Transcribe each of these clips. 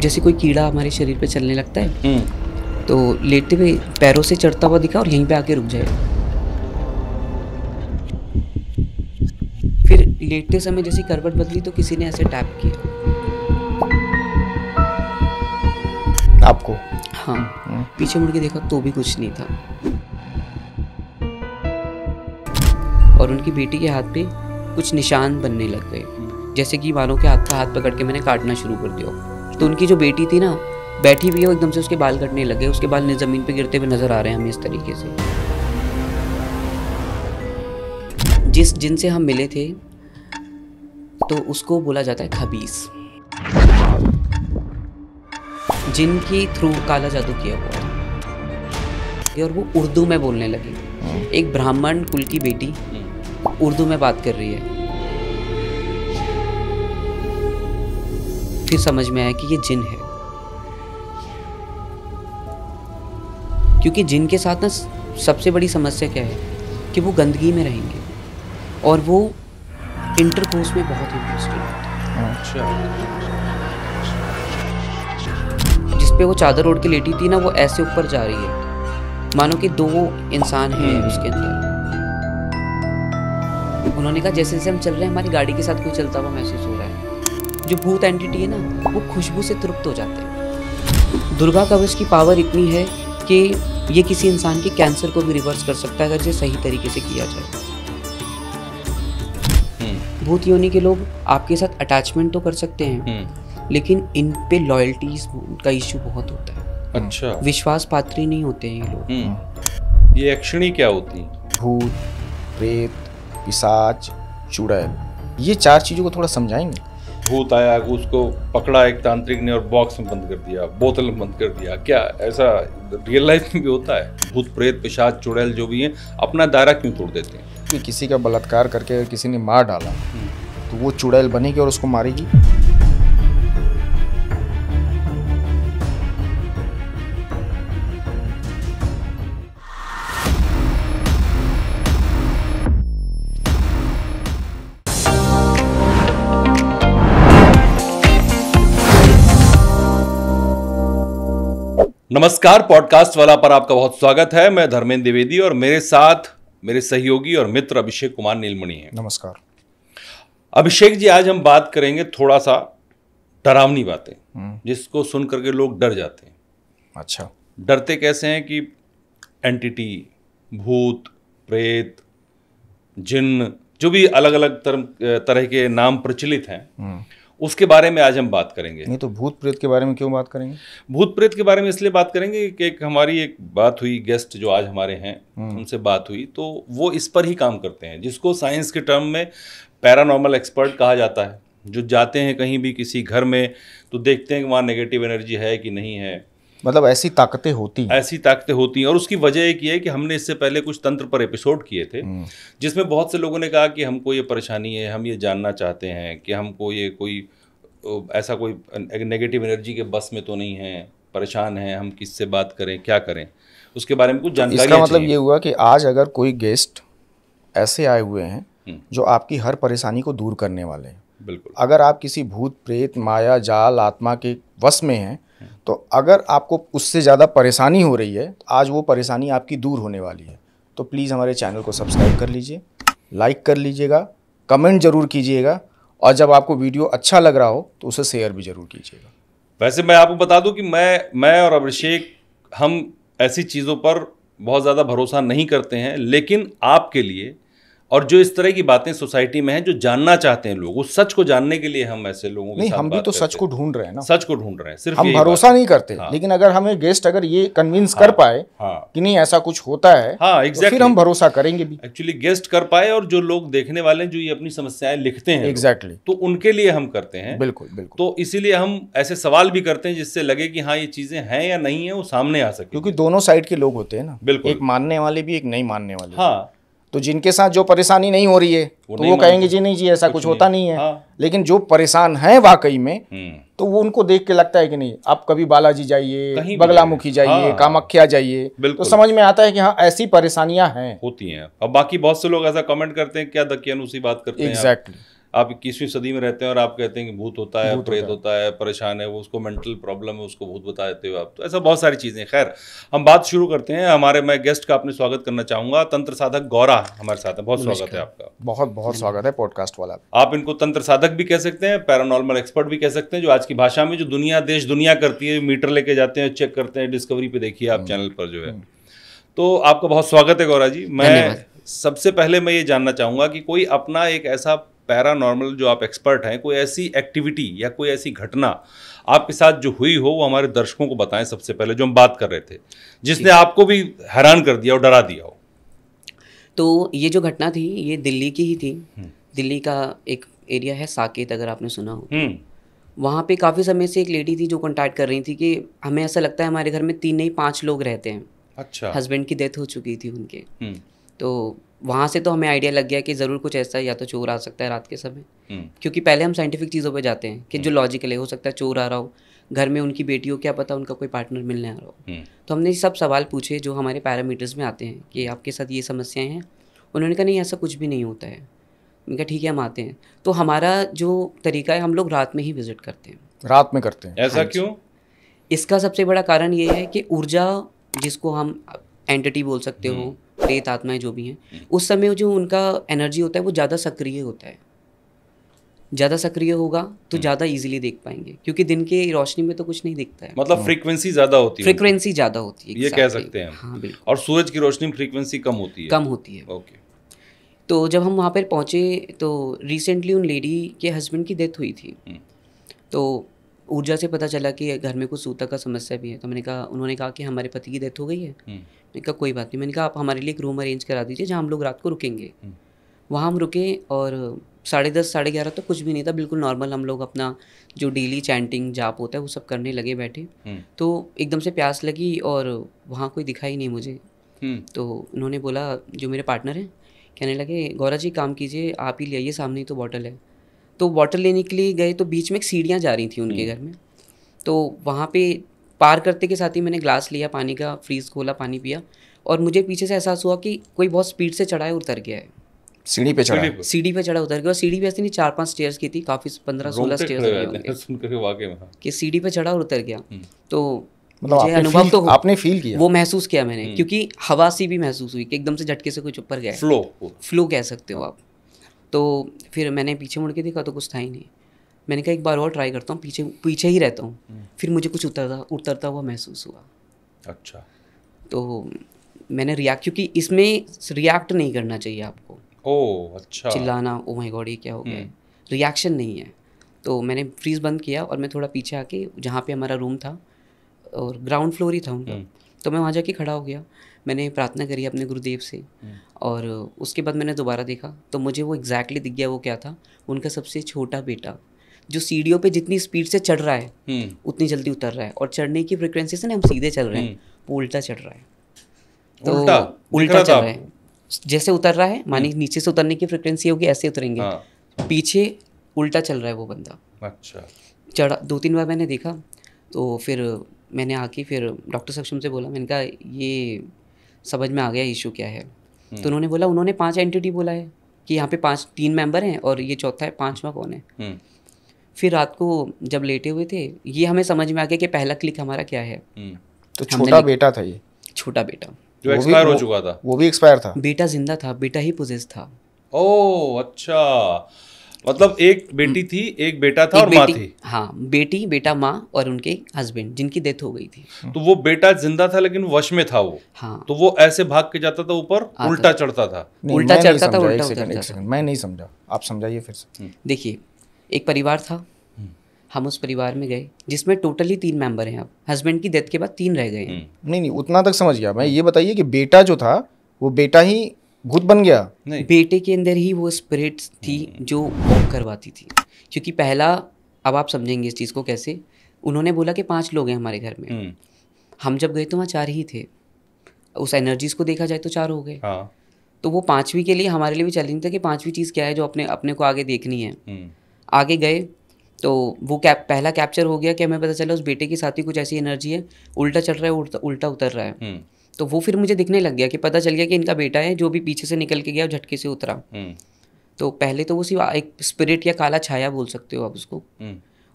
जैसे कोई कीड़ा हमारे शरीर पे चलने लगता है तो लेटते हुए पैरों से चढ़ता हुआ दिखा और यहीं पे आके रुक जाए। फिर लेटते समय जैसी करवट बदली तो किसी ने ऐसे टैप किया आपको। हाँ, पीछे मुड़ के देखा तो भी कुछ नहीं था। और उनकी बेटी के हाथ पे कुछ निशान बनने लग गए, जैसे कि मानो के हाथ का हाथ पकड़ के मैंने काटना शुरू कर दिया। तो उनकी जो बेटी थी ना, बैठी हुई है, एकदम से उसके बाल कटने लगे, उसके बाल ज़मीन पे गिरते हुए नजर आ रहे हैं हमें इस तरीके से। जिनसे हम मिले थे तो उसको बोला जाता है खबीस, जिनकी थ्रू काला जादू किया हुआ था। और वो उर्दू में बोलने लगी। एक ब्राह्मण कुल की बेटी उर्दू में बात कर रही है। फिर समझ में आया कि ये जिन है, क्योंकि जिन के साथ ना सबसे बड़ी समस्या क्या है कि वो गंदगी में रहेंगे और वो इंटरकोर्स में बहुत इंटरेस्टेड होते हैं। जिस पे वो चादर ओढ़ के लेटी थी ना, वो ऐसे ऊपर जा रही है मानो कि दो इंसान हैं उसके अंदर। उन्होंने कहा जैसे जैसे हम चल रहे हैं हमारी गाड़ी के साथ कोई चलता हुआ महसूस हो रहा है। जो भूत एंटिटी है ना, वो खुशबू से तृप्त हो जाते हैं। दुर्गा कवच की पावर इतनी है कि ये किसी इंसान के कैंसर को भी रिवर्स कर सकता है अगर इसे सही तरीके से किया जाए। भूत योनि के लोग आपके साथ अटैचमेंट तो कर सकते हैं, लेकिन इन पे लॉयल्टीज का इशू बहुत होता है। अच्छा, विश्वास पात्री नहीं होते हैं ये लोग। ये एक्शनी क्या होती है? भूत, प्रेत, पिशाच, चुड़ैल, ये 4 चीजों को थोड़ा समझाएंगे। भूत आया, उसको पकड़ा एक तांत्रिक ने और बॉक्स में बंद कर दिया, बोतल में बंद कर दिया, क्या ऐसा रियल लाइफ में भी होता है? भूत, प्रेत, पिशाच, चुड़ैल जो भी हैं, अपना दायरा क्यों तोड़ देते हैं? कि किसी का बलात्कार करके अगर किसी ने मार डाला तो वो चुड़ैल बनेगी और उसको मारेगी। नमस्कार, पॉडकास्ट वाला पर आपका बहुत स्वागत है। मैं धर्मेंद्र द्विवेदी और मेरे साथ मेरे सहयोगी और मित्र अभिषेक कुमार नीलमणि हैं। नमस्कार अभिषेक जी, आज हम बात करेंगे थोड़ा सा डरावनी बातें जिसको सुन करके लोग डर जाते हैं। अच्छा, डरते कैसे हैं कि एंटिटी, भूत, प्रेत, जिन्न, जो भी अलग अलग तरह के नाम प्रचलित हैं, उसके बारे में आज हम बात करेंगे। नहीं तो भूत प्रेत के बारे में क्यों बात करेंगे? भूत प्रेत के बारे में इसलिए बात करेंगे कि हमारी एक बात हुई, गेस्ट जो आज हमारे हैं उनसे बात हुई, तो वो इस पर ही काम करते हैं, जिसको साइंस के टर्म में पैरानॉर्मल एक्सपर्ट कहा जाता है। जो जाते हैं कहीं भी किसी घर में तो देखते हैं कि वहाँ नेगेटिव एनर्जी है कि नहीं है, मतलब ऐसी ताकतें होती हैं। ऐसी ताकतें होती हैं। और उसकी वजह एक ये है कि हमने इससे पहले कुछ तंत्र पर एपिसोड किए थे जिसमें बहुत से लोगों ने कहा कि हमको ये परेशानी है, हम ये जानना चाहते हैं कि हमको ये कोई ऐसा कोई नेगेटिव एनर्जी के बस में तो नहीं है, परेशान है, हम किससे बात करें, क्या करें, उसके बारे में कुछ जानकारी। इसका मतलब ये हुआ कि आज अगर कोई गेस्ट ऐसे आए हुए हैं जो आपकी हर परेशानी को दूर करने वाले हैं। बिल्कुल। अगर आप किसी भूत, प्रेत, माया जाल, आत्मा के वश में हैं तो अगर आपको उससे ज़्यादा परेशानी हो रही है, आज वो परेशानी आपकी दूर होने वाली है। तो प्लीज़ हमारे चैनल को सब्सक्राइब कर लीजिए, लाइक कर लीजिएगा, कमेंट ज़रूर कीजिएगा, और जब आपको वीडियो अच्छा लग रहा हो तो उसे शेयर भी जरूर कीजिएगा। वैसे मैं आपको बता दूं कि मैं और अभिषेक हम ऐसी चीज़ों पर बहुत ज़्यादा भरोसा नहीं करते हैं, लेकिन आपके लिए और जो इस तरह की बातें सोसाइटी में हैं, जो जानना चाहते हैं लोग, उस सच को जानने के लिए हम ऐसे लोगों के साथ हम भी बात तो करते सच को ढूंढ रहे हैं ना। सच को ढूंढ रहे हैं, सिर्फ हम भरोसा नहीं करते। हाँ। लेकिन अगर हमें गेस्ट अगर ये कन्विंस कर पाए कि नहीं ऐसा कुछ होता है, तो फिर हम भरोसा करेंगे भी। एक्चुअली गेस्ट कर पाए, और जो लोग देखने वाले हैं जो ये अपनी समस्याएं लिखते हैं तो उनके लिए हम करते हैं। बिल्कुल बिल्कुल। तो इसीलिए हम ऐसे सवाल भी करते हैं जिससे लगे कि हाँ ये चीजें हैं या नहीं है, वो सामने आ सके, क्योंकि दोनों साइड के लोग होते हैं ना। बिल्कुल। एक मानने वाले भी, एक नहीं मानने वाले। हाँ। तो जिनके साथ जो परेशानी नहीं हो रही है तो वो कहेंगे जी नहीं जी ऐसा कुछ होता नहीं है। हाँ। लेकिन जो परेशान है वाकई में, तो वो उनको देख के लगता है कि नहीं, आप कभी बालाजी जाइए, बगलामुखी जाइए, कामाख्या जाइए, तो समझ में आता है कि हाँ ऐसी परेशानियां हैं, होती हैं। अब बाकी बहुत से लोग ऐसा कमेंट करते हैं, क्या दकियानूसी बात करते हैं। एग्जैक्टली। आप 21वीं सदी में रहते हैं और आप कहते हैं कि भूत होता है, प्रेत होता है, परेशान है, वो उसको मेंटल प्रॉब्लम है, उसको भूत बता देते हो आप। तो ऐसा बहुत सारी चीज़ें। खैर, हम बात शुरू करते हैं। मैं गेस्ट का अपने स्वागत करना चाहूँगा। तंत्र साधक गौरा हमारे साथ है, बहुत स्वागत है आपका। बहुत बहुत स्वागत है पॉडकास्ट वाला। आप इनको तंत्र साधक भी कह सकते हैं, पैरानॉर्मल एक्सपर्ट भी कह सकते हैं, जो आज की भाषा में जो दुनिया देश दुनिया करती है, मीटर लेके जाते हैं, चेक करते हैं, डिस्कवरी पे देखिए आप चैनल पर जो है। तो आपका बहुत स्वागत है गौरा जी। मैं सबसे पहले मैं ये जानना चाहूँगा कि कोई अपना एक ऐसा पैरानॉर्मल जो आप एक्सपर्ट हैं, कोई ऐसी एक्टिविटी या कोई ऐसी घटना आपके साथ जो हुई हो, वो हमारे दर्शकों को बताएं सबसे पहले, जो हम बात कर रहे थे, जिसने आपको भी हैरान कर दिया और डरा दिया हो। तो ये जो घटना थी ये दिल्ली की ही थी। दिल्ली का एक एरिया है साकेत, अगर आपने सुना हो। वहाँ पे काफ़ी समय से एक लेडी थी जो कॉन्टैक्ट कर रही थी कि हमें ऐसा लगता है हमारे घर में 3 नहीं 5 लोग रहते हैं। अच्छा। हस्बैंड की डेथ हो चुकी थी उनके। तो वहाँ से तो हमें आइडिया लग गया कि ज़रूर कुछ ऐसा या तो चोर आ सकता है रात के समय, क्योंकि पहले हम साइंटिफिक चीज़ों पे जाते हैं कि जो लॉजिकल है, हो सकता है चोर आ रहा हो, घर में उनकी बेटी हो, क्या पता उनका कोई पार्टनर मिलने आ रहा हो। तो हमने सब सवाल पूछे जो हमारे पैरामीटर्स में आते हैं कि आपके साथ ये समस्याएं हैं। उन्होंने कहा नहीं, ऐसा कुछ भी नहीं होता है। मैंने कहा ठीक है, हम आते हैं। तो हमारा जो तरीका है, हम लोग रात में ही विजिट करते हैं। रात में करते हैं? ऐसा क्यों? इसका सबसे बड़ा कारण ये है कि ऊर्जा, जिसको हम एंटिटी बोल सकते हो, प्रेत आत्माएं जो भी हैं, उस समय जो उनका एनर्जी होता है वो ज़्यादा सक्रिय होता है। ज़्यादा सक्रिय होगा तो ज़्यादा इजीली देख पाएंगे, क्योंकि दिन के रोशनी में तो कुछ नहीं दिखता है। मतलब फ्रीक्वेंसी ज़्यादा होती है। फ्रीक्वेंसी ज़्यादा होती है, ये कह सकते हैं। हाँ बिल्कुल। और सूरज की रोशनी में फ्रीक्वेंसी कम होती है। कम होती है। ओके। तो जब हम वहाँ पर पहुँचे तो रिसेंटली उन लेडी के हस्बैंड की डेथ हुई थी। तो ऊर्जा से पता चला कि घर में कुछ सूतक का समस्या भी है। तो मैंने कहा, उन्होंने कहा कि हमारे पति की डेथ हो गई है। मैंने कहा कोई बात नहीं। मैंने कहा आप हमारे लिए एक रूम अरेंज करा दीजिए जहाँ हम लोग रात को रुकेंगे। वहाँ हम रुके और 10:30 11:30 तक कुछ भी नहीं था, बिल्कुल नॉर्मल। हम लोग अपना जो डेली चैंटिंग जाप होता है वो सब करने लगे बैठे। तो एकदम से प्यास लगी और वहाँ कोई दिखाई नहीं मुझे। तो उन्होंने बोला, जो मेरे पार्टनर हैं, कहने लगे गौरा जी काम कीजिए, आप ही ले आइए, सामने ही तो बॉटल है। तो बॉटल लेने के लिए गए तो बीच में एक सीढ़ियाँ जा रही थी उनके घर में। तो वहाँ पे पार करते के साथ ही मैंने ग्लास लिया पानी का, फ्रीज खोला, पानी पिया, और मुझे पीछे से एहसास हुआ कि कोई बहुत स्पीड से चढ़ा है, उतर गया है। सीढ़ी पे चढ़ा? सीढ़ी पे चढ़ा, उतर गया। और सीढ़ी भी ऐसी नहीं, 4-5 स्टेयर्स की थी, काफ़ी 15-16 स्टेयर्स कि सीढ़ी पे चढ़ा और उतर गया। तो मुझे अनुभव तो आपने फील किया, वो महसूस किया मैंने, क्योंकि हवा सी भी महसूस हुई कि एकदम से झटके से कुछ ऊपर गया। फ्लो कह सकते हो आप। तो फिर मैंने पीछे मुड़ के देखा तो कुछ था ही नहीं। मैंने कहा एक बार और ट्राई करता हूँ, पीछे ही रहता हूँ। फिर मुझे कुछ उतरता हुआ महसूस हुआ। अच्छा। तो मैंने क्योंकि इसमें रिएक्ट नहीं करना चाहिए आपको। ओह अच्छा। चिल्लाना, ओ माय गॉड ये क्या हो गया, रिएक्शन नहीं है। तो मैंने फ्रीज बंद किया और मैं थोड़ा पीछे आके, जहाँ पे हमारा रूम था और ग्राउंड फ्लोर ही था उनका, तो मैं वहाँ जाके खड़ा हो गया। मैंने प्रार्थना करी अपने गुरुदेव से, और उसके बाद मैंने दोबारा देखा तो मुझे वो एग्जैक्टली दिख गया। वो क्या था, उनका सबसे छोटा बेटा, जो सीढ़ियों पे जितनी स्पीड से चढ़ रहा है उतनी जल्दी उतर रहा है, और चढ़ने की फ्रिक्वेंसी से ना हम सीधे चल रहे हैं, वो उल्टा चढ़ रहा है। तो उल्टा चल रहा है, जैसे उतर रहा है, मानी नीचे से उतरने की फ्रिक्वेंसी होगी, ऐसे उतरेंगे। पीछे उल्टा चल रहा है वो बंदा। अच्छा। चढ़ा 2-3 बार मैंने देखा। तो फिर मैंने आके फिर डॉक्टर सक्षम से बोला, मैंने कहा ये समझ में आ गया इशू क्या है। तो उन्होंने बोला, उन्होंने 5 एंटिटी बोला है कि यहाँ पे 3 मेंबर हैं और ये चौथा है, 5वां कौन है। फिर रात को जब लेटे हुए थे, ये हमें समझ में आ गया कि पहला क्लिक हमारा क्या है। तो छोटा बेटा था, ये छोटा बेटा जो एक्सपायर हो चुका था। वो भी एक्सपायर था? बेटा जिंदा था, बेटा ही पोजेस था। ओह अच्छा, मतलब एक बेटी थी, एक बेटा था और माँ थी। हाँ, बेटी, बेटा, माँ और उनके हस्बैंड जिनकी डेथ हो गई थी। तो वो बेटा जिंदा था लेकिन वश में था वो। हाँ। तो वो ऐसे भाग के जाता था ऊपर, उल्टा चढ़ता था। उल्टा चढ़ता था, उल्टा उतरता था। मैं नहीं समझा, आप समझाइए फिर से। देखिए, एक परिवार था, हम उस परिवार में गए जिसमें टोटली 3 मेंबर हैं। अब हस्बैंड की डेथ के बाद 3 रह गए हैं। नहीं, उतना तक समझ गया मैं। ये बताइए कि बेटा जो था वो बेटा ही भूत बन गया? नहीं, बेटे के अंदर ही वो स्पिरिट थी जो वॉक करवाती थी। क्योंकि पहला, अब आप समझेंगे इस चीज़ को कैसे, उन्होंने बोला कि 5 लोग हैं हमारे घर में। हम जब गए तो वहाँ 4 ही थे। उस एनर्जीज को देखा जाए तो 4 हो गए। हाँ। तो वो 5वीं के लिए हमारे लिए भी चैलेंज था कि 5वीं चीज़ क्या है जो अपने को आगे देखनी है। आगे गए तो वो पहला कैप्चर हो गया कि हमें पता चला उस बेटे के साथ ही कुछ ऐसी एनर्जी है, उल्टा चढ़ रहा है, उल्टा उतर रहा है। तो वो फिर मुझे दिखने लग गया कि पता चल गया कि इनका बेटा है जो भी पीछे से निकल के गया और झटके से उतरा। तो पहले तो वो सिर्फ एक स्पिरिट या काला छाया बोल सकते हो आप उसको,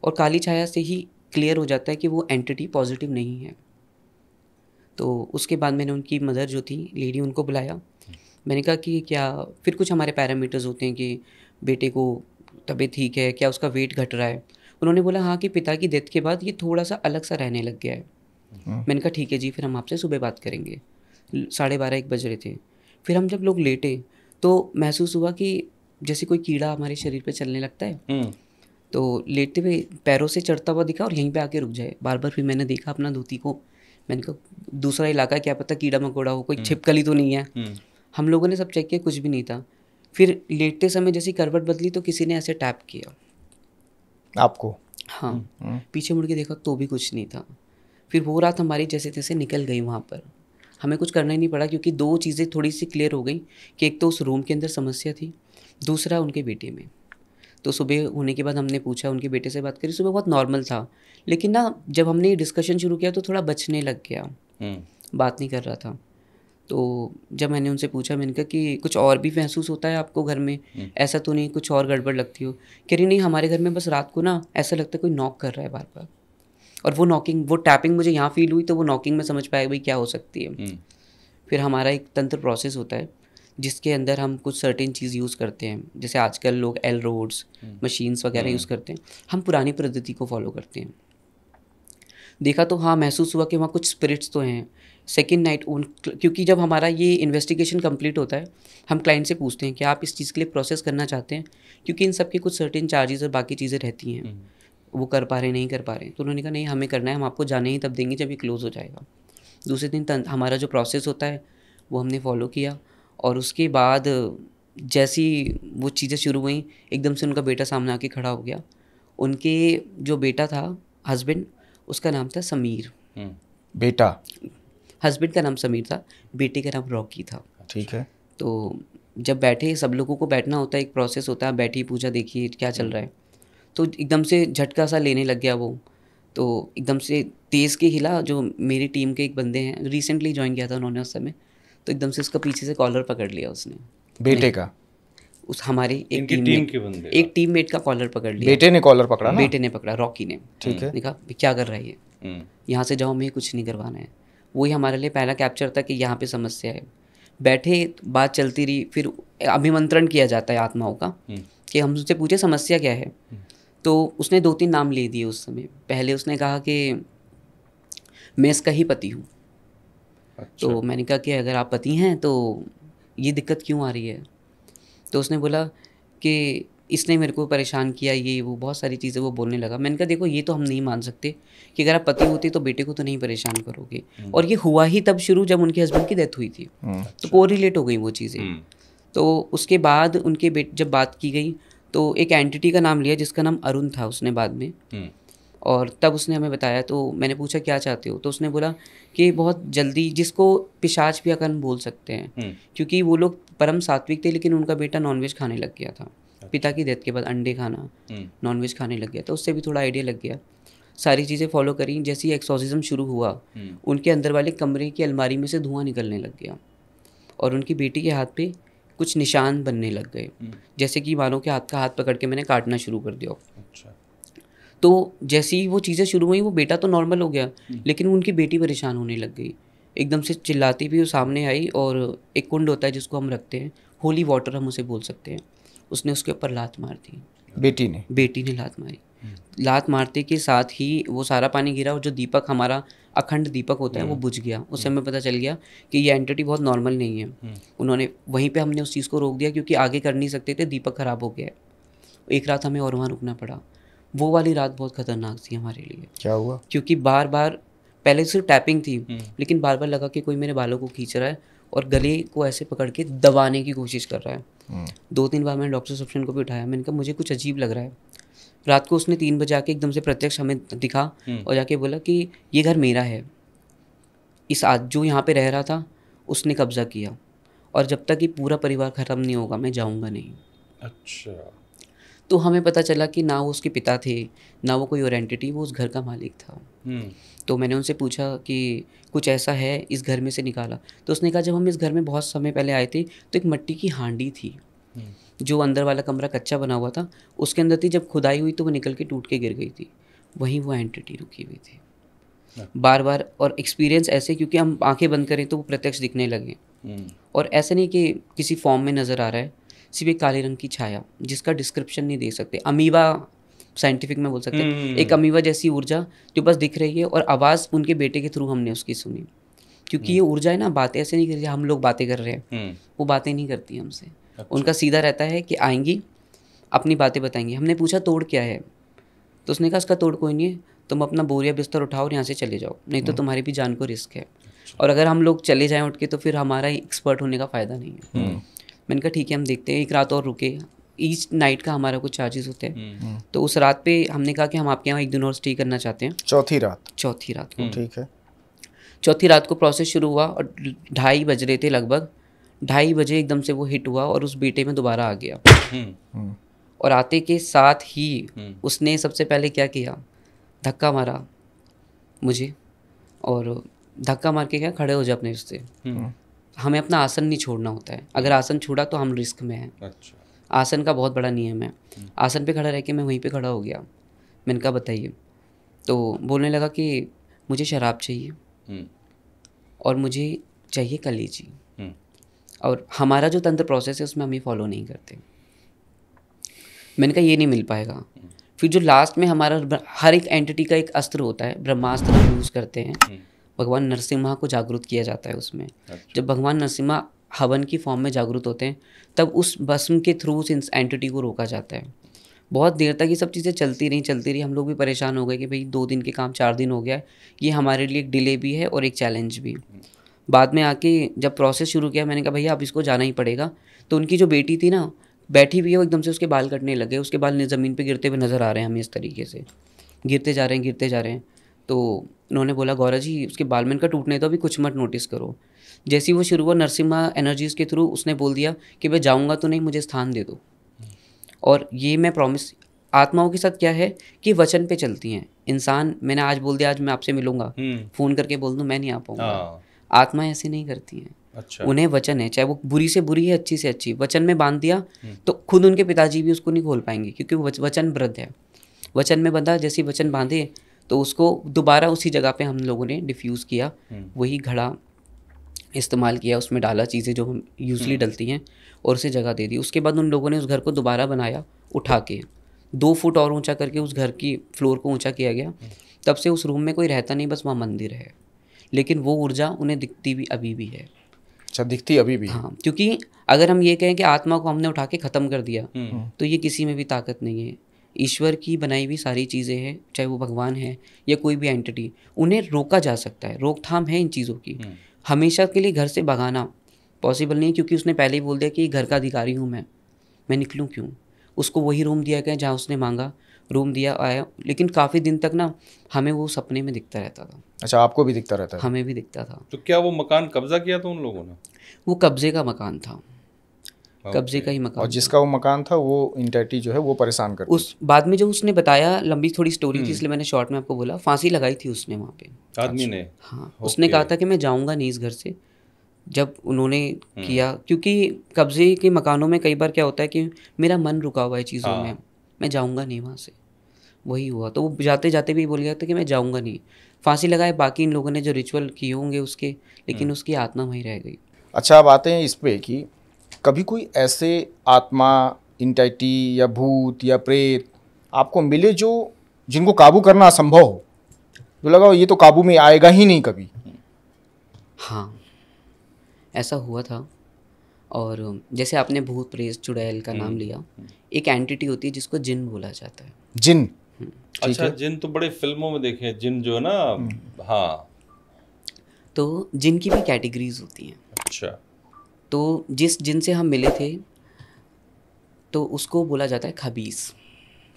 और काली छाया से ही क्लियर हो जाता है कि वो एंटिटी पॉजिटिव नहीं है। तो उसके बाद मैंने उनकी मदर जो थी लेडी, उनको बुलाया। मैंने कहा कि क्या फिर कुछ हमारे पैरामीटर्स होते हैं कि बेटे को तबीयत ठीक है, क्या उसका वेट घट रहा है। उन्होंने बोला हाँ कि पिता की डेथ के बाद ये थोड़ा सा अलग सा रहने लग गया है। मैंने कहा ठीक है जी, फिर हम आपसे सुबह बात करेंगे। 12:30-1 बज रहे थे। फिर हम जब लोग लेटे तो महसूस हुआ कि जैसे कोई कीड़ा हमारे शरीर पे चलने लगता है। तो लेटते हुए पैरों से चढ़ता हुआ दिखा और यहीं पे आके रुक जाए। बार बार फिर मैंने देखा अपना धोती को, मैंने कहा दूसरा इलाका है, क्या पता कीड़ा मकोड़ा हो, कोई छिपकली तो नहीं है। हम लोगों ने सब चेक किया, कुछ भी नहीं था। फिर लेटते समय जैसे करवट बदली तो किसी ने ऐसे टैप किया आपको। हाँ, पीछे मुड़ के देखा तो भी कुछ नहीं था। फिर वो रात हमारी जैसे तैसे निकल गई वहाँ पर। हमें कुछ करना ही नहीं पड़ा क्योंकि 2 चीज़ें थोड़ी सी क्लियर हो गई कि एक तो उस रूम के अंदर समस्या थी, दूसरा उनके बेटे में। तो सुबह होने के बाद हमने पूछा, उनके बेटे से बात करी। सुबह बहुत नॉर्मल था, लेकिन ना जब हमने ये डिस्कशन शुरू किया तो थोड़ा बचने लग गया, बात नहीं कर रहा था। तो जब मैंने उनसे पूछा, मैंने कहा कि कुछ और भी महसूस होता है आपको घर में, ऐसा तो नहीं कुछ और गड़बड़ लगती हो? कह रही नहीं, हमारे घर में बस रात को ना ऐसा लगता है कोई नॉक कर रहा है बार बार। और वो नॉकिंग, वो टैपिंग मुझे यहाँ फील हुई, तो वो नॉकिंग में समझ पाया भाई क्या हो सकती है। फिर हमारा एक तंत्र प्रोसेस होता है जिसके अंदर हम कुछ सर्टेन चीज़ यूज़ करते हैं। जैसे आजकल लोग एल रोड्स मशीन्स वगैरह यूज़ करते हैं, हम पुरानी पद्धति को फॉलो करते हैं। देखा तो हाँ, महसूस हुआ कि वहाँ कुछ स्पिरिट्स तो हैं। सेकेंड नाइट क्योंकि जब हमारा ये इन्वेस्टिगेशन कंप्लीट होता है, हम क्लाइंट से पूछते हैं कि आप इस चीज़ के लिए प्रोसेस करना चाहते हैं, क्योंकि इन सब के कुछ सर्टेन चार्जेस और बाकी चीज़ें रहती हैं, वो कर पा रहे नहीं कर पा रहे। तो उन्होंने कहा नहीं, हमें करना है, हम आपको जाने ही तब देंगे जब ये क्लोज़ हो जाएगा। दूसरे दिन हमारा जो प्रोसेस होता है वो हमने फॉलो किया, और उसके बाद जैसी वो चीज़ें शुरू हुई, एकदम से उनका बेटा सामने आके खड़ा हो गया। उनके जो बेटा था, हस्बैंड, उसका नाम था समीर। बेटा, हस्बैंड का नाम समीर था, बेटे का नाम रॉकी था। ठीक है। तो जब बैठे, सब लोगों को बैठना होता है, एक प्रोसेस होता है, बैठी पूछा देखिए क्या चल रहा है। तो एकदम से झटका सा लेने लग गया वो, तो एकदम से तेज़ के हिला। जो मेरी टीम के एक बंदे हैं, रिसेंटली ज्वाइन किया था उन्होंने उस समय, तो एकदम से उसका पीछे से कॉलर पकड़ लिया उसने, बेटे का। उस हमारी एक टीममेट का कॉलर पकड़ लिया। बेटे ने कॉलर पकड़ा ना? बेटे ने पकड़ा, रॉकी ने। ठीक है। देखा क्या कर रहा है ये, यहाँ से जाओ, हमें कुछ नहीं करवाना है। वही हमारे लिए पहला कैप्चर था कि यहाँ पे समस्या है। बैठे, बात चलती रही। फिर अभिमंत्रण किया जाता है आत्माओं का कि हम उससे पूछे समस्या क्या है। तो उसने 2-3 नाम ले दिए उस समय। पहले उसने कहा कि मैं इसका ही पति हूँ। अच्छा। तो मैंने कहा कि अगर आप पति हैं तो ये दिक्कत क्यों आ रही है? तो उसने बोला कि इसने मेरे को परेशान किया, ये वो बहुत सारी चीज़ें वो बोलने लगा। मैंने कहा देखो, ये तो हम नहीं मान सकते कि अगर आप पति होते तो बेटे को तो नहीं परेशान करोगे। और ये हुआ ही तब शुरू जब उनके हस्बैंड की डेथ हुई थी, तो कोरिलेट हो गई वो चीज़ें। तो उसके बाद उनके जब बात की गई तो एक एंटिटी का नाम लिया जिसका नाम अरुण था उसने बाद में, और तब उसने हमें बताया। तो मैंने पूछा क्या चाहते हो? तो उसने बोला कि बहुत जल्दी, जिसको पिशाच भी अकन बोल सकते हैं, क्योंकि वो लोग परम सात्विक थे, लेकिन उनका बेटा नॉनवेज खाने लग गया था। पिता की डेथ के बाद अंडे खाना, नॉनवेज खाने लग गया था। उससे भी थोड़ा आइडिया लग गया। सारी चीज़ें फॉलो करी। जैसे ही एक्सोर्सिज्म शुरू हुआ, उनके अंदर वाले कमरे की अलमारी में से धुआं निकलने लग गया, और उनकी बेटी के हाथ पे कुछ निशान बनने लग गए, जैसे कि मानो के हाथ का हाथ पकड़ के मैंने काटना शुरू कर दिया। अच्छा। तो जैसे ही वो चीज़ें शुरू हुई, वो बेटा तो नॉर्मल हो गया, लेकिन उनकी बेटी परेशान होने लग गई। एकदम से चिल्लाती भी वो सामने आई, और एक कुंड होता है जिसको हम रखते हैं, होली वाटर हम उसे बोल सकते हैं, उसने उसके ऊपर लात मार दी। बेटी ने लात मारी। लात मारते के साथ ही वो सारा पानी गिरा, और जो दीपक हमारा अखंड दीपक होता है वो बुझ गया। उस समय पता चल गया कि ये एंटिटी बहुत नॉर्मल नहीं है। उन्होंने वहीं पे, हमने उस चीज़ को रोक दिया क्योंकि आगे कर नहीं सकते थे, दीपक ख़राब हो गया। एक रात हमें और वहाँ रुकना पड़ा। वो वाली रात बहुत ख़तरनाक थी हमारे लिए। क्या हुआ? क्योंकि बार बार, पहले सिर्फ टैपिंग थी, लेकिन बार बार लगा कि कोई मेरे बालों को खींच रहा है और गले को ऐसे पकड़ के दबाने की कोशिश कर रहा है। 2-3 बार मैंने डॉक्टर सप्शन को भी उठाया। मैंने कहा मुझे कुछ अजीब लग रहा है। रात को उसने 3 बजे आके एकदम से प्रत्यक्ष हमें दिखा और जाके बोला कि ये घर मेरा है। इस आज जो यहाँ पे रह रहा था उसने कब्जा किया, और जब तक ये पूरा परिवार ख़त्म नहीं होगा मैं जाऊँगा नहीं। अच्छा। तो हमें पता चला कि ना वो उसके पिता थे, ना वो कोई और एंटिटी, वो उस घर का मालिक था। तो मैंने उनसे पूछा कि कुछ ऐसा है, इस घर में से निकाला। तो उसने कहा जब हम इस घर में बहुत समय पहले आए थे तो एक मिट्टी की हांडी थी, जो अंदर वाला कमरा कच्चा बना हुआ था उसके अंदर थी, जब खुदाई हुई तो वो निकल के टूट के गिर गई थी, वहीं वो एंटिटी रुकी हुई थी बार बार। और एक्सपीरियंस ऐसे, क्योंकि हम आंखें बंद करें तो वो प्रत्यक्ष दिखने लगे, और ऐसा नहीं कि किसी फॉर्म में नज़र आ रहा है, सिर्फ एक काले रंग की छाया जिसका डिस्क्रिप्शन नहीं दे सकते। अमीबा साइंटिफिक में बोल सकते हैं, एक अमीबा जैसी ऊर्जा जो बस दिख रही है, और आवाज़ उनके बेटे के थ्रू हमने उसकी सुनी, क्योंकि ये ऊर्जा है ना, बातें ऐसे नहीं कर रही हम लोग बातें कर रहे हैं, वो बातें नहीं करती हमसे। अच्छा। उनका सीधा रहता है कि आएंगी, अपनी बातें बताएंगी। हमने पूछा तोड़ क्या है, तो उसने कहा इसका तोड़ कोई नहीं है, तुम अपना बोरिया बिस्तर उठाओ और यहाँ से चले जाओ, नहीं तो तुम्हारी भी जान को रिस्क है। और अगर हम लोग चले जाएं उठ के तो फिर हमारा एक्सपर्ट होने का फ़ायदा नहीं है। मैंने कहा ठीक है हम देखते हैं, एक रात और रुके। ईच नाइट का हमारा कुछ चार्जेस होते हैं, तो उस रात पे हमने कहा कि हम आपके यहाँ एक दिन और स्टे करना चाहते हैं। चौथी रात को ठीक है। चौथी रात को प्रोसेस शुरू हुआ और 2:30 बज रहे थे लगभग। 2:30 बजे एकदम से वो हिट हुआ और उस बेटे में दोबारा आ गया। और आते के साथ ही उसने सबसे पहले क्या किया, धक्का मारा मुझे, और धक्का मार के क्या, खड़े हो जाए अपने उससे। हमें अपना आसन नहीं छोड़ना होता है, अगर आसन छोड़ा तो हम रिस्क में हैं। अच्छा। आसन का बहुत बड़ा नियम है। आसन पे खड़ा रह के मैं वहीं पे खड़ा हो गया। मैंने कहा बताइए, तो बोलने लगा कि मुझे शराब चाहिए और मुझे चाहिए कलेजी, और हमारा जो तंत्र प्रोसेस है उसमें हम ये फॉलो नहीं करते। मैंने कहा ये नहीं मिल पाएगा। फिर जो लास्ट में हमारा हर एक एंटिटी का एक अस्त्र होता है, ब्रह्मास्त्र हम यूज़ करते हैं। भगवान नरसिम्हा को जागरूक किया जाता है उसमें। अच्छा। जब भगवान नरसिम्हा हवन की फॉर्म में जागरूक होते हैं तब उस भस्म के थ्रू उस एंटिटी को रोका जाता है। बहुत देर तक ये सब चीज़ें चलती रही। हम लोग भी परेशान हो गए कि भाई 2 दिन के काम 4 दिन हो गया है, ये हमारे लिए एक डिले भी है और एक चैलेंज भी। बाद में आके जब प्रोसेस शुरू किया मैंने कहा भैया अब इसको जाना ही पड़ेगा। तो उनकी जो बेटी थी ना, बैठी हुई है, वो एकदम से उसके बाल कटने लगे, उसके बाल ज़मीन पे गिरते हुए नज़र आ रहे हैं हमें, इस तरीके से गिरते जा रहे हैं। तो उन्होंने बोला गौरा जी उसके बाल में इनका टूटने दो, अभी कुछ मत नोटिस करो। जैसे ही वो शुरू हुआ नरसिम्हा एनर्जीज़ के थ्रू उसने बोल दिया कि मैं जाऊँगा तो नहीं, मुझे स्थान दे दो। और ये मैं प्रॉमिस, आत्माओं के साथ क्या है कि वचन पे चलती हैं। इंसान, मैंने आज बोल दिया आज मैं आपसे मिलूंगा, फ़ोन करके बोल दूँ मैं नहीं आ पाऊँगा, आत्मा ऐसे नहीं करती हैं। अच्छा। उन्हें वचन है, चाहे वो बुरी से बुरी है अच्छी से अच्छी, वचन में बांध दिया तो खुद उनके पिताजी भी उसको नहीं खोल पाएंगे, क्योंकि वो वचन वृद्ध है। वचन में बंधा, जैसे वचन बांधे तो उसको दोबारा उसी जगह पे हम लोगों ने डिफ्यूज़ किया, वही घड़ा इस्तेमाल किया, उसमें डाला चीज़ें जो हम यूजली डलती हैं और उसे जगह दे दी। उसके बाद उन लोगों ने उस घर को दोबारा बनाया, उठा के 2 फुट और ऊंचा करके उस घर की फ्लोर को ऊंचा किया गया। तब से उस रूम में कोई रहता नहीं, बस वहाँ मंदिर है, लेकिन वो ऊर्जा उन्हें दिखती भी अभी भी है। अच्छा, दिखती अभी भी? हाँ, क्योंकि अगर हम ये कहें कि आत्मा को हमने उठा के ख़त्म कर दिया तो ये किसी में भी ताकत नहीं है। ईश्वर की बनाई हुई सारी चीज़ें हैं, चाहे वो भगवान है या कोई भी एंटिटी, उन्हें रोका जा सकता है, रोकथाम है इन चीज़ों की। हमेशा के लिए घर से भगाना पॉसिबल नहीं है, क्योंकि उसने पहले ही बोल दिया कि घर का अधिकारी हूँ मैं निकलूँ क्यों। उसको वही रूम दिया गया जहाँ उसने मांगा, रूम दिया, आया, लेकिन काफ़ी दिन तक ना हमें वो सपने में दिखता रहता था। अच्छा, आपको भी दिखता रहता है? हमें भी दिखता था। तो क्या वो मकान कब्जा किया था उन लोगों ने? वो कब्जे का मकान था, कब्जे का ही मकान। और जिसका वो मकान था वो एंटिटी जो है वो परेशान करती उस बाद में जो उसने बताया, लंबी थोड़ी स्टोरी थी इसलिए मैंने शॉर्ट में आपको बोला, फांसी लगाई थी उसने वहाँ पे, आदमी ने। हाँ, उसने कहा था कि मैं जाऊँगा नहीं इस घर से। जब उन्होंने किया, क्योंकि कब्जे के मकानों में कई बार क्या होता है कि मेरा मन रुका हुआ है चीज़ों में, मैं जाऊँगा नहीं वहाँ से। वही हुआ, तो वो जाते जाते भी बोल गया था कि मैं जाऊँगा नहीं। फांसी लगाए, बाकी इन लोगों ने जो रिचुअल किए होंगे उसके, लेकिन उसकी आत्मा वहीं रह गई। अच्छा, अब आते हैं इस पे कि कभी कोई ऐसे आत्मा, एंटिटी या भूत या प्रेत आपको मिले जो जिनको काबू करना असंभव हो, जो लगा हो ये तो काबू में आएगा ही नहीं कभी? हाँ, ऐसा हुआ था। और जैसे आपने भूत प्रेत चुड़ैल का नाम लिया, एक एंटिटी होती है जिसको जिन बोला जाता है। जिन? अच्छा, जिन तो बड़े फिल्मों में देखे हैं, जिन जो है ना। हाँ, तो जिन की भी कैटेगरीज होती हैं। अच्छा। तो जिस जिन से हम मिले थे तो उसको बोला जाता है खबीस।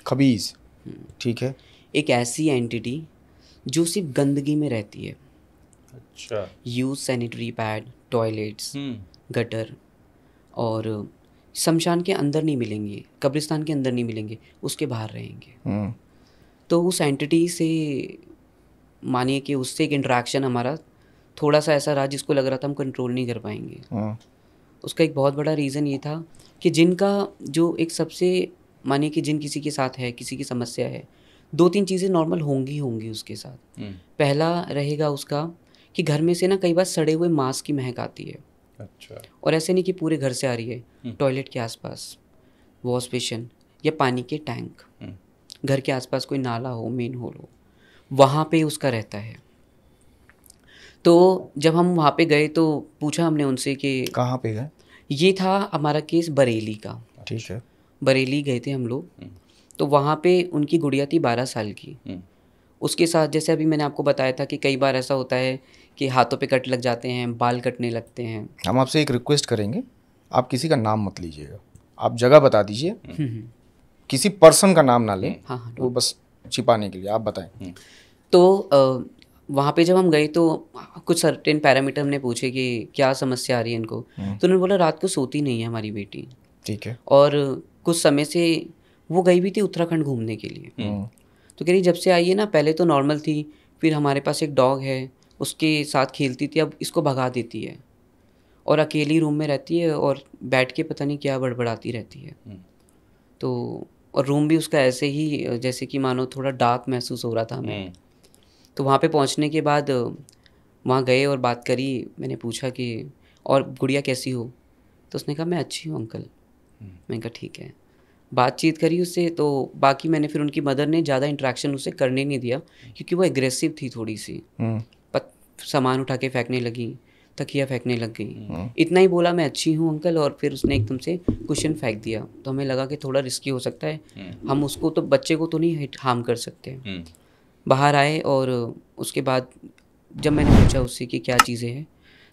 खबीस, ठीक है। एक ऐसी एंटिटी जो सिर्फ गंदगी में रहती है। अच्छा। Use sanitary pad, toilets, gutter, और शमशान के अंदर नहीं मिलेंगे, कब्रिस्तान के अंदर नहीं मिलेंगे, उसके बाहर रहेंगे। तो उस एंटिटी से मानिए कि उससे एक इंटरेक्शन हमारा थोड़ा सा ऐसा रहा जिसको लग रहा था हम कंट्रोल नहीं कर पाएंगे। उसका एक बहुत बड़ा रीज़न ये था कि जिनका जो एक सबसे, मानिए कि जिन किसी के साथ है, किसी की समस्या है, 2-3 चीज़ें नॉर्मल होंगी उसके साथ। पहला रहेगा उसका कि घर में से ना कई बार सड़े हुए मांस की महक आती है। अच्छा। और ऐसे नहीं कि पूरे घर से आ रही है, टॉयलेट के आसपास, वॉश बेसिन या पानी के टैंक, घर के आसपास कोई नाला हो, मेन होल हो, वहाँ पे उसका रहता है। तो जब हम वहाँ पे गए तो पूछा हमने उनसे कि कहाँ पे गए? ये था हमारा केस बरेली का। ठीक है। बरेली गए थे हम लोग। तो वहाँ पे उनकी गुड़िया थी 12 साल की। उसके साथ जैसे अभी मैंने आपको बताया था कि कई बार ऐसा होता है कि हाथों पे कट लग जाते हैं, बाल कटने लगते हैं। हम आपसे एक रिक्वेस्ट करेंगे, आप किसी का नाम मत लीजिएगा, आप जगह बता दीजिए, किसी पर्सन का नाम ना लें। हाँ, वो बस छिपाने के लिए। आप बताएं। तो वहाँ पे जब हम गए तो कुछ सर्टेन पैरामीटर हमने पूछे कि क्या समस्या आ रही है इनको। तो उन्होंने बोला रात को सोती नहीं है हमारी बेटी। ठीक है। और कुछ समय से वो गई भी थी उत्तराखंड घूमने के लिए। तो कह रही जब से आई है ना, पहले तो नॉर्मल थी, फिर हमारे पास एक डॉग है, उसके साथ खेलती थी, अब इसको भगा देती है और अकेली रूम में रहती है और बैठ के पता नहीं क्या बड़बड़ाती रहती है। तो और रूम भी उसका ऐसे ही जैसे कि मानो थोड़ा डार्क महसूस हो रहा था हमें। तो वहाँ पे पहुँचने के बाद वहाँ गए और बात करी। मैंने पूछा कि और गुड़िया कैसी हो? तो उसने कहा मैं अच्छी हूँ अंकल। मैंने कहा ठीक है। बातचीत करी उससे। तो बाकी मैंने फिर उनकी मदर ने ज़्यादा इंटरेक्शन उससे करने नहीं दिया क्योंकि वो एग्रेसिव थी थोड़ी सी। सामान उठा के फेंकने लगी, तकिया फेंकने लग गई। इतना ही बोला मैं अच्छी हूँ अंकल, और फिर उसने एकदम से कुशन फेंक दिया। तो हमें लगा कि थोड़ा रिस्की हो सकता है, हम उसको तो, बच्चे को तो नहीं हार्म कर सकते। बाहर आए और उसके बाद जब मैंने पूछा उससे कि क्या चीज़ें हैं,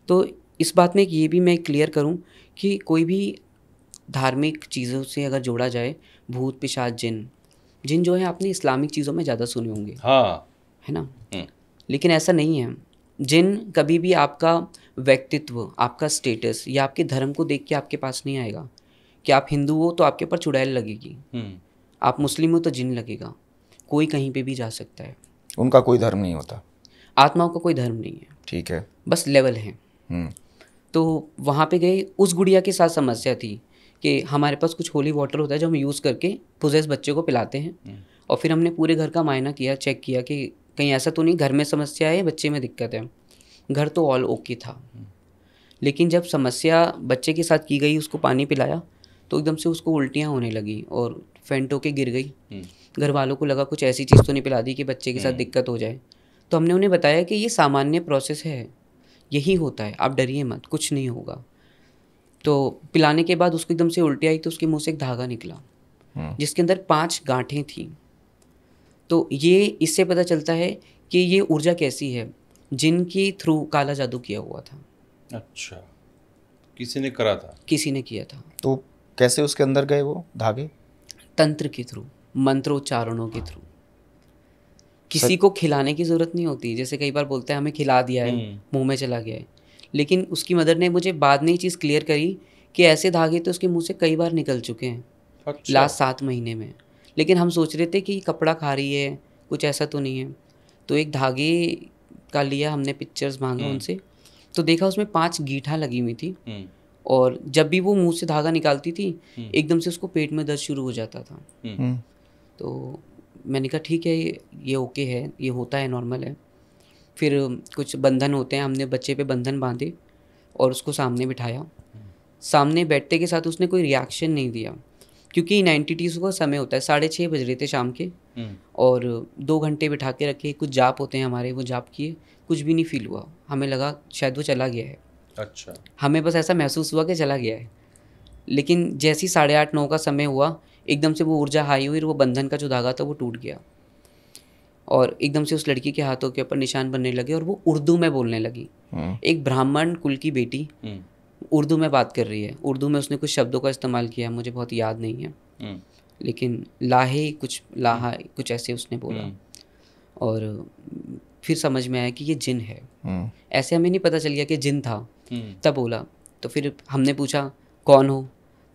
तो इस बात में ये भी मैं क्लियर करूं कि कोई भी धार्मिक चीज़ों से अगर जोड़ा जाए, भूत पिशाच जिन जो है आपने इस्लामिक चीज़ों में ज़्यादा सुने होंगे, हाँ, है ना। लेकिन ऐसा नहीं है। जिन कभी भी आपका व्यक्तित्व, आपका स्टेटस या आपके धर्म को देख के आपके पास नहीं आएगा। कि आप हिंदू हो तो आपके ऊपर चुड़ैल लगेगी, आप मुस्लिम हो तो जिन लगेगा। कोई कहीं पे भी जा सकता है। उनका कोई धर्म नहीं होता, आत्माओं का कोई धर्म नहीं है। ठीक है, बस लेवल है। तो वहाँ पे गए, उस गुड़िया के साथ समस्या थी कि हमारे पास कुछ होली वाटर होता है जो हम यूज़ करके पोजेस बच्चे को पिलाते हैं। और फिर हमने पूरे घर का मायना किया, चेक किया कि कहीं ऐसा तो नहीं घर में समस्या है, बच्चे में दिक्कत है। घर तो ऑल ओके था। लेकिन जब समस्या बच्चे के साथ की गई, उसको पानी पिलाया तो एकदम से उसको उल्टियाँ होने लगी और फेंट होके गिर गई। घर वालों को लगा कुछ ऐसी चीज़ तो नहीं पिला दी कि बच्चे के साथ दिक्कत हो जाए। तो हमने उन्हें बताया कि ये सामान्य प्रोसेस है, यही होता है, आप डरिए मत, कुछ नहीं होगा। तो पिलाने के बाद उसको एकदम से उल्टी आई तो उसके मुंह से एक धागा निकला जिसके अंदर 5 गांठें थी। तो ये इससे पता चलता है कि ये ऊर्जा कैसी है, जिनके थ्रू काला जादू किया हुआ था। अच्छा, किसी ने करा था? किसी ने किया था। तो कैसे उसके अंदर गए वो धागे? तंत्र के थ्रू, मंत्रोच्चारणों के थ्रू। किसी को खिलाने की ज़रूरत नहीं होती। जैसे कई बार बोलते हैं हमें खिला दिया है, मुंह में चला गया है। लेकिन उसकी मदर ने मुझे बाद में ये चीज़ क्लियर करी कि ऐसे धागे तो उसके मुंह से कई बार निकल चुके हैं। अच्छा। लास्ट 7 महीने में। लेकिन हम सोच रहे थे कि कपड़ा खा रही है, कुछ ऐसा तो नहीं है। तो एक धागे का लिया हमने, पिक्चर्स मांगा उनसे, तो देखा उसमें 5 गीठा लगी हुई थी। और जब भी वो मुंह से धागा निकालती थी एकदम से उसको पेट में दर्द शुरू हो जाता था। तो मैंने कहा ठीक है, ये ओके है, ये होता है, नॉर्मल है। फिर कुछ बंधन होते हैं, हमने बच्चे पे बंधन बांधे और उसको सामने बिठाया। सामने बैठते के साथ उसने कोई रिएक्शन नहीं दिया क्योंकि इन एंटिटीज़ का समय होता है, 6:30 बज रहे थे शाम के। और 2 घंटे बिठा के रखे, कुछ जाप होते हैं हमारे, वो जाप किए, कुछ भी नहीं फील हुआ। हमें लगा शायद वो चला गया है। अच्छा। हमें बस ऐसा महसूस हुआ कि चला गया है। लेकिन जैसे ही 8:30-9 का समय हुआ, एकदम से वो ऊर्जा हाई हुई और वो बंधन का जो धागा था वो टूट गया और एकदम से उस लड़की के हाथों के ऊपर निशान बनने लगे और वो उर्दू में बोलने लगी। एक ब्राह्मण कुल की बेटी उर्दू में बात कर रही है। उर्दू में उसने कुछ शब्दों का इस्तेमाल किया, मुझे बहुत याद नहीं है, लेकिन लाहा कुछ ऐसे उसने बोला। और फिर समझ में आया कि ये जिन है। ऐसे हमें नहीं पता चल गया कि जिन था, तब बोला। तो फिर हमने पूछा कौन हो,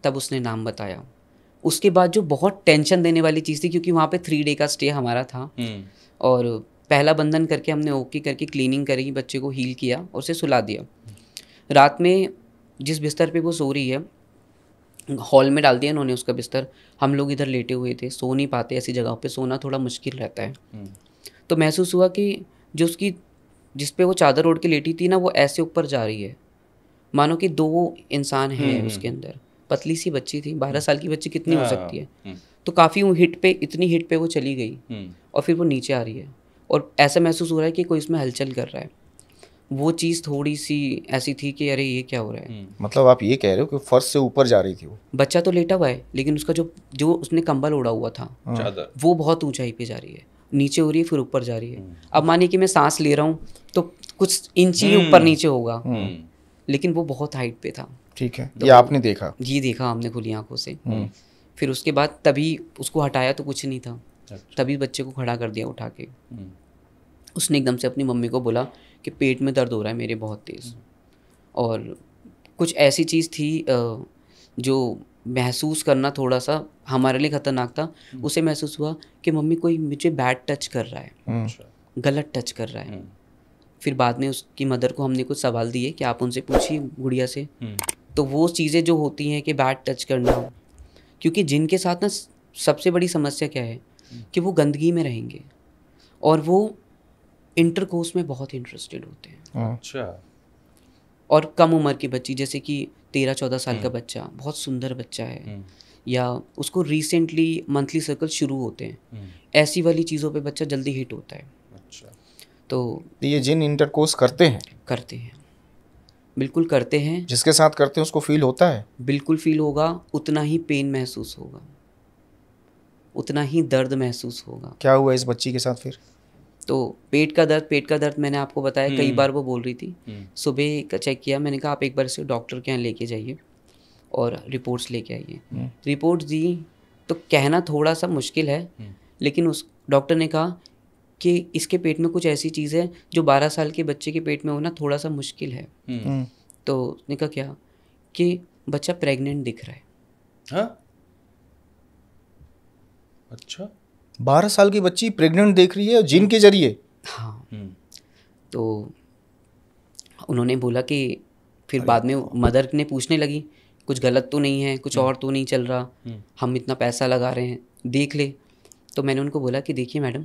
तब उसने नाम बताया। उसके बाद जो बहुत टेंशन देने वाली चीज़ थी, क्योंकि वहाँ पे 3 डे का स्टे हमारा था और पहला बंधन करके हमने ओके करके क्लीनिंग करी, बच्चे को हील किया और उसे सुला दिया। रात में जिस बिस्तर पे वो सो रही है, हॉल में डाल दिया इन्होंने उसका बिस्तर, हम लोग इधर लेटे हुए थे, सो नहीं पाते, ऐसी जगह पे सोना थोड़ा मुश्किल रहता है। तो महसूस हुआ कि जो उसकी जिस पे वो चादर ओढ़ के लेटी थी ना, वो ऐसे ऊपर जा रही है, मानो कि 2 इंसान हैं उसके अंदर। पतली सी बच्ची थी, 12 साल की बच्ची कितनी हो सकती है। तो काफ़ी इतनी हिट पे वो चली गई और फिर वो नीचे आ रही है और ऐसा महसूस हो रहा है कि कोई इसमें हलचल कर रहा है। वो चीज़ थोड़ी सी ऐसी थी कि अरे ये क्या हो रहा है। मतलब आप ये कह रहे हो कि फर्श से ऊपर जा रही थी वो? बच्चा तो लेटा हुआ है, लेकिन उसका जो उसने कंबल ओढ़ा हुआ था चादर, वो बहुत ऊंचाई पे जा रही है, नीचे हो रही है फिर ऊपर जा रही है। अब मानिए कि मैं सांस ले रहा हूँ तो कुछ इंच ही ऊपर नीचे होगा, लेकिन वो बहुत हाइट पे था। ठीक है, ये आपने देखा? ये देखा हमने खुली आंखों से। फिर उसके बाद तभी उसको हटाया तो कुछ नहीं था, तभी बच्चे को खड़ा कर दिया उठा के। उसने एकदम से अपनी मम्मी को बोला कि पेट में दर्द हो रहा है मेरे बहुत तेज़। और कुछ ऐसी चीज़ थी जो महसूस करना थोड़ा सा हमारे लिए ख़तरनाक था। उसे महसूस हुआ कि मम्मी कोई मुझे बैड टच कर रहा है, गलत टच कर रहा है। फिर बाद में उसकी मदर को हमने कुछ सवाल दिए कि आप उनसे पूछिए गुड़िया से। तो वो चीज़ें जो होती हैं कि बैड टच करना, क्योंकि जिनके साथ ना सबसे बड़ी समस्या क्या है कि वो गंदगी में रहेंगे और वो इंटरकोर्स में बहुत इंटरेस्टेड होते हैं। अच्छा। और कम उम्र की बच्ची, जैसे कि 13-14 साल का बच्चा, बहुत सुंदर बच्चा है, या उसको रिसेंटली मंथली सर्कल शुरू होते हैं, ऐसी वाली चीज़ों पे बच्चा जल्दी हिट होता है। अच्छा। तो ये जिन इंटरकोर्स करते हैं, बिल्कुल करते हैं। जिसके साथ करते हैं उसको फील होता है? बिल्कुल फील होगा, उतना ही पेन महसूस होगा, उतना ही दर्द महसूस होगा। क्या हुआ इस बच्ची के साथ फिर? तो पेट का दर्द मैंने आपको बताया, कई बार वो बोल रही थी। सुबह का चेक किया, मैंने कहा आप एक बार से डॉक्टर के यहाँ लेके जाइए और रिपोर्ट्स लेके आइए। रिपोर्ट्स दी तो कहना थोड़ा सा मुश्किल है, लेकिन उस डॉक्टर ने कहा कि इसके पेट में कुछ ऐसी चीज़ है जो 12 साल के बच्चे के पेट में होना थोड़ा सा मुश्किल है। तो उसने कहा क्या कि बच्चा प्रेग्नेंट दिख रहा है। हाँ? अच्छा। 12 साल की बच्ची प्रेग्नेंट देख रही है जिन के जरिए? हाँ। तो उन्होंने बोला कि फिर बाद में मदर ने पूछने लगी कुछ गलत तो नहीं है, कुछ और तो नहीं चल रहा, हम इतना पैसा लगा रहे हैं, देख ले। तो मैंने उनको बोला कि देखिए मैडम,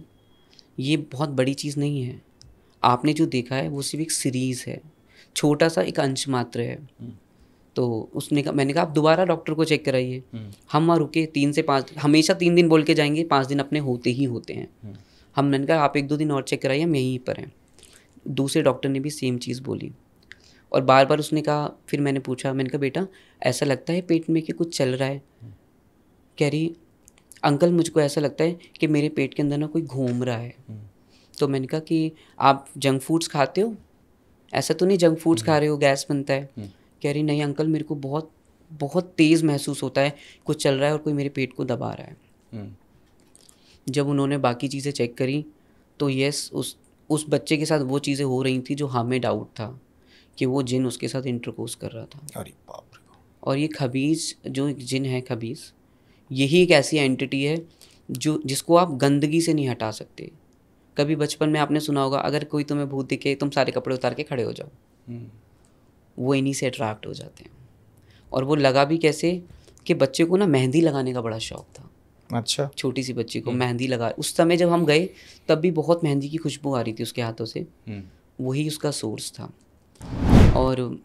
ये बहुत बड़ी चीज़ नहीं है, आपने जो देखा है वो सिर्फ एक सीरीज़ है, छोटा सा एक अंश मात्र है। तो उसने कहा, मैंने कहा आप दोबारा डॉक्टर को चेक कराइए। हम वहाँ रुके 3 से 5, हमेशा 3 दिन बोल के जाएंगे, 5 दिन अपने होते ही होते हैं। मैंने कहा आप 1-2 दिन और चेक कराइए, हम यहीं पर हैं। दूसरे डॉक्टर ने भी सेम चीज़ बोली और बार बार उसने कहा। फिर मैंने पूछा, मैंने कहा बेटा ऐसा लगता है पेट में कि कुछ चल रहा है? कह रही अंकल मुझको ऐसा लगता है कि मेरे पेट के अंदर ना कोई घूम रहा है। तो मैंने कहा कि आप जंक फूड्स खाते हो? ऐसा तो नहीं जंक फूड्स खा रहे हो, गैस बनता है? कह रही नहीं अंकल, मेरे को बहुत बहुत तेज़ महसूस होता है, कुछ चल रहा है और कोई मेरे पेट को दबा रहा है। जब उन्होंने बाकी चीज़ें चेक करी तो यस, उस बच्चे के साथ वो चीज़ें हो रही थी जो हमें डाउट था कि वो जिन उसके साथ इंटरकोर्स कर रहा था। अरे बाप रे। और ये खबीस जो जिन है, खबीस यही एक ऐसी एंटिटी है जिसको आप गंदगी से नहीं हटा सकते। कभी बचपन में आपने सुना होगा, अगर कोई तुम्हें भूत दिखे तुम सारे कपड़े उतार के खड़े हो जाओ। वो इन्हीं से अट्रैक्ट हो जाते हैं। और वो लगा भी कैसे कि बच्चे को ना मेहंदी लगाने का बड़ा शौक था। अच्छा। छोटी सी बच्ची को मेहंदी लगा, उस समय जब हम गए तब भी बहुत मेहंदी की खुशबू आ रही थी उसके हाथों से, वही उसका सोर्स था। और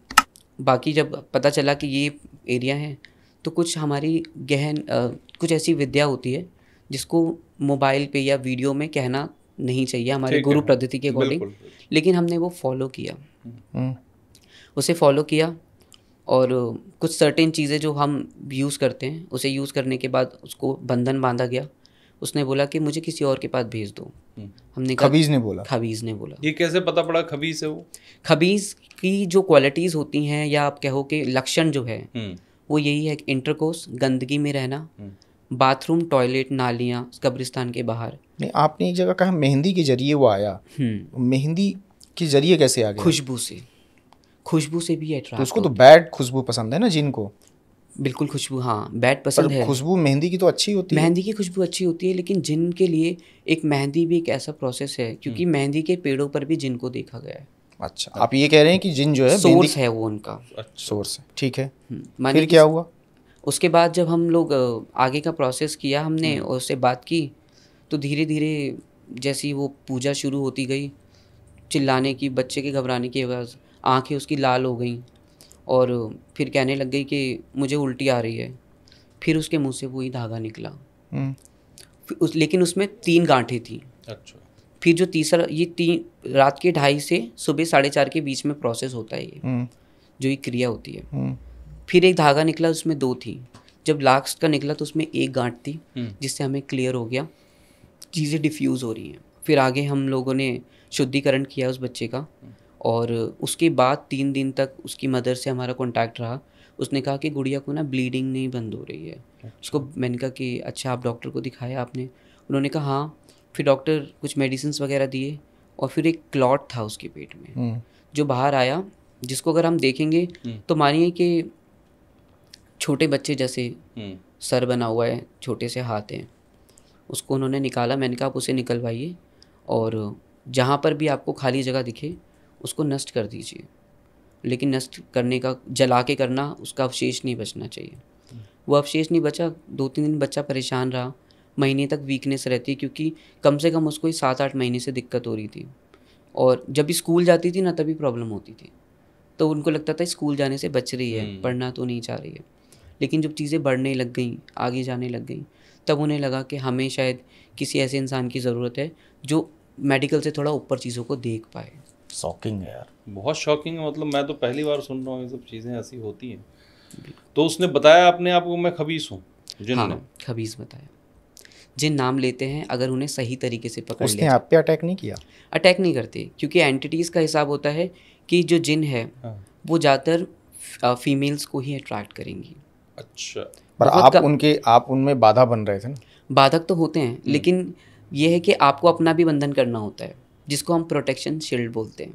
बाकी जब पता चला कि ये एरिया है तो कुछ हमारी कुछ ऐसी विद्या होती है जिसको मोबाइल पे या वीडियो में कहना नहीं चाहिए हमारे गुरु पद्धति के अकॉर्डिंग, लेकिन हमने वो फॉलो किया, उसे फॉलो किया। और कुछ सर्टेन चीज़ें जो हम यूज़ करते हैं उसे यूज़ करने के बाद उसको बंधन बांधा गया। उसने बोला कि मुझे किसी और के पास भेज दो। हमने कहा, खबीज़ ने बोला। ये कैसे पता पड़ा खबीज़ है वो? खबीज़ की जो क्वालिटीज़ होती हैं या आप कहो कि लक्षण जो है वो यही है, इंटरकोर्स, गंदगी में रहना, बाथरूम, टॉयलेट, नालियाँ, कब्रिस्तान के बाहर। नहीं, आपने एक जगह कहा मेहंदी के जरिए वो आया। मेहंदी के जरिए कैसे आ गया? खुशबू से भी अट्रैक्ट। तो उसको तो बैड खुशबू पसंद है ना जिनको? बिल्कुल खुशबू, हाँ बैड पसंद है। खुशबू मेहंदी की तो अच्छी होती है। मेहंदी की खुशबू अच्छी होती है, लेकिन जिन के लिए एक मेहंदी भी एक ऐसा प्रोसेस है, क्योंकि मेहंदी के पेड़ों पर भी जिन को देखा गया है। अच्छा, आप ये कह रहे हैं कि जिन जो है सोर्स है वो उनका। अच्छा। सोर्स है, ठीक है। मानिए फिर क्या हुआ? उसके बाद जब हम लोग आगे का प्रोसेस किया हमने और उससे बात की, तो धीरे धीरे जैसी वो पूजा शुरू होती गई, चिल्लाने की, बच्चे के घबराने की आवाज़, आंखें उसकी लाल हो गई और फिर कहने लग गई कि मुझे उल्टी आ रही है। फिर उसके मुंह से वही धागा निकला। लेकिन उसमें 3 गांठें थी। अच्छा। फिर जो तीसरा, ये 3 रात के 2:30 से सुबह 4:30 के बीच में प्रोसेस होता है ये जो ये क्रिया होती है। फिर एक धागा निकला, उसमें 2 थी। जब लास्ट का निकला तो उसमें 1 गांठ थी, जिससे हमें क्लियर हो गया चीज़ें डिफ्यूज़ हो रही हैं। फिर आगे हम लोगों ने शुद्धिकरण किया उस बच्चे का, और उसके बाद 3 दिन तक उसकी मदर से हमारा कांटेक्ट रहा। उसने कहा कि गुड़िया को ना ब्लीडिंग नहीं बंद हो रही है। उसको मैंने कहा कि अच्छा, आप डॉक्टर को दिखाया आपने? उन्होंने कहा हाँ। फिर डॉक्टर कुछ मेडिसिन वगैरह दिए और फिर एक क्लॉट था उसके पेट में जो बाहर आया, जिसको अगर हम देखेंगे तो मानिए कि छोटे बच्चे जैसे सर बना हुआ है, छोटे से हाथ हैं। उसको उन्होंने निकाला। मैंने कहा आप उसे निकलवाइए और जहाँ पर भी आपको खाली जगह दिखे उसको नष्ट कर दीजिए, लेकिन नष्ट करने का जला के करना, उसका अवशेष नहीं बचना चाहिए। वो अवशेष नहीं बचा। 2-3 दिन बच्चा परेशान रहा, महीने तक वीकनेस रहती है, क्योंकि कम से कम उसको 7-8 महीने से दिक्कत हो रही थी। और जब भी स्कूल जाती थी ना तभी प्रॉब्लम होती थी, तो उनको लगता था स्कूल जाने से बच रही है, पढ़ना तो नहीं चाह रही है। लेकिन जब चीज़ें बढ़ने लग गई, आगे जाने लग गई, तब उन्हें लगा कि हमें शायद किसी ऐसे इंसान की ज़रूरत है जो मेडिकल से थोड़ा ऊपर चीज़ों को देख पाए। शॉकिंग है यार, बहुत शॉकिंग है। मतलब मैं तो पहली बार सुन रहा हूँ ये सब चीज़ें ऐसी होती हैं। तो उसने बताया अपने आप को मैं खबीस हूँ, जिन ने? हाँ, खबीस बताया। जिन नाम लेते हैं, अगर उन्हें सही तरीके से पकड़ उसने लिया, आप पे अटैक नहीं किया? अटैक नहीं करते, क्योंकि एंटिटीज़ का हिसाब होता है कि जो जिन है वो ज़्यादातर फीमेल्स को ही अट्रैक्ट करेंगी। अच्छा। पर आप उनमें बाधा बन रहे थे ना? बाधक तो होते हैं, लेकिन ये है कि आपको अपना भी बंधन करना होता है, जिसको हम प्रोटेक्शन शील्ड बोलते हैं।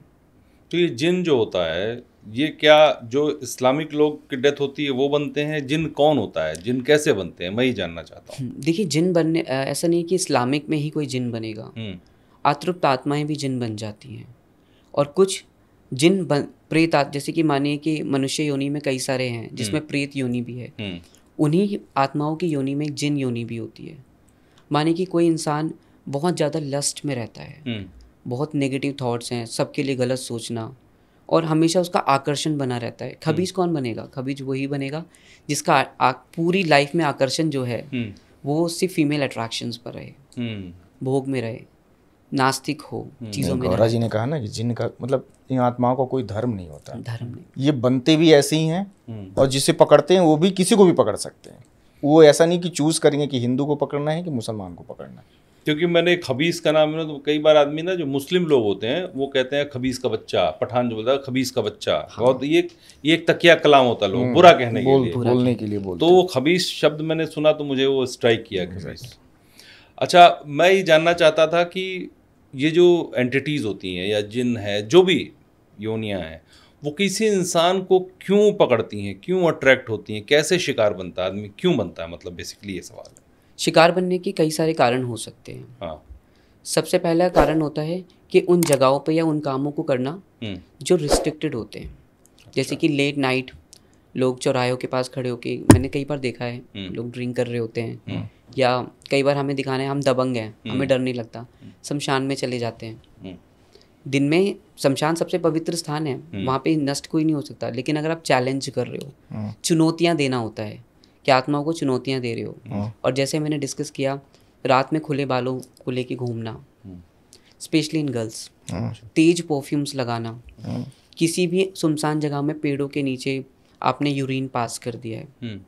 तो ये जिन जो होता है, ये क्या जो इस्लामिक लोग की डेथ होती है वो बनते हैं? जिन कौन होता है? जिन कैसे बनते हैं, मैं ही जानना चाहता हूँ। देखिए, जिन बनने ऐसा नहीं कि इस्लामिक में ही कोई जिन बनेगा। अतृप्त आत्माएं भी जिन बन जाती हैं, और कुछ जिन प्रेत जैसे कि मानिए कि मनुष्य योनि में कई सारे हैं जिसमें प्रेत योनि भी है। उन्हीं आत्माओं की योनि में एक जिन योनि भी होती है। मानिए कि कोई इंसान बहुत ज़्यादा लस्ट में रहता है, बहुत नेगेटिव थॉट्स हैं, सबके लिए गलत सोचना, और हमेशा उसका आकर्षण बना रहता है। खबीज कौन बनेगा? खबीज वही बनेगा जिसका पूरी लाइफ में आकर्षण जो है वो सिर्फ फीमेल अट्रैक्शंस पर रहे, भोग में रहे, नास्तिक हो, चीज़ों में। गौरा जी ने कहा ना कि जिन का मतलब इन आत्माओं का कोई धर्म नहीं होता। धर्म नहीं, ये बनते भी ऐसे ही हैं, और जिसे पकड़ते हैं वो भी किसी को भी पकड़ सकते हैं। वो ऐसा नहीं कि चूज करेंगे कि हिंदू को पकड़ना है कि मुसलमान को पकड़ना है। क्योंकि मैंने खबीस का नाम है, तो कई बार आदमी ना जो मुस्लिम लोग होते हैं वो कहते हैं खबीस का बच्चा, पठान जो बोलता है खबीस का बच्चा। बहुत ये एक तकिया कलाम होता है लोग बुरा कहने के लिए, बोलने के लिए बोलते। तो वो खबीस शब्द मैंने सुना तो मुझे वो स्ट्राइक किया, खबीस। अच्छा, मैं ये जानना चाहता था कि ये जो एंटिटीज़ होती हैं या जिन है, जो भी योनियाँ हैं, वो किसी इंसान को क्यों पकड़ती हैं, क्यों अट्रैक्ट होती हैं, कैसे शिकार बनता है आदमी, क्यों बनता है? मतलब बेसिकली ये सवाल है। शिकार बनने के कई सारे कारण हो सकते हैं। हाँ। सबसे पहला कारण होता है कि उन जगहों पे या उन कामों को करना जो रिस्ट्रिक्टेड होते हैं। जैसे कि लेट नाइट लोग चौराहों के पास खड़े होके, मैंने कई बार देखा है, लोग ड्रिंक कर रहे होते हैं, या कई बार हमें दिखाना है हम दबंग हैं, हमें डर नहीं लगता, शमशान में चले जाते हैं। दिन में शमशान सबसे पवित्र स्थान है, वहाँ पे नष्ट कोई नहीं हो सकता। लेकिन अगर आप चैलेंज कर रहे हो, चुनौतियाँ देना होता है कि आत्माओं को चुनौतियाँ दे रहे हो, और जैसे मैंने डिस्कस किया, रात में खुले बालों को लेके घूमना, specially in girls, Tej perfumes लगाना, किसी भी सुनसान जगह में पेड़ों के नीचे आपने यूरिन पास कर दिया है,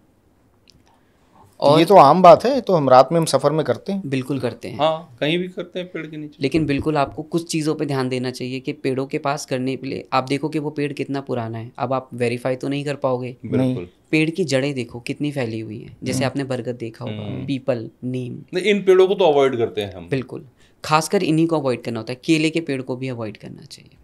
और ये तो आम बात है, तो हम रात में हम सफ़र में करते हैं। बिल्कुल करते हैं। हाँ, कहीं भी करते हैं पेड़ के नीचे। लेकिन बिल्कुल आपको कुछ चीज़ों पे ध्यान देना चाहिए कि पेड़ों के पास करने के लिए आप देखो कि वो पेड़ कितना पुराना है। अब आप वेरीफाई तो नहीं कर पाओगे, बिल्कुल। पेड़ की जड़ें देखो कितनी फैली हुई हैं, जैसे आपने बरगद देखा होगा, पीपल, नीम। इन पेड़ों को तो अवॉइड करते हैं हम। बिल्कुल, खासकर इन्हीं को अवॉइड करना होता है। केले के पेड़ को भी अवॉइड करना चाहिए।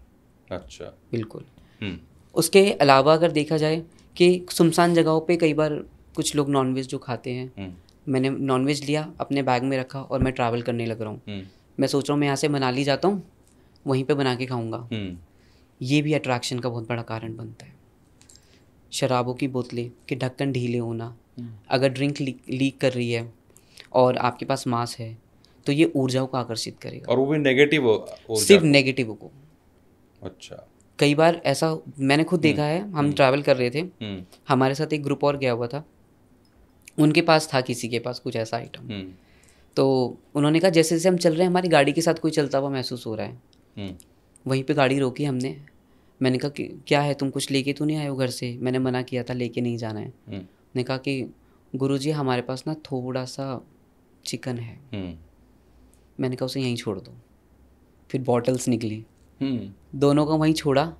अच्छा। बिल्कुल। उसके अलावा अगर देखा जाए कि सुनसान जगहों पे कई बार कुछ लोग नॉनवेज जो खाते हैं, मैंने नॉनवेज लिया, अपने बैग में रखा और मैं ट्रैवल करने लग रहा हूँ। मैं सोच रहा हूँ मैं यहाँ से मनाली जाता हूँ, वहीं पे बना के खाऊंगा। ये भी अट्रैक्शन का बहुत बड़ा कारण बनता है। शराबों की बोतलें के ढक्कन ढीले होना, अगर ड्रिंक लीक कर रही है और आपके पास मांस है तो ये ऊर्जाओं को आकर्षित करेगा, और वो भी नेगेटिव ऊर्जा सिर्फ को। नेगेटिव को। अच्छा। कई बार ऐसा मैंने खुद देखा है, हम ट्रैवल कर रहे थे, हमारे साथ एक ग्रुप और गया हुआ था, उनके पास था किसी के पास कुछ ऐसा आइटम, तो उन्होंने कहा जैसे जैसे हम चल रहे हैं हमारी गाड़ी के साथ कोई चलता हुआ महसूस हो रहा है। वहीं पे गाड़ी रोकी हमने, मैंने कहा कि क्या है, तुम कुछ लेके तो नहीं आए हो घर से? मैंने मना किया था लेके नहीं जाना है। ने कहा कि गुरुजी हमारे पास ना थोड़ा सा चिकन है। मैंने कहा उसे यहीं छोड़ दो। फिर बॉटल्स निकली, दोनों को वहीं छोड़ा।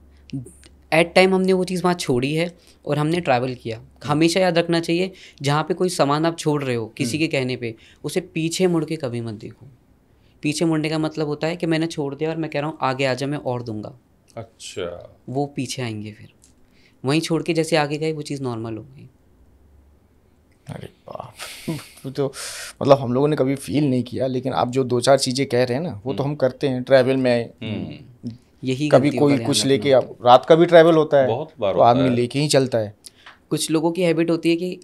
एट टाइम हमने वो चीज़ वहाँ छोड़ी है और हमने ट्रैवल किया। हमेशा याद रखना चाहिए जहाँ पे कोई सामान आप छोड़ रहे हो किसी के कहने पे, उसे पीछे मुड़ के कभी मत देखो। पीछे मुड़ने का मतलब होता है कि मैंने छोड़ दिया और मैं कह रहा हूँ आगे आ जा, मैं और दूंगा। अच्छा। वो पीछे आएंगे, फिर वहीं छोड़ के जैसे आगे गए वो चीज़ नॉर्मल हो गई। अरे बाप तो मतलब हम लोगों ने कभी फील नहीं किया, लेकिन आप जो 2-4 चीज़ें कह रहे हैं ना वो तो हम करते हैं ट्रैवल में। यही कभी गलतियों का कोई ध्यान कुछ रखना लेके, होता है। रात का भी ट्रैवल होता है बहुत बार तो होता आदमी है। लेके ही चलता है। कुछ लोगों की हैबिट होती है कि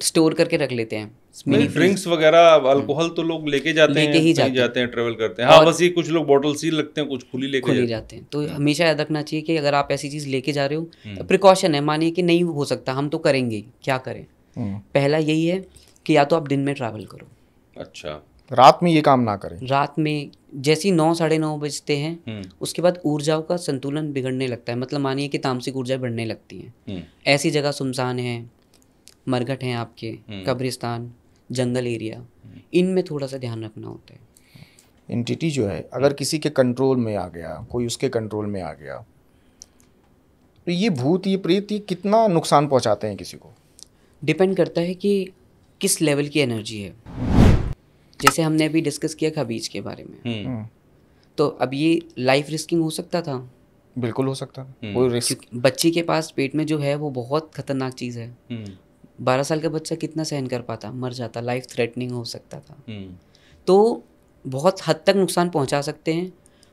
स्टोर करके रख लेते हैं। नहीं, ड्रिंक्स वगैरह अल्कोहल तो लोग लेके जाते लेके हैं, ही कहीं जाते जाते हैं ट्रेवल करते हैं। हाँ, बस ये कुछ लोग बॉटल सील रखते हैं, कुछ खुली लेके खुली जाते हैं। तो हमेशा याद रखना चाहिए कि अगर आप ऐसी चीज़ लेके जा रहे हो, प्रिकॉशन है, मानिए कि नहीं हो सकता, हम तो करेंगे, क्या करें? पहला यही है कि या तो आप दिन में ट्रैवल करो। अच्छा। रात में ये काम ना करें। रात में जैसे ही 9 साढ़े 9 बजते हैं उसके बाद ऊर्जाओं का संतुलन बिगड़ने लगता है। मतलब मानिए कि तामसिक ऊर्जा बढ़ने लगती हैं। ऐसी जगह सुनसान है, मरघट हैं आपके, कब्रिस्तान, जंगल एरिया, इनमें थोड़ा सा ध्यान रखना होता है। एंटिटी जो है अगर किसी के कंट्रोल में आ गया, कोई उसके कंट्रोल में आ गया, तो ये भूत, ये प्रेत, ये कितना नुकसान पहुंचाते हैं किसी को? डिपेंड करता है कि किस लेवल की एनर्जी है। जैसे हमने अभी डिस्कस किया खबीज के बारे में, तो अब ये लाइफ रिस्किंग हो सकता था। बिल्कुल हो सकता है, कोई रिस्क। बच्ची के पास पेट में जो है वो बहुत खतरनाक चीज़ है। 12 साल का बच्चा कितना सहन कर पाता, मर जाता, लाइफ थ्रेटनिंग हो सकता था। तो बहुत हद तक नुकसान पहुंचा सकते हैं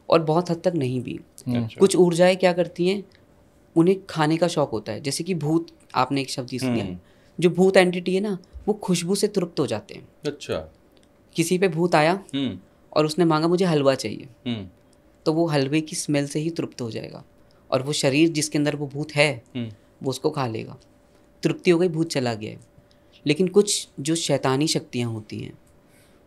और बहुत हद तक नहीं भी। कुछ ऊर्जाएं क्या करती हैं, उन्हें खाने का शौक होता है। जैसे कि भूत, आपने एक शब्द सुना है, जो भूत एंटिटी है ना, वो खुशबू से तृप्त हो जाते हैं। अच्छा। किसी पे भूत आया और उसने मांगा मुझे हलवा चाहिए, तो वो हलवे की स्मेल से ही तृप्त हो जाएगा और वो शरीर जिसके अंदर वो भूत है वो उसको खा लेगा। तृप्ति हो गई, भूत चला गया है। लेकिन कुछ जो शैतानी शक्तियाँ होती हैं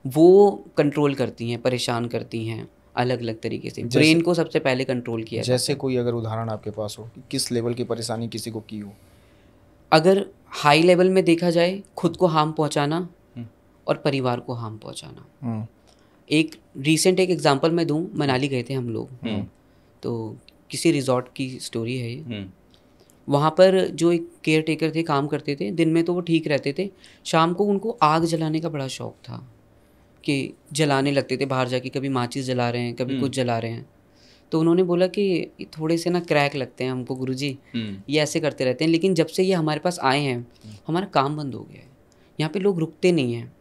वो कंट्रोल करती हैं, परेशान करती हैं अलग अलग तरीके से। ब्रेन को सबसे पहले कंट्रोल किया। जैसे कोई अगर उदाहरण आपके पास हो कि किस लेवल की परेशानी किसी को की हो? अगर हाई लेवल में देखा जाए, खुद को हार्म पहुंचाना और परिवार को हार्म पहुंचाना। एक रीसेंट एक एग्जांपल मैं दूं, मनाली गए थे हम लोग, तो किसी रिजॉर्ट की स्टोरी है ये। वहाँ पर जो एक केयर टेकर थे, काम करते थे, दिन में तो वो ठीक रहते थे, शाम को उनको आग जलाने का बड़ा शौक था कि जलाने लगते थे बाहर जाके, कभी माचिस जला रहे हैं, कभी कुछ जला रहे हैं। तो उन्होंने बोला कि थोड़े से ना क्रैक लगते हैं हमको गुरुजी, ये ऐसे करते रहते हैं। लेकिन जब से ये हमारे पास आए हैं हमारा काम बंद हो गया है। यहाँ पे लोग रुकते नहीं हैं,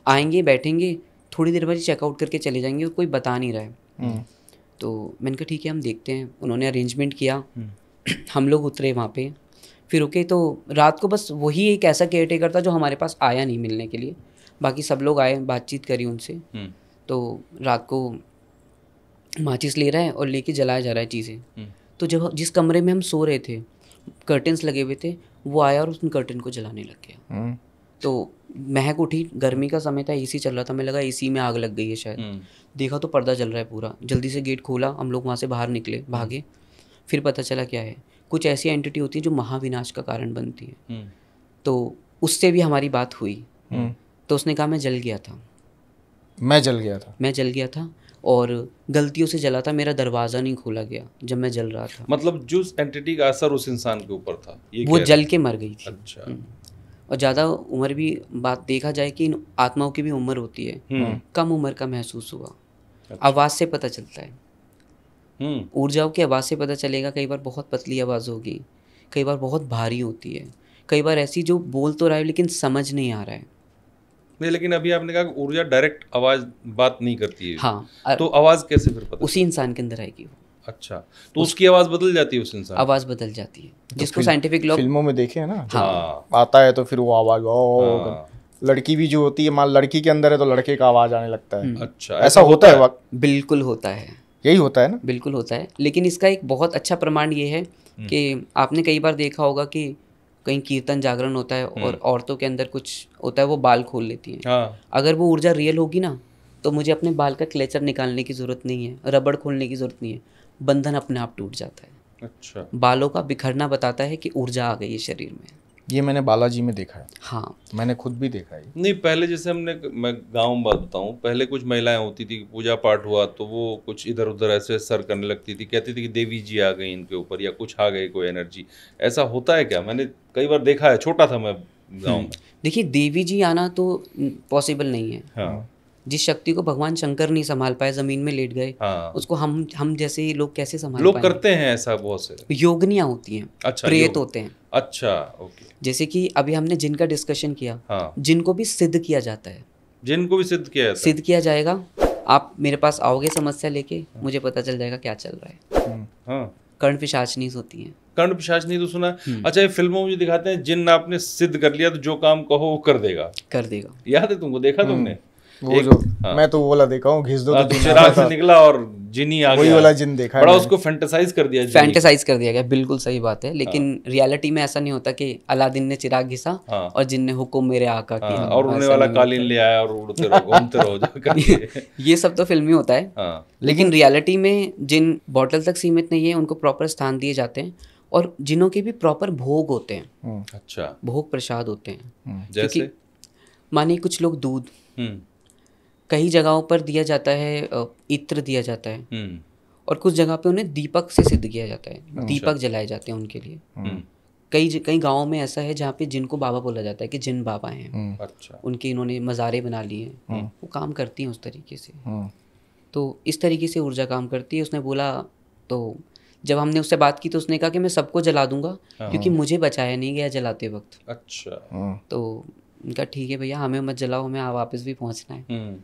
आएंगे, बैठेंगे, थोड़ी देर बाद चेकआउट करके चले जाएंगे और कोई बता नहीं रहा है। तो मैंने कहा ठीक है हम देखते हैं। उन्होंने अरेंजमेंट किया, हम लोग उतरे वहाँ पे, फिर रुके। तो रात को बस वही एक ऐसा केयर टेकर था जो हमारे पास आया नहीं मिलने के लिए, बाकी सब लोग आए, बातचीत करी उनसे। तो रात को माचिस ले रहा है और लेके जलाया जा रहा है चीज़ें। तो जब जिस कमरे में हम सो रहे थे, कर्टन्स लगे हुए थे, वो आया और उस कर्टन को जलाने लग गया। तो महक उठी, गर्मी का समय था, एसी चल रहा था, मैं लगा एसी में आग लग गई है शायद। देखा तो पर्दा जल रहा है पूरा। जल्दी से गेट खोला, हम लोग वहाँ से बाहर निकले, भागे। फिर पता चला क्या है, कुछ ऐसी एंटिटी होती है जो महाविनाश का कारण बनती है। तो उससे भी हमारी बात हुई। तो उसने कहा मैं जल गया था, मैं जल गया था और गलतियों से जला था, मेरा दरवाज़ा नहीं खोला गया जब मैं जल रहा था। मतलब जो एंटिटी का असर उस इंसान के ऊपर था, ये वो जल के मर गई थी। अच्छा। और ज़्यादा उम्र भी, बात देखा जाए कि इन आत्माओं की भी उम्र होती है, कम उम्र का महसूस हुआ। आवाज़ से पता चलता है, ऊर्जाओं की आवाज़ से पता चलेगा। कई बार बहुत पतली आवाज़ होगी, कई बार बहुत भारी होती है, कई बार ऐसी जो बोल तो रहा है लेकिन समझ नहीं आ रहा है। नहीं, लेकिन अभी आपने कहा ऊर्जा डायरेक्ट आवाज़ बात नहीं करती है। हाँ, तो आवाज़ कैसे फिर पता? उसी इंसान के अंदर आएगी वो। अच्छा, तो उसकी आवाज़ बदल जाती है उस इंसान? आवाज़ बदल जाती है, जिसको साइंटिफिक लोग फिल्मों में देखे हैं ना, हाँ आता है तो फिर वो आवाज लड़की भी जो होती है, मान लड़की के अंदर है तो लड़के का आवाज आने लगता है। अच्छा, ऐसा होता है वक्त? बिल्कुल होता है, यही होता है ना? बिल्कुल होता है। लेकिन इसका एक बहुत अच्छा प्रमाण ये है कि आपने कई बार देखा होगा कि कहीं कीर्तन जागरण होता है और औरतों के अंदर कुछ होता है, वो बाल खोल लेती हैं। हाँ, अगर वो ऊर्जा रियल होगी ना, तो मुझे अपने बाल का क्लेचर निकालने की ज़रूरत नहीं है, रबड़ खोलने की ज़रूरत नहीं है, बंधन अपने आप टूट जाता है। अच्छा, बालों का बिखरना बताता है कि ऊर्जा आ गई है शरीर में। ये मैंने बालाजी में देखा है, हाँ, मैंने खुद भी देखा है। नहीं पहले जैसे मैं गांव में बात बताऊं, पहले कुछ महिलाएं होती थी, पूजा पाठ हुआ तो वो कुछ इधर उधर ऐसे सर करने लगती थी, कहती थी कि देवी जी आ गई इनके ऊपर या कुछ आ गई कोई एनर्जी। ऐसा होता है क्या? मैंने कई बार देखा है, छोटा था मैं गाँव में। देखिए देवी जी आना तो पॉसिबल नहीं है। हाँ जिस शक्ति को भगवान शंकर नहीं संभाल पाए, जमीन में लेट गए, हाँ, उसको हम जैसे लोग कैसे संभाल लोग पाएंगे? करते हैं ऐसा बहुत से। योगनियाँ होती हैं, अच्छा, प्रेत योग। होते हैं। अच्छा, ओके। जैसे कि अभी हमने जिन का डिस्कशन किया, हाँ, जिनको भी सिद्ध किया जाता है, जिनको भी सिद्ध किया जाता है। सिद्ध किया जाएगा। आप मेरे पास आओगे समस्या लेके, मुझे पता चल जाएगा क्या चल रहा है। हाँ, कर्ण पिशाचनीज होती हैं। कर्ण पिशाच नहीं तो सुना। अच्छा, ये फिल्मों में जो दिखाते हैं जिन आपने सिद्ध कर लिया तो जो काम कहो वो कर देगा। कर देगा। याद है तुमको? देखा तुमने? वो जो मैं तो वो वाला देखा हूँ, घिस दो तो जिन चिराग से निकला और जिनी आ गया। वही वाला जिन देखा है बड़ा मैंने। उसको फैंटेसाइज कर दिया। फैंटेसाइज कर दिया गया, बिल्कुल सही बात है। लेकिन रियलिटी में ऐसा नहीं होता कि अलादीन ने चिराग घिसा और जिन ने हुक्म मेरे आका किया। और उड़ने वाला कालीन ले आया और उड़ते रहो, घूमते रहो जाकर। ये सब तो फिल्मी होता है। लेकिन रियलिटी में जिन बॉटल तक सीमित नहीं है, उनको प्रॉपर स्थान दिए जाते हैं और जिनों के भी प्रॉपर भोग होते हैं। अच्छा, भोग प्रसाद होते हैं। जैसे मानिए कुछ लोग दूध, कई जगहों पर दिया जाता है, इत्र दिया जाता है, और कुछ जगह पे उन्हें दीपक से सिद्ध किया जाता है, दीपक जलाए जाते हैं उनके लिए। कई गाँवों में ऐसा है जहाँ पे जिनको बाबा बोला जाता है कि जिन बाबा हैं। अच्छा, उनके इन्होंने मज़ारे बना लिए हैं, वो काम करती हैं उस तरीके से। तो इस तरीके से ऊर्जा काम करती है। उसने बोला, तो जब हमने उससे बात की तो उसने कहा कि मैं सबको जला दूंगा क्योंकि मुझे बचाया नहीं गया जलाते वक्त। अच्छा, तो उनका ठीक है भैया, हमें मत जलाओ, हमें वापस भी पहुंचना है।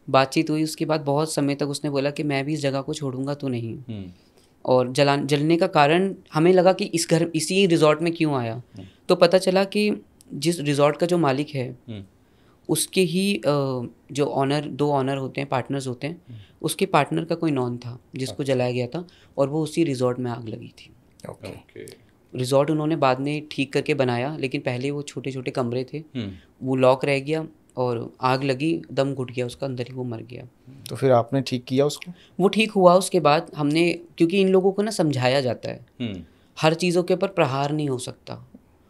बातचीत हुई, उसके बाद बहुत समय तक उसने बोला कि मैं भी इस जगह को छोड़ूंगा तो नहीं। और जलने का कारण हमें लगा कि इसी रिजॉर्ट में क्यों आया, तो पता चला कि जिस रिजॉर्ट का जो मालिक है उसके ही जो दो ऑनर होते हैं, पार्टनर्स होते हैं, उसके पार्टनर का कोई नॉन था जिसको जलाया गया था और वो उसी रिजॉर्ट में आग लगी थी। ओके। रिजॉर्ट उन्होंने बाद में ठीक करके बनाया, लेकिन पहले वो छोटे छोटे कमरे थे, वो लॉक रह गया और आग लगी, दम घुट गया उसका, अंदर ही वो मर गया। तो फिर आपने ठीक किया उसको? वो ठीक हुआ। उसके बाद हमने, क्योंकि इन लोगों को ना समझाया जाता है, हर चीज़ों के ऊपर प्रहार नहीं हो सकता।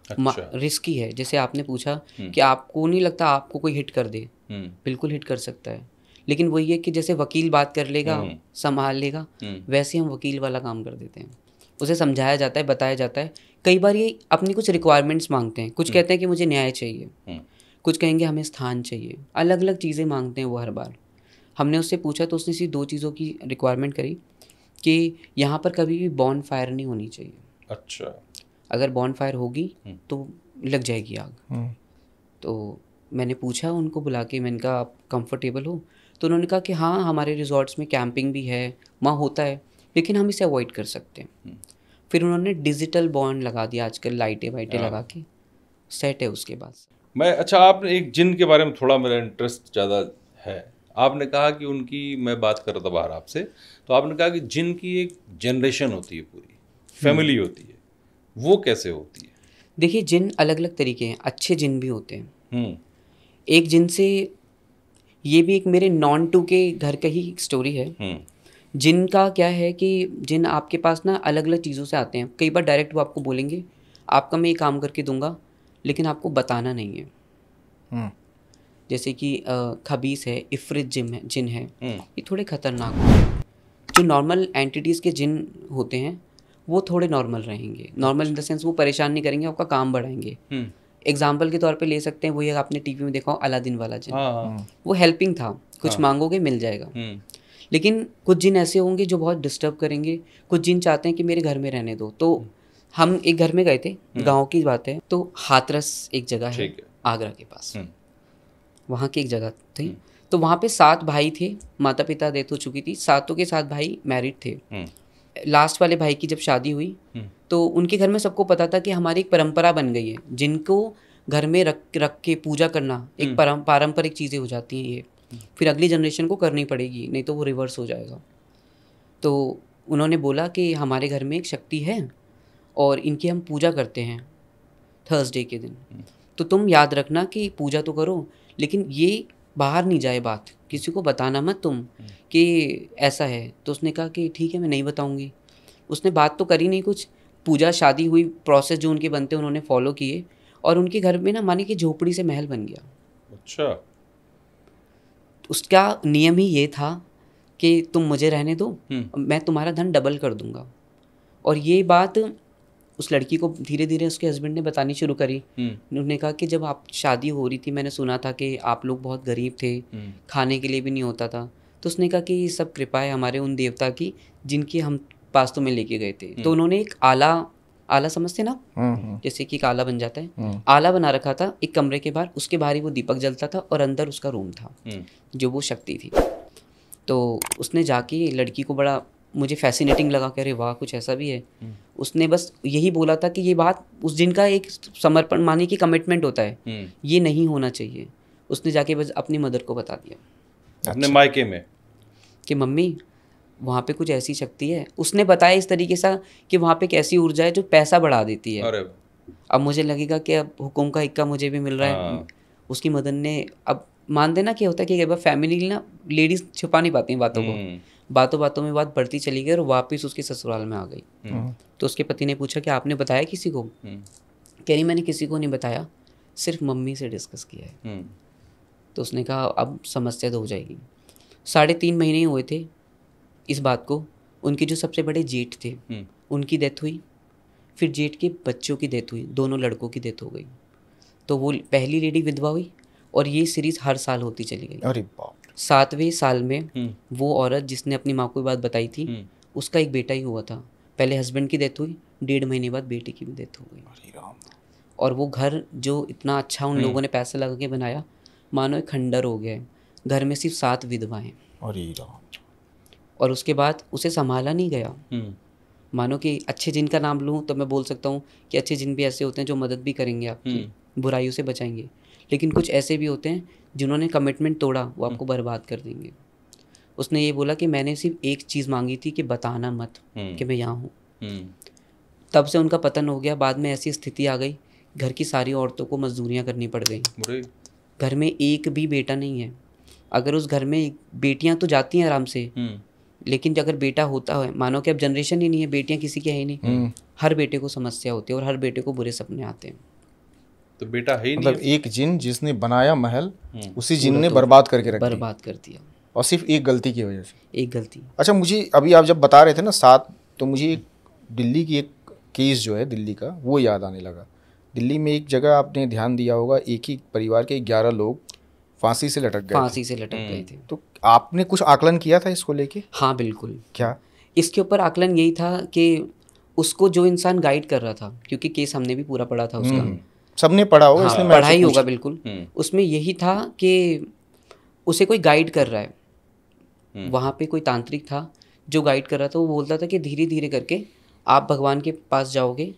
अच्छा। रिस्की है। जैसे आपने पूछा कि आपको नहीं लगता आपको कोई हिट कर दे, बिल्कुल हिट कर सकता है, लेकिन वही है कि जैसे वकील बात कर लेगा, संभाल लेगा, वैसे हम वकील वाला काम कर देते हैं। उसे समझाया जाता है, बताया जाता है। कई बार ये अपनी कुछ रिक्वायरमेंट्स मांगते हैं, कुछ कहते हैं कि मुझे न्याय चाहिए, कुछ कहेंगे हमें स्थान चाहिए, अलग अलग चीज़ें मांगते हैं वो हर बार। हमने उससे पूछा तो उसने सिर्फ 2 चीज़ों की रिक्वायरमेंट करी कि यहाँ पर कभी भी बॉन फायर नहीं होनी चाहिए। अच्छा। अगर बॉन फायर होगी तो लग जाएगी आग। तो मैंने पूछा उनको बुला के, मैंने कहा आप कंफर्टेबल हो? तो उन्होंने कहा कि हाँ, हमारे रिजॉर्ट्स में कैंपिंग भी है, वहाँ होता है, लेकिन हम इसे अवॉइड कर सकते हैं। फिर उन्होंने डिजिटल बॉन्ड लगा दिया, आजकल लाइटें वाइटें लगा के सेट है उसके बाद। अच्छा, आपने एक जिन के बारे में थोड़ा मेरा इंटरेस्ट ज़्यादा है। आपने कहा कि उनकी, मैं बात कर रहा था बाहर आपसे, तो आपने कहा कि जिन की एक जनरेशन होती है, पूरी फैमिली होती है, वो कैसे होती है? देखिए, जिन अलग अलग तरीके हैं, अच्छे जिन भी होते हैं। एक जिन से, ये भी एक मेरे नॉन टू के घर का ही स्टोरी है। जिन का क्या है कि जिन आपके पास ना अलग अलग चीज़ों से आते हैं। कई बार डायरेक्ट वो आपको बोलेंगे आपका मैं ये काम करके दूंगा, लेकिन आपको बताना नहीं है। जैसे कि खबीस है, इफ्रित जिन है, ये थोड़े खतरनाक होते हैं। जो नॉर्मल एंटिटीज़ के जिन होते हैं वो थोड़े नॉर्मल रहेंगे। नॉर्मल इन द सेंस वो परेशान नहीं करेंगे, आपका काम बढ़ाएंगे। एग्जाम्पल के तौर पे ले सकते हैं, वही आपने टीवी में देखा हो अलादीन वाला जिन। वो हेल्पिंग था, कुछ मांगोगे मिल जाएगा। लेकिन कुछ जिन ऐसे होंगे जो बहुत डिस्टर्ब करेंगे। कुछ जिन चाहते हैं कि मेरे घर में रहने दो। तो हम एक घर में गए थे, गांव की बात है, तो हाथरस एक जगह है आगरा के पास, वहाँ की एक जगह थी। तो वहाँ पे 7 भाई थे, माता पिता डेथ हो चुकी थी, 7 के 7 भाई मैरिड थे। लास्ट वाले भाई की जब शादी हुई तो उनके घर में सबको पता था कि हमारी एक परंपरा बन गई है, जिनको घर में रख के पूजा करना एक पारंपरिक चीज़ें हो जाती हैं, ये फिर अगली जनरेशन को करनी पड़ेगी, नहीं तो वो रिवर्स हो जाएगा। तो उन्होंने बोला कि हमारे घर में एक शक्ति है और इनकी हम पूजा करते हैं थर्सडे के दिन, तो तुम याद रखना कि पूजा तो करो, लेकिन ये बाहर नहीं जाए बात, किसी को बताना मत तुम कि ऐसा है। तो उसने कहा कि ठीक है, मैं नहीं बताऊंगी। उसने बात तो करी नहीं कुछ, पूजा शादी हुई, प्रोसेस जो उनके बनते उन्होंने फॉलो किए, और उनके घर में ना माने कि झोपड़ी से महल बन गया। अच्छा। उसका नियम ही ये था कि तुम मुझे रहने दो, मैं तुम्हारा धन डबल कर दूंगा। और ये बात उस लड़की को धीरे धीरे उसके हस्बैंड ने बतानी शुरू करी। उन्होंने कहा कि जब आप शादी हो रही थी मैंने सुना था कि आप लोग बहुत गरीब थे, खाने के लिए भी नहीं होता था। तो उसने कहा कि ये सब कृपा है हमारे उन देवता की जिनकी हम पास तुम्हें लेके गए थे। तो उन्होंने एक आला समझते ना, जैसे कि एक आला बन जाता है, आला बना रखा था एक कमरे के बाहर, उसके बाहर ही वो दीपक जलता था और अंदर उसका रूम था जो वो शक्ति थी। तो उसने जाके लड़की को बड़ा मुझे फैसिनेटिंग लगा कि अरे वाह कुछ ऐसा भी है। उसने बस यही बोला था कि ये बात उस दिन का एक समर्पण मानी कि कमिटमेंट होता है, ये नहीं होना चाहिए। उसने जाके बस अपनी मदर को बता दिया अपने मायके में कि मम्मी वहाँ पे कुछ ऐसी शक्ति है। उसने बताया इस तरीके से कि वहाँ पे एक ऐसी ऊर्जा है जो पैसा बढ़ा देती है। अरे अब मुझे लगेगा कि अब हुकुम का इक्का मुझे भी मिल रहा है। उसकी मदर ने अब मान देना क्या होता है कि कई बार फैमिली ना लेडीज छुपा नहीं पाती हैं बातों को, बातों बातों में बात बढ़ती चली गई और वापस उसके ससुराल में आ गई। तो उसके पति ने पूछा कि आपने बताया किसी को? कह रही मैंने किसी को नहीं बताया, सिर्फ मम्मी से डिस्कस किया है। तो उसने कहा अब समस्या तो हो जाएगी। 3.5 महीने हुए थे इस बात को। उनके जो सबसे बड़े जेठ थे उनकी डेथ हुई, फिर जेठ के बच्चों की डेथ हुई, दोनों लड़कों की डेथ हो गई। तो वो पहली लेडी विधवा हुई और ये सीरीज हर साल होती चली गई। अरे बाप। 7वें साल में वो औरत जिसने अपनी माँ को ये बात बताई थी उसका एक बेटा ही हुआ था। पहले हस्बैंड की डेथ हुई, 1.5 महीने बाद बेटे की भी डेथ हो गई। और वो घर जो इतना अच्छा उन लोगों ने पैसे लगा के बनाया, मानो एक खंडर हो गया है। घर में सिर्फ 7 विधवाएं। और उसके बाद उसे संभाला नहीं गया। मानो कि अच्छे जिन का नाम लूँ तो मैं बोल सकता हूँ कि अच्छे जिन भी ऐसे होते हैं जो मदद भी करेंगे आपकी, बुराइयों से बचाएंगे, लेकिन कुछ ऐसे भी होते हैं जिन्होंने कमिटमेंट तोड़ा, वो आपको बर्बाद कर देंगे। उसने ये बोला कि मैंने सिर्फ एक चीज़ मांगी थी कि बताना मत कि मैं यहाँ हूँ। तब से उनका पतन हो गया। बाद में ऐसी स्थिति आ गई, घर की सारी औरतों को मजदूरियाँ करनी पड़ गई। घर में एक भी बेटा नहीं है। अगर उस घर में बेटियाँ तो जाती हैं आराम से, लेकिन अगर बेटा होता है, मानो कि अब जनरेशन ही नहीं है, बेटियाँ किसी की है ही नहीं, हर बेटे को समस्या होती है और हर बेटे को बुरे सपने आते हैं। तो बेटा है ही नहीं। मतलब एक जिन जिसने बनाया महल, उसी जिन ने बर्बाद करके रख दिया। बर्बाद कर दिया, और सिर्फ एक गलती की वजह से। एक गलती। अच्छा, मुझे अभी आप जब बता रहे थे ना 7, तो मुझे एक दिल्ली की एक केस जो है दिल्ली का वो याद आने लगा। दिल्ली में एक जगह आपने ध्यान दिया होगा, एक ही परिवार के 11 लोग फांसी से लटक गए थे। तो आपने कुछ आकलन किया था इसको लेके? हाँ बिल्कुल। क्या? इसके ऊपर आकलन यही था कि उसको जो इंसान गाइड कर रहा था, क्योंकि केस हमने भी पूरा पढ़ा था उसका, सबने पढ़ा होगा, इसलिए मैं पढ़ा ही होगा बिल्कुल। उसमें यही था कि उसे कोई गाइड कर रहा है। वहाँ पे कोई तांत्रिक था जो गाइड कर रहा था। वो बोलता था कि धीरे धीरे करके आप भगवान के पास जाओगे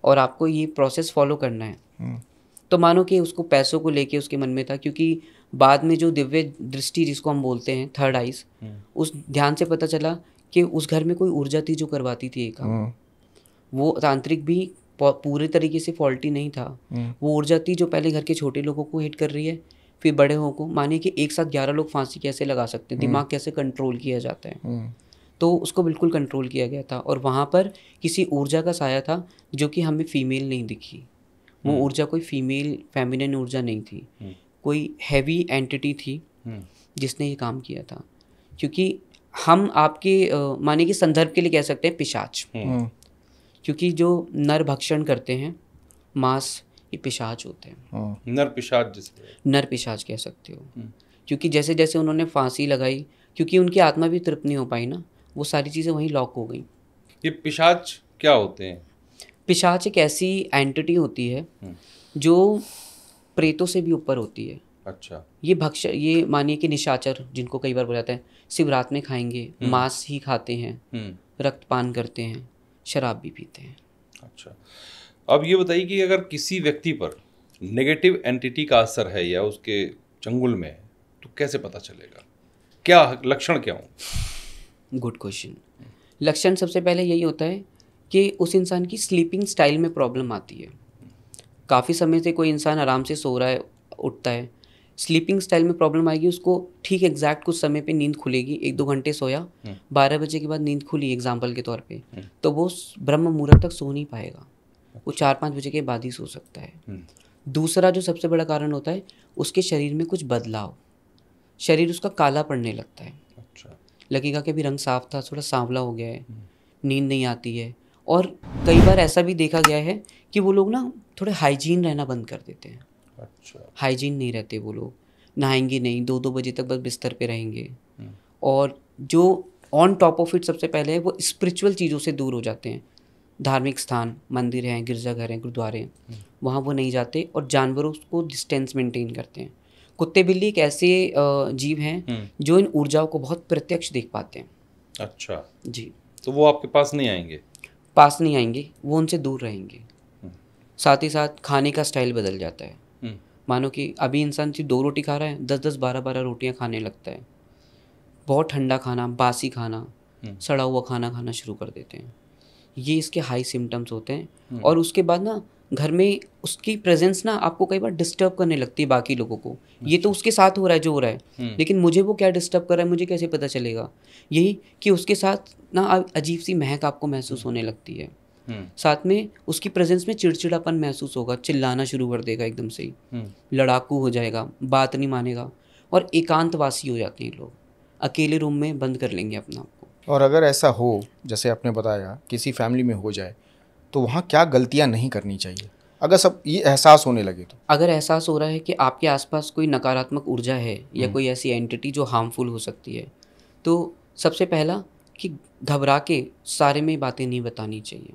और आपको ये प्रोसेस फॉलो करना है। तो मानो कि उसको पैसों को लेके उसके मन में था, क्योंकि बाद में जो दिव्य दृष्टि जिसको हम बोलते हैं, थर्ड आइज, उस ध्यान से पता चला कि उस घर में कोई ऊर्जा थी जो करवाती थी ये काम। वो तांत्रिक भी पूरे तरीके से फॉल्टी नहीं था। वो ऊर्जा थी जो पहले घर के छोटे लोगों को हिट कर रही है, फिर बड़े हो को। मानिए कि एक साथ 11 लोग फांसी कैसे लगा सकते हैं, दिमाग कैसे कंट्रोल किया जाता है। तो उसको बिल्कुल कंट्रोल किया गया था। और वहाँ पर किसी ऊर्जा का साया था जो कि हमें फीमेल नहीं दिखी। वो ऊर्जा कोई फीमेल फेमिनिन ऊर्जा नहीं थी, कोई हैवी एंटिटी थी जिसने ये काम किया था। क्योंकि हम आपके मानिए कि संदर्भ के लिए कह सकते हैं पिशाच, क्योंकि जो नर भक्षण करते हैं मांस, ये पिशाच होते हैं। नर पिशाच, जिसे नर पिशाच कह सकते हो। क्योंकि जैसे जैसे उन्होंने फांसी लगाई, क्योंकि उनकी आत्मा भी तृप्त नहीं हो पाई ना, वो सारी चीज़ें वहीं लॉक हो गई। ये पिशाच क्या होते हैं? पिशाच एक ऐसी एंटिटी होती है जो प्रेतों से भी ऊपर होती है। अच्छा। ये मानिए कि निशाचर, जिनको कई बार बोला जाता है, शिवरात में खाएंगे, मांस ही खाते हैं, रक्तपान करते हैं, शराब भी पीते हैं। अच्छा, अब ये बताइए कि अगर किसी व्यक्ति पर नेगेटिव एंटिटी का असर है या उसके चंगुल में है, तो कैसे पता चलेगा? क्या लक्षण क्या हों? Good question. लक्षण सबसे पहले यही होता है कि उस इंसान की स्लीपिंग स्टाइल में प्रॉब्लम आती है। काफ़ी समय से कोई इंसान आराम से सो रहा है, उठता है, स्लीपिंग स्टाइल में प्रॉब्लम आएगी, उसको ठीक एग्जैक्ट कुछ समय पे नींद खुलेगी, 1-2 घंटे सोया, 12 बजे के बाद नींद खुली एग्जाम्पल के तौर पे, तो वो ब्रह्म मुहूर्त तक सो नहीं पाएगा, वो 4-5 बजे के बाद ही सो सकता है। दूसरा जो सबसे बड़ा कारण होता है, उसके शरीर में कुछ बदलाव, शरीर उसका काला पड़ने लगता है। अच्छा। लगेगा कि अभी रंग साफ था, थोड़ा सांवला हो गया है, नींद नहीं आती है। और कई बार ऐसा भी देखा गया है कि वो लोग ना थोड़े हाइजीन रहना बंद कर देते हैं। अच्छा। हाइजीन नहीं रहते वो लोग, नहाएंगे नहीं, 2-2 बजे तक बस बिस्तर पे रहेंगे। और जो ऑन टॉप ऑफ इट सबसे पहले है, वो स्पिरिचुअल चीज़ों से दूर हो जाते हैं। धार्मिक स्थान, मंदिर हैं, गिरजाघर हैं, गुरुद्वारे हैं, वहाँ वो नहीं जाते और जानवरों को डिस्टेंस मेंटेन करते हैं। कुत्ते बिल्ली एक ऐसे जीव हैं जो इन ऊर्जाओं को बहुत प्रत्यक्ष देख पाते हैं। अच्छा जी, तो वो आपके पास नहीं आएंगे? पास नहीं आएंगे, वो उनसे दूर रहेंगे। साथ ही साथ खाने का स्टाइल बदल जाता है। मानो कि अभी इंसान सिर्फ 2 रोटी खा रहा है, 10-10 12-12 रोटियां खाने लगता है। बहुत ठंडा खाना, बासी खाना, सड़ा हुआ खाना खाना शुरू कर देते हैं। ये इसके हाई सिम्टम्स होते हैं। और उसके बाद ना घर में उसकी प्रेजेंस ना आपको कई बार डिस्टर्ब करने लगती है बाकी लोगों को। ये तो उसके साथ हो रहा है जो हो रहा है, लेकिन मुझे वो क्या डिस्टर्ब कर रहा है मुझे कैसे पता चलेगा? यही कि उसके साथ ना अजीब सी महक आपको महसूस होने लगती है। साथ में उसकी प्रेजेंस में चिड़चिड़ापन महसूस होगा, चिल्लाना शुरू कर देगा एकदम से ही, लड़ाकू हो जाएगा, बात नहीं मानेगा और एकांतवासी हो जाते हैं लोग, अकेले रूम में बंद कर लेंगे अपना आपको। और अगर ऐसा हो, जैसे आपने बताया, किसी फैमिली में हो जाए, तो वहाँ क्या गलतियाँ नहीं करनी चाहिए अगर सब ये एहसास होने लगे तो? अगर एहसास हो रहा है कि आपके आसपास कोई नकारात्मक ऊर्जा है या कोई ऐसी एंटिटी जो हार्मफुल हो सकती है, तो सबसे पहला कि घबरा के सारे में बातें नहीं बतानी चाहिए।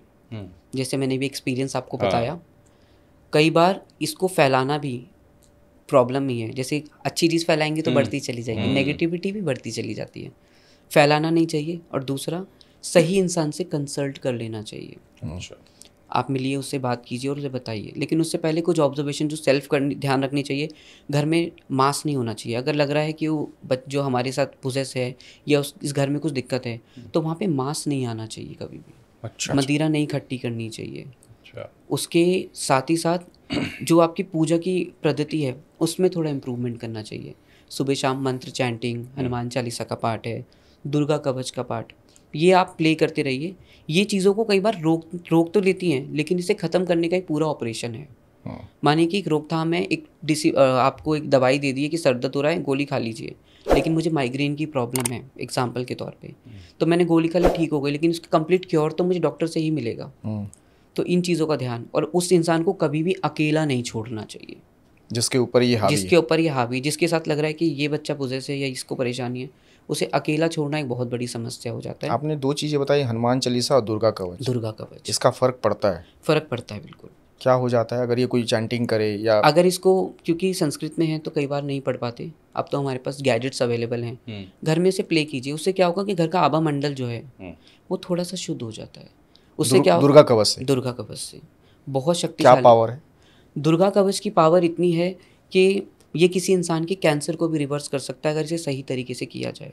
जैसे मैंने भी एक्सपीरियंस आपको बताया, कई बार इसको फैलाना भी प्रॉब्लम ही है। जैसे अच्छी चीज़ फैलाएंगे तो बढ़ती चली जाएगी, नेगेटिविटी भी बढ़ती चली जाती है। फैलाना नहीं चाहिए। और दूसरा, सही इंसान से कंसल्ट कर लेना चाहिए। अच्छा। आप मिलिए, उससे बात कीजिए और उसे बताइए, लेकिन उससे पहले कुछ ऑब्जर्वेशन जो सेल्फ ध्यान रखनी चाहिए। घर में मांस नहीं होना चाहिए। अगर लग रहा है कि वो जो हमारे साथ पोजेस है या इस घर में कुछ दिक्कत है, तो वहाँ पे मांस नहीं आना चाहिए कभी भी। अच्छा। मदिरा नहीं इकट्ठी करनी चाहिए। अच्छा। उसके साथ ही साथ जो आपकी पूजा की पद्धति है उसमें थोड़ा इम्प्रूवमेंट करना चाहिए। सुबह शाम मंत्र चैंटिंग, हनुमान चालीसा का पाठ है, दुर्गा कवच का पाठ, ये आप प्ले करते रहिए। ये चीज़ों को कई बार रोक तो लेती हैं, लेकिन इसे ख़त्म करने का एक पूरा ऑपरेशन है। मानिए कि एक रोकथाम है, आपको एक दवाई दे दी है कि सर दर्द हो रहा है, गोली खा लीजिए, लेकिन मुझे माइग्रेन की प्रॉब्लम है एग्जाम्पल के तौर पे, तो मैंने गोली खा ली, ठीक हो गई, लेकिन उसका कंप्लीट क्योर तो मुझे डॉक्टर से ही मिलेगा। तो इन चीज़ों का ध्यान, और उस इंसान को कभी भी अकेला नहीं छोड़ना चाहिए जिसके ऊपर ये हावी, जिसके साथ लग रहा है कि ये बच्चा पोजेस है या इसको परेशानी है, उसे अकेला छोड़ना एक बहुत बड़ी समस्या हो जाता है। आपने 2 चीज़ें बताई, हनुमान चालीसा और दुर्गा कवच। इसका फ़र्क पड़ता है? फ़र्क पड़ता है बिल्कुल। क्या हो जाता है अगर ये कोई चैंटिंग करे या अगर इसको, क्योंकि संस्कृत में है तो कई बार नहीं पढ़ पाते, अब तो हमारे पास गैजेट्स अवेलेबल हैं, घर में से प्ले कीजिए, उससे क्या होगा कि घर का आभा मंडल जो है वो थोड़ा सा शुद्ध हो जाता है। उससे क्या दुर्गा कवच से बहुत शक्तिशाली। क्या पावर है? दुर्गा कवच की पावर इतनी है कि ये किसी इंसान के कैंसर को भी रिवर्स कर सकता है अगर इसे सही तरीके से किया जाए।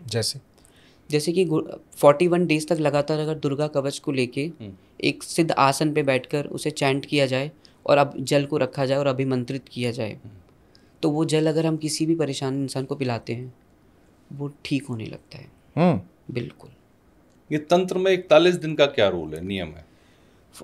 जैसे कि 41 डेज तक लगातार अगर दुर्गा कवच को लेके एक सिद्ध आसन पे बैठकर उसे चैंट किया जाए और अब जल को रखा जाए और अभिमंत्रित किया जाए, तो वो जल अगर हम किसी भी परेशान इंसान को पिलाते हैं वो ठीक होने लगता है। बिल्कुल। ये तंत्र में 41 दिन का क्या रूल है, नियम है?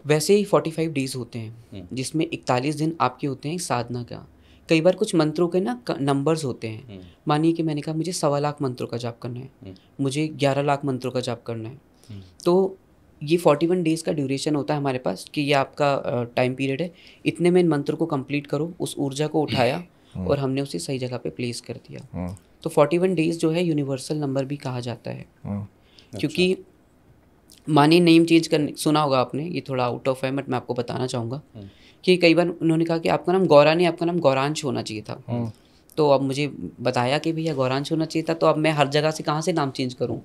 वैसे ही 45 डेज होते हैं, जिसमें 41 दिन आपके होते हैं साधना का। कई बार कुछ मंत्रों के ना नंबर्स होते हैं। मानिए कि मैंने कहा मुझे 1.25 लाख मंत्रों का जाप करना है, मुझे 11 लाख मंत्रों का जाप करना है, तो ये 41 डेज़ का ड्यूरेशन होता है हमारे पास कि ये आपका टाइम पीरियड है, इतने में इन मंत्रों को कंप्लीट करो। उस ऊर्जा को उठाया और हमने उसे सही जगह पे प्लेस कर दिया। तो 41 डेज़ जो है यूनिवर्सल नंबर भी कहा जाता है। क्योंकि मानिए नेम चेंज करने, सुना होगा आपने, ये थोड़ा आउट ऑफ है बट मैं आपको बताना चाहूँगा कि कई बार उन्होंने कहा कि आपका नाम गौरा नहीं, आपका नाम गौरांश होना चाहिए था। तो अब मुझे बताया कि भैया गौरांश होना चाहिए था, तो अब मैं हर जगह से कहाँ से नाम चेंज करूँ।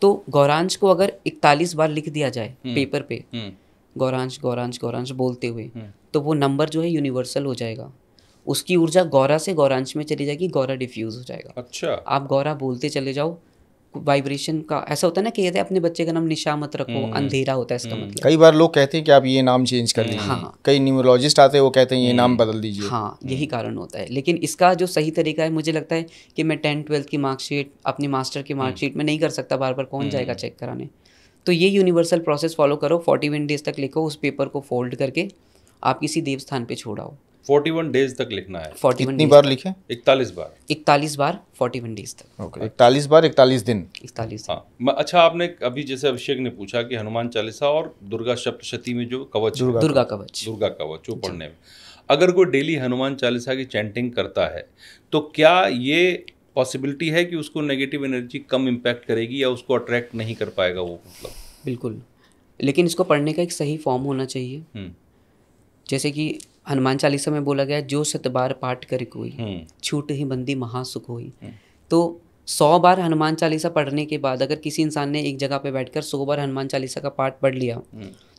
तो गौरांश को अगर 41 बार लिख दिया जाए पेपर पे, गौरांश गौरांश गौरांश बोलते हुए, तो वो नंबर जो है यूनिवर्सल हो जाएगा। उसकी ऊर्जा गौरा से गौरांश में चली जाएगी, गौरा डिफ्यूज हो जाएगा। अच्छा, आप गौरा बोलते चले जाओ, वाइब्रेशन का ऐसा होता है ना कि कहते हैं अपने बच्चे का नाम निशा मत रखो, अंधेरा होता है इसका मतलब। कई बार लोग कहते हैं कि आप ये नाम चेंज कर लीजिए। हाँ। कई न्यूमरोलॉजिस्ट आते हैं, वो कहते हैं ये नाम बदल दीजिए। हाँ, यही कारण होता है। लेकिन इसका जो सही तरीका है, मुझे लगता है कि मैं 10th-12th की मार्कशीट, अपनी मास्टर की मार्कशीट में नहीं कर सकता, बार बार कौन जाएगा चेक कराने। तो ये यूनिवर्सल प्रोसेस फॉलो करो, 41 डेज तक लिखो, उस पेपर को फोल्ड करके आप किसी देव स्थान पे छोड़ाओ। 41 डेज तक लिखना है। 41 कितनी बार लिखें? 41 बार। 41 बार 41 डेज तक। ओके, 41 बार 41 दिन। 41। हाँ, अच्छा, आपने अभी जैसे अभिषेक ने पूछा कि हनुमान चालीसा और दुर्गा सप्तशती में जो कवच है, दुर्गा कवच वो पढ़ने में, अगर कोई डेली हनुमान चालीसा की चैंटिंग करता है, तो क्या ये पॉसिबिलिटी है कि उसको नेगेटिव एनर्जी कम इम्पैक्ट करेगी या उसको अट्रैक्ट नहीं कर पाएगा वो, मतलब? बिल्कुल, लेकिन इसको पढ़ने का एक सही फॉर्म होना चाहिए। जैसे कि हनुमान चालीसा में बोला गया, जो 100 बार पाठ करे कोई, छूट ही बंदी महासुख होई। तो 100 बार हनुमान चालीसा पढ़ने के बाद अगर किसी इंसान ने एक जगह पे बैठकर 100 बार हनुमान चालीसा का पाठ पढ़ लिया,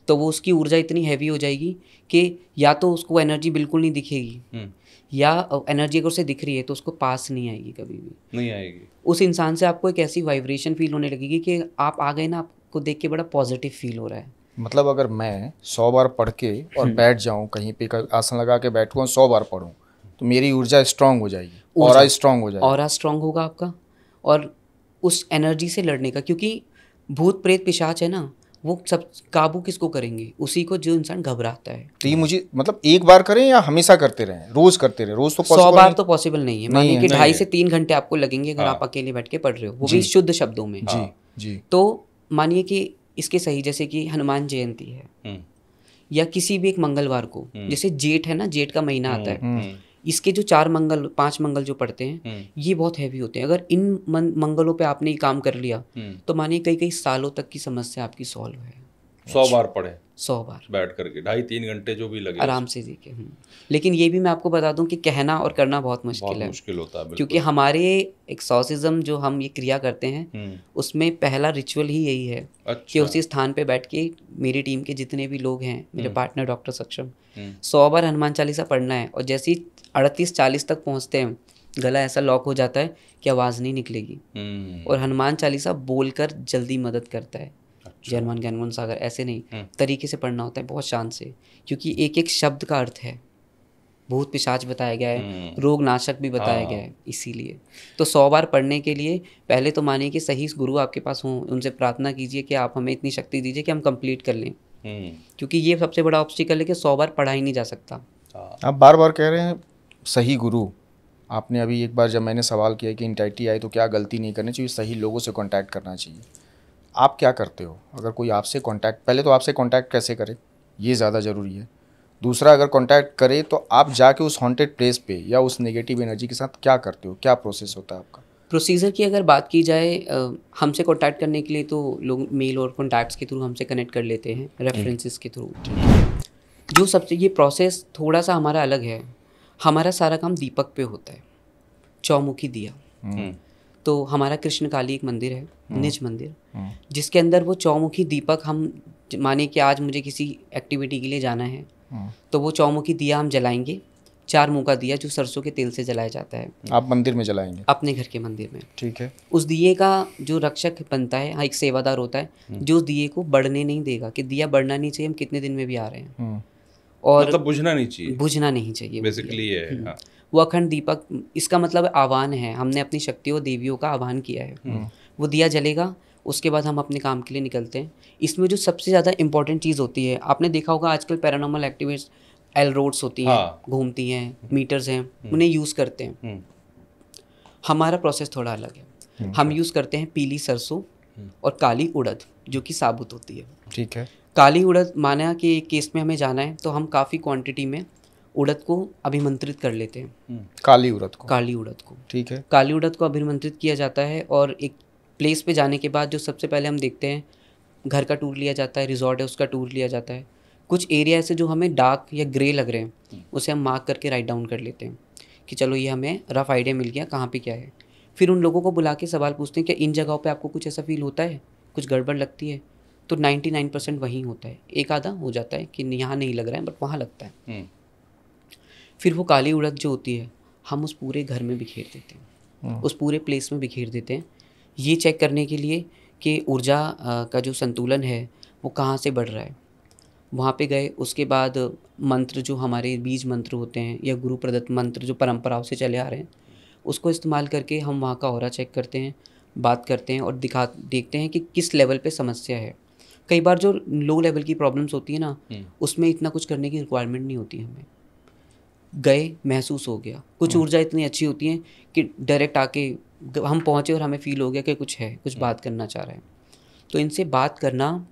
तो वो उसकी ऊर्जा इतनी हैवी हो जाएगी कि या तो उसको एनर्जी बिल्कुल नहीं दिखेगी, या एनर्जी अगर उसे दिख रही है तो उसको पास नहीं आएगी, कभी भी नहीं आएगी। उस इंसान से आपको एक ऐसी वाइब्रेशन फील होने लगेगी कि आप आ गए ना, आपको देख के बड़ा पॉजिटिव फील हो रहा है। मतलब अगर मैं 100 बार पढ़ के और बैठ जाऊं, कहीं पे आसन लगा के बैठूं, 100 बार पढूं, तो मेरी ऊर्जा स्ट्रांग हो जाएगी, ऑरा स्ट्रांग हो जाएगा। ऑरा स्ट्रांग होगा आपका, और उस एनर्जी से लड़ने का, क्योंकि भूत प्रेत पिशाच है ना, वो सब काबू किसको करेंगे? उसी को जो इंसान घबराता है। तो ये मुझे मतलब एक बार करें या हमेशा करते रहें? रोज करते रहें? रोज तो 100 बार तो पॉसिबल नहीं है। मानिए कि 2.5 से 3 घंटे आपको लगेंगे अगर आप अकेले बैठ के पढ़ रहे हो, वो भी शुद्ध शब्दों में। जी। तो मानिए कि इसके सही, जैसे कि हनुमान जयंती है या किसी भी एक मंगलवार को, जैसे जेठ है ना, जेठ का महीना आता है, इसके जो 5 मंगल जो पड़ते हैं, ये बहुत हैवी होते हैं। अगर इन मंगलों पे आपने ये काम कर लिया, तो मानिए कई सालों तक की समस्या आपकी सॉल्व है। 100 बार पढ़े, 100 बार बैठ करके 2.5-3 घंटे जो भी लगे आराम से जी के। लेकिन ये भी मैं आपको बता दूं कि कहना और करना बहुत मुश्किल होता है, क्योंकि हमारे एक्सॉर्सिज्म जो हम ये क्रिया करते हैं, उसमें पहला रिचुअल ही यही है। अच्छा। कि उसी स्थान पे बैठ के मेरी टीम के जितने भी लोग हैं, मेरे पार्टनर डॉक्टर सक्षम, 100 बार हनुमान चालीसा पढ़ना है, और जैसे ही 38-40 तक पहुँचते हैं, गला ऐसा लॉक हो जाता है कि आवाज़ नहीं निकलेगी, और हनुमान चालीसा बोलकर जल्दी मदद करता है। जय हनुमान ज्ञान गुण सागर ऐसे नहीं, तरीके से पढ़ना होता है, बहुत शान से, क्योंकि एक एक शब्द का अर्थ है। भूत पिशाच बताया गया है, रोग नाशक भी बताया गया है, इसीलिए तो 100 बार पढ़ने के लिए पहले तो मानिए कि सही गुरु आपके पास हों, उनसे प्रार्थना कीजिए कि आप हमें इतनी शक्ति दीजिए कि हम कंप्लीट कर लें, क्योंकि ये सबसे बड़ा ऑब्स्टिकल है कि 100 बार पढ़ा ही नहीं जा सकता। आप बार बार कह रहे हैं सही गुरु। आपने अभी एक बार जब मैंने सवाल किया कि एंग्जाइटी आई तो क्या गलती नहीं करनी चाहिए, सही लोगों से कॉन्टैक्ट करना चाहिए, आप क्या करते हो? अगर कोई आपसे कांटेक्ट, पहले तो आपसे कांटेक्ट कैसे करे, ये ज़्यादा ज़रूरी है। दूसरा, अगर कांटेक्ट करे तो आप जाके उस हॉन्टेड प्लेस पे या उस नेगेटिव एनर्जी के साथ क्या करते हो, क्या प्रोसेस होता है आपका? प्रोसीजर की अगर बात की जाए, हमसे कांटेक्ट करने के लिए तो लोग मेल और कॉन्टैक्ट्स के थ्रू हमसे कनेक्ट कर लेते हैं, रेफरेंसेस के थ्रू। जो सबसे ये प्रोसेस थोड़ा सा हमारा अलग है। हमारा सारा काम दीपक पे होता है, चौमुखी दिया। तो हमारा कृष्ण काली एक मंदिर है, निज मंदिर, जिसके अंदर वो चौमुखी दीपक, हम माने कि आज मुझे किसी एक्टिविटी के लिए जाना है, तो वो चौमुखी दिया हम जलाएंगे, 4 मुँह का दिया जो सरसों के तेल से जलाया जाता है। आप मंदिर में जलाएंगे? अपने घर के मंदिर में। ठीक है। उस दिए का जो रक्षक बनता है, एक सेवादार होता है, जो उस दिए को बढ़ने नहीं देगा, कि दिया बढ़ना नहीं चाहिए, हम कितने दिन में भी आ रहे हैं, और मतलब बुझना नहीं चाहिए, बुझना नहीं चाहिए, बेसिकली ये है। हाँ। वो अखंड दीपक, इसका मतलब आह्वान है, हमने अपनी शक्तियों देवियों का आह्वान किया है। वो दिया जलेगा, उसके बाद हम अपने काम के लिए निकलते हैं। इसमें जो सबसे ज़्यादा इंपॉर्टेंट चीज़ होती है, आपने देखा होगा आजकल पैरानॉर्मल एक्टिविस्ट एल रोड्स होती हैं, घूमती हैं, मीटर्स हैं, उन्हें यूज़ करते हैं। हमारा प्रोसेस थोड़ा अलग है। हम यूज़ करते हैं पीली सरसों और काली उड़द, जो कि साबुत होती है। ठीक है। काली उड़द, माना कि एक केस में हमें जाना है, तो हम काफ़ी क्वांटिटी में उड़द को अभिमंत्रित कर लेते हैं। काली उड़द को? काली उड़द को, ठीक है। काली उड़द को अभिमंत्रित किया जाता है, और एक प्लेस पे जाने के बाद जो सबसे पहले हम देखते हैं, घर का टूर लिया जाता है, रिजॉर्ट है उसका टूर लिया जाता है। कुछ एरिया ऐसे जो हमें डार्क या ग्रे लग रहे हैं, उसे हम मार्क करके राइट डाउन कर लेते हैं कि चलो ये हमें रफ आइडिया मिल गया कहाँ पे क्या है। फिर उन लोगों को बुला के सवाल पूछते हैं कि इन जगहों पे आपको कुछ ऐसा फील होता है, कुछ गड़बड़ लगती है? तो 99% वहीं होता है, एक आधा हो जाता है कि यहाँ नहीं लग रहा है बट वहाँ लगता है। फिर वो काली उड़द जो होती है हम उस पूरे घर में बिखेर देते हैं, उस पूरे प्लेस में बिखेर देते हैं, ये चेक करने के लिए कि ऊर्जा का जो संतुलन है वो कहाँ से बढ़ रहा है। वहाँ पे गए, उसके बाद मंत्र जो हमारे बीज मंत्र होते हैं या गुरु प्रदत्त मंत्र जो परंपराओं से चले आ रहे हैं उसको इस्तेमाल करके हम वहाँ का ऑरा चेक करते हैं, बात करते हैं और देखते हैं कि किस लेवल पे समस्या है। कई बार जो लो लेवल की प्रॉब्लम्स होती है ना उसमें इतना कुछ करने की रिक्वायरमेंट नहीं होती हमें। गए, महसूस हो गया, कुछ ऊर्जा इतनी अच्छी होती है कि डायरेक्ट आके हम पहुँचे और हमें फील हो गया कि कुछ है, कुछ बात करना चाह रहा है। तो इनसे बात करना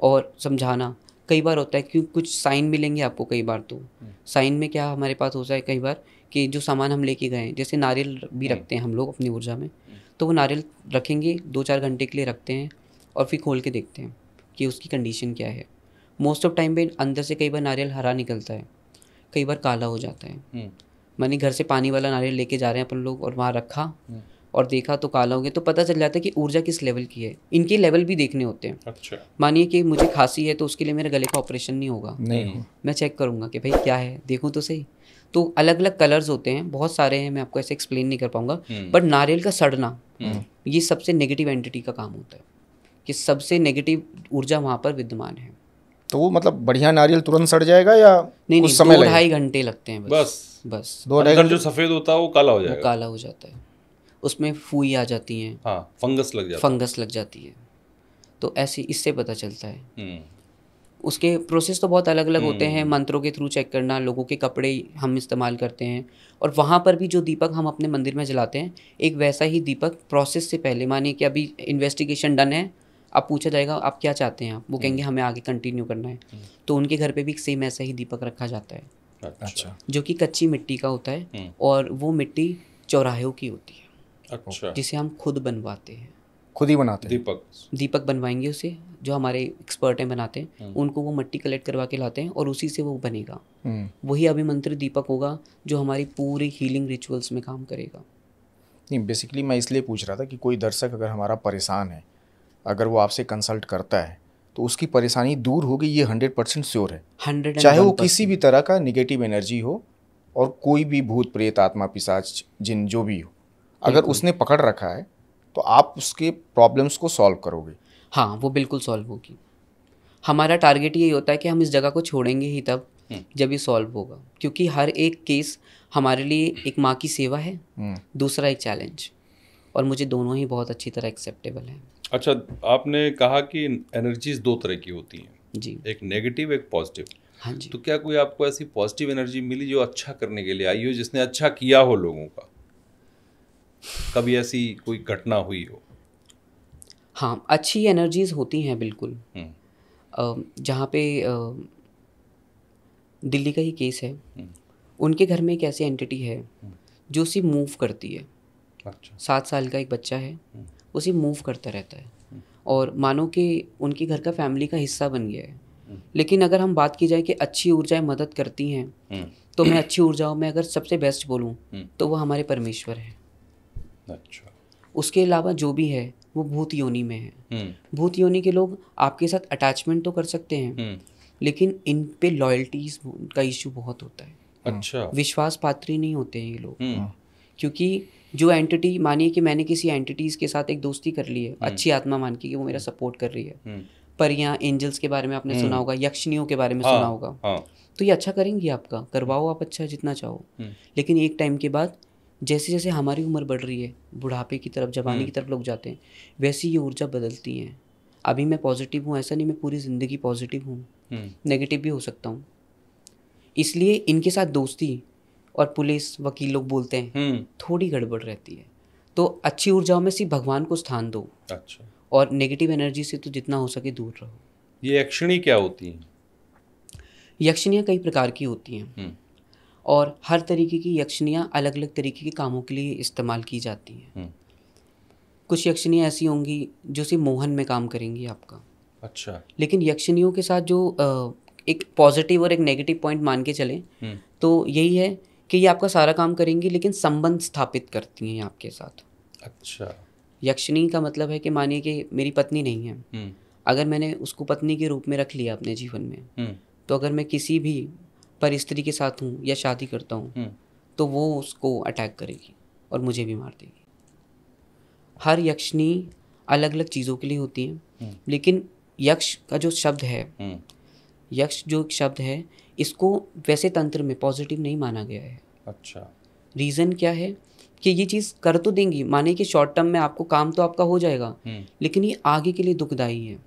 और समझाना कई बार होता है कि कुछ साइन मिलेंगे आपको। कई बार तो साइन में क्या हमारे पास होता है कई बार कि जो सामान हम लेके गए, जैसे नारियल भी रखते हैं हम लोग अपनी ऊर्जा में, तो वो नारियल रखेंगे 2-4 घंटे के लिए रखते हैं और फिर खोल के देखते हैं कि उसकी कंडीशन क्या है। मोस्ट ऑफ टाइम पे अंदर से कई बार नारियल हरा निकलता है, कई बार काला हो जाता है। मानी घर से पानी वाला नारियल लेके जा रहे हैं अपन लोग और वहाँ रखा और देखा तो काला हो गया, तो पता चल जाता है कि ऊर्जा किस लेवल की है। इनके लेवल भी देखने होते हैं। अच्छा, मानिए कि मुझे खांसी है तो उसके लिए मेरे गले का ऑपरेशन नहीं होगा, नहीं, मैं चेक करूँगा कि भाई क्या है, देखूँ तो सही। तो अलग अलग कलर्स होते हैं, बहुत सारे हैं, मैं आपको ऐसे एक्सप्लेन नहीं कर पाऊँगा। बट नारियल का सड़ना ये सबसे नेगेटिव एंटिटी का काम होता है कि सबसे नेगेटिव ऊर्जा वहाँ पर विद्यमान है। तो वो मतलब बढ़िया नारियल तुरंत सड़ जाएगा या नहीं, कुछ समय लगेगा? 2-2.5 घंटे लगते हैं बस 2-2.5 अंदर जो सफेद होता है वो काला हो वो जाएगा। काला हो जाता है, उसमें फूई आ जाती हैं, हाँ, फंगस लग जाता है। तो ऐसे इससे पता चलता है। है। उसके प्रोसेस तो बहुत अलग अलग होते हैं। मंत्रों के थ्रू चेक करना, लोगों के कपड़े हम इस्तेमाल करते हैं और वहाँ पर भी जो दीपक हम अपने मंदिर में जलाते हैं एक वैसा ही दीपक प्रोसेस से पहले, मानिए कि अभी इन्वेस्टिगेशन डन है, अब पूछा जाएगा आप क्या चाहते हैं, आप वो कहेंगे हमें आगे कंटिन्यू करना है, तो उनके घर पे भी सेम ऐसा ही दीपक रखा जाता है। अच्छा, जो कि कच्ची मिट्टी का होता है और वो मिट्टी चौराहों की होती है। अच्छा, जिसे हम खुद बनवाते हैं, खुद ही बनाते हैं? दीपक बनवाएंगे उसे, जो हमारे एक्सपर्ट हैं बनाते हैं, उनको वो मिट्टी कलेक्ट करवा के लाते हैं और उसी से वो बनेगा। वही अभिमंत्रित दीपक होगा जो हमारी पूरी हीलिंग रिचुअल्स में काम करेगा। नहीं, बेसिकली मैं इसलिए पूछ रहा था कि कोई दर्शक अगर हमारा परेशान है, अगर वो आपसे कंसल्ट करता है तो उसकी परेशानी दूर होगी, ये 100% श्योर है। 101%। चाहे वो किसी भी तरह का निगेटिव एनर्जी हो और कोई भी भूत प्रेत आत्मा पिशाच जिन जो भी हो, अगर उसने पकड़ रखा है तो आप उसके प्रॉब्लम्स को सॉल्व करोगे। हाँ, वो बिल्कुल सॉल्व होगी। हमारा टारगेट यही होता है कि हम इस जगह को छोड़ेंगे ही तब जब ये सॉल्व होगा, क्योंकि हर एक केस हमारे लिए एक माँ की सेवा है, दूसरा एक चैलेंज, और मुझे दोनों ही बहुत अच्छी तरह एक्सेप्टेबल हैं। अच्छा, आपने कहा कि एनर्जीज 2 तरह की होती हैं जी, एक नेगेटिव एक पॉजिटिव। हाँ जी। तो क्या कोई आपको ऐसी पॉजिटिव एनर्जी मिली जो अच्छा करने के लिए आई हो, जिसने अच्छा किया हो लोगों का? कभी ऐसी कोई घटना हुई हो? हाँ, अच्छी एनर्जीज होती हैं बिल्कुल। जहाँ पे दिल्ली का ही केस है, उनके घर में एक ऐसी एंटिटी है जो उसे मूव करती है। अच्छा, 7 साल का एक बच्चा है, उसे मूव करता रहता है और मानो कि उनके घर का फैमिली का हिस्सा बन गया है। लेकिन अगर हम बात की जाए कि अच्छी ऊर्जाएं मदद करती हैं, तो मैं अच्छी ऊर्जाओं में अगर सबसे बेस्ट बोलूं तो वो हमारे परमेश्वर है। अच्छा, उसके अलावा जो भी है वो भूत योनि में है। भूत योनि के लोग आपके साथ अटैचमेंट तो कर सकते हैं, लेकिन इन पे लॉयल्टीज का इशू बहुत होता है। अच्छा, विश्वास पात्री नहीं होते हैं ये लोग, क्योंकि जो एंटिटी, मानिए कि मैंने किसी एंटिटीज़ के साथ एक दोस्ती कर ली है, अच्छी आत्मा मान के कि वो मेरा सपोर्ट कर रही है। परियां, एंजल्स के बारे में आपने सुना होगा, यक्षिणियों के बारे में सुना होगा, तो ये अच्छा करेंगी आपका, करवाओ आप अच्छा जितना चाहो। लेकिन एक टाइम के बाद जैसे जैसे हमारी उम्र बढ़ रही है, बुढ़ापे की तरफ, जवानी की तरफ लोग जाते हैं, वैसी ये ऊर्जा बदलती हैं। अभी मैं पॉजिटिव हूँ, ऐसा नहीं मैं पूरी ज़िंदगी पॉजिटिव हूँ, नेगेटिव भी हो सकता हूँ। इसलिए इनके साथ दोस्ती और पुलिस वकील लोग बोलते हैं थोड़ी गड़बड़ रहती है। तो अच्छी ऊर्जाओं में सिर्फ भगवान को स्थान दो। अच्छा, और नेगेटिव एनर्जी से तो जितना हो सके दूर रहो। ये यक्षिणी क्या होती हैं? यक्षिणियाँ कई प्रकार की होती हैं और हर तरीके की यक्षिणियाँ अलग अलग तरीके के कामों के लिए इस्तेमाल की जाती हैं। कुछ यक्षिणियाँ ऐसी होंगी जो सिर्फ मोहन में काम करेंगी आपका। अच्छा, लेकिन यक्षिणियों के साथ जो एक पॉजिटिव और एक नेगेटिव पॉइंट मान के चलें तो यही है कि ये आपका सारा काम करेंगी लेकिन संबंध स्थापित करती हैं ये आपके साथ। अच्छा। यक्षिणी का मतलब है कि मानिए कि मेरी पत्नी नहीं है, अगर मैंने उसको पत्नी के रूप में रख लिया अपने जीवन में, तो अगर मैं किसी भी परिस्थिति के साथ हूँ या शादी करता हूँ तो वो उसको अटैक करेगी और मुझे भी मार देगी। हर यक्षिणी अलग अलग चीज़ों के लिए होती हैं, लेकिन यक्ष का जो शब्द है, यक्ष जो शब्द है, इसको वैसे तंत्र में पॉजिटिव नहीं माना गया है। अच्छा। रीज़न क्या है कि ये चीज़ कर तो देंगी, माने कि शॉर्ट टर्म में आपको काम तो आपका हो जाएगा, लेकिन ये आगे के लिए दुखदाई है।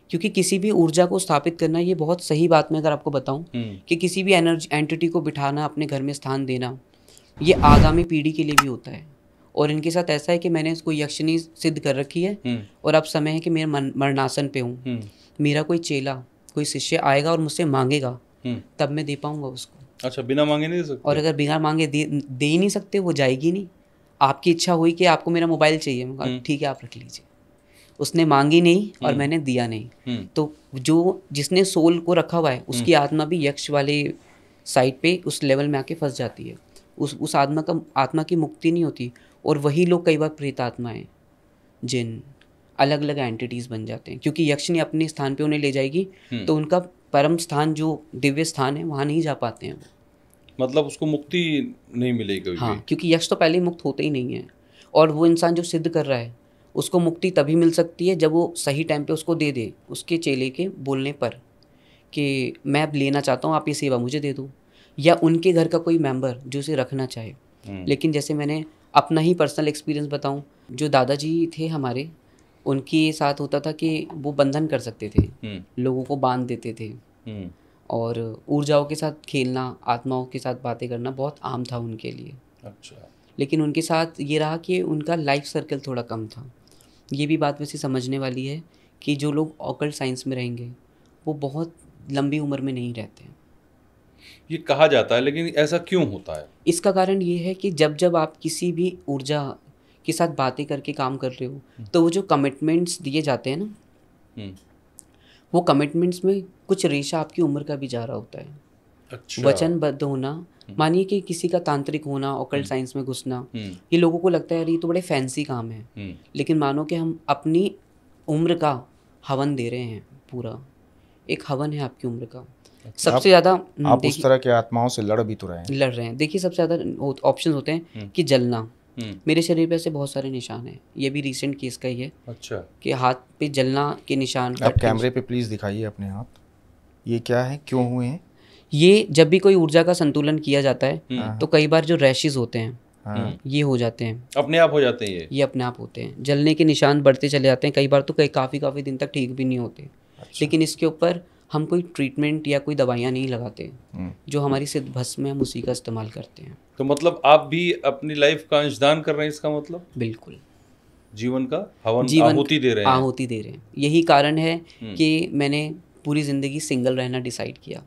क्योंकि किसी भी ऊर्जा को स्थापित करना, ये बहुत सही बात मैं अगर आपको बताऊं कि किसी भी एनर्जी एंटिटी को बिठाना, अपने घर में स्थान देना, ये आगामी पीढ़ी के लिए भी होता है। और इनके साथ ऐसा है कि मैंने इसको यक्षिणी सिद्ध कर रखी है और अब समय है कि मेरे मरणासन पे हूँ, मेरा कोई चेला, कोई शिष्य आएगा और मुझसे मांगेगा, तब मैं दे पाऊंगा उसको। अच्छा, बिना मांगे नहीं दे सकते? और अगर बिना मांगे दे ही नहीं सकते, वो जाएगी नहीं। आपकी इच्छा हुई कि आपको मेरा मोबाइल चाहिए, मैं कहा ठीक है आप रख लीजिए। उसने मांगी नहीं और मैंने दिया नहीं, तो जो जिसने सोल को रखा हुआ है उसकी आत्मा भी यक्ष वाले साइड पे उस लेवल में आके फंस जाती है। उस आत्मा की मुक्ति नहीं होती। और वही लोग कई बार प्रेत आत्माएं, जिन अलग अलग एंटिटीज़ बन जाते हैं, क्योंकि यक्षिणी अपने स्थान पे उन्हें ले जाएगी तो उनका परम स्थान जो दिव्य स्थान है वहाँ नहीं जा पाते हैं वो। मतलब उसको मुक्ति नहीं मिलेगी कभी हाँ, भी। क्योंकि यक्ष तो पहले ही मुक्त होते ही नहीं है। और वो इंसान जो सिद्ध कर रहा है उसको मुक्ति तभी मिल सकती है जब वो सही टाइम पे उसको दे दे, उसके चेले के बोलने पर कि मैं अब लेना चाहता हूँ, आप ये सेवा मुझे दे दो, या उनके घर का कोई मेंबर जो उसे रखना चाहे। लेकिन जैसे मैंने अपना ही पर्सनल एक्सपीरियंस बताऊँ, जो दादाजी थे हमारे, उनके साथ होता था कि वो बंधन कर सकते थे, लोगों को बांध देते थे, और ऊर्जाओं के साथ खेलना, आत्माओं के साथ बातें करना बहुत आम था उनके लिए। अच्छा। लेकिन उनके साथ ये रहा कि उनका लाइफ सर्कल थोड़ा कम था। ये भी बात वैसे समझने वाली है कि जो लोग ऑकल्ट साइंस में रहेंगे वो बहुत लंबी उम्र में नहीं रहते हैं। ये कहा जाता है, लेकिन ऐसा क्यों होता है? इसका कारण ये है कि जब जब आप किसी भी ऊर्जा के साथ बातें करके काम कर रहे हो, तो वो जो कमिटमेंट्स दिए जाते हैं ना, वो कमिटमेंट्स में कुछ रेशा आपकी उम्र का भी जा रहा होता है। अच्छा। वचनबद्ध होना, मानिए कि किसी का तांत्रिक होना, ऑकल्ट साइंस में घुसना, ये लोगों को लगता है यार ये तो बड़े फैंसी काम है, लेकिन मानो कि हम अपनी उम्र का हवन दे रहे हैं। पूरा एक हवन है आपकी उम्र का। सबसे ज़्यादा आप उस तरह के आत्माओं से लड़ भी तो रहे हैं। लड़ रहे हैं। देखिए सबसे ज़्यादा ऑप्शन होते हैं कि जलना। मेरे शरीर पे ऐसे बहुत सारे निशान हैं, ये भी रिसेंट केस का ही है। अच्छा। कि हाथ पे जलना के निशान। आप कैमरे पे प्लीज़ दिखाइए अपने हाथ। ये क्या है, क्यों हुए हैं? ये जब भी कोई ऊर्जा का संतुलन किया जाता है तो कई बार जो रैशेस होते हैं ये हो जाते हैं, अपने आप हो जाते हैं। ये अपने आप होते हैं। जलने के निशान बढ़ते चले जाते हैं, कई बार तो काफ़ी दिन तक ठीक भी नहीं होते। अच्छा। लेकिन इसके ऊपर हम कोई ट्रीटमेंट या कोई दवाइयाँ नहीं लगाते, जो हमारी सिद्ध भस्म है हम उसी का इस्तेमाल करते हैं। तो मतलब आप भी अपनी लाइफ का अंशदान कर रहे हैं, इसका मतलब? बिल्कुल, जीवन का हवन, आहुति दे रहे हैं। आहुति दे रहे हैं। यही कारण है कि मैंने पूरी ज़िंदगी सिंगल रहना डिसाइड किया,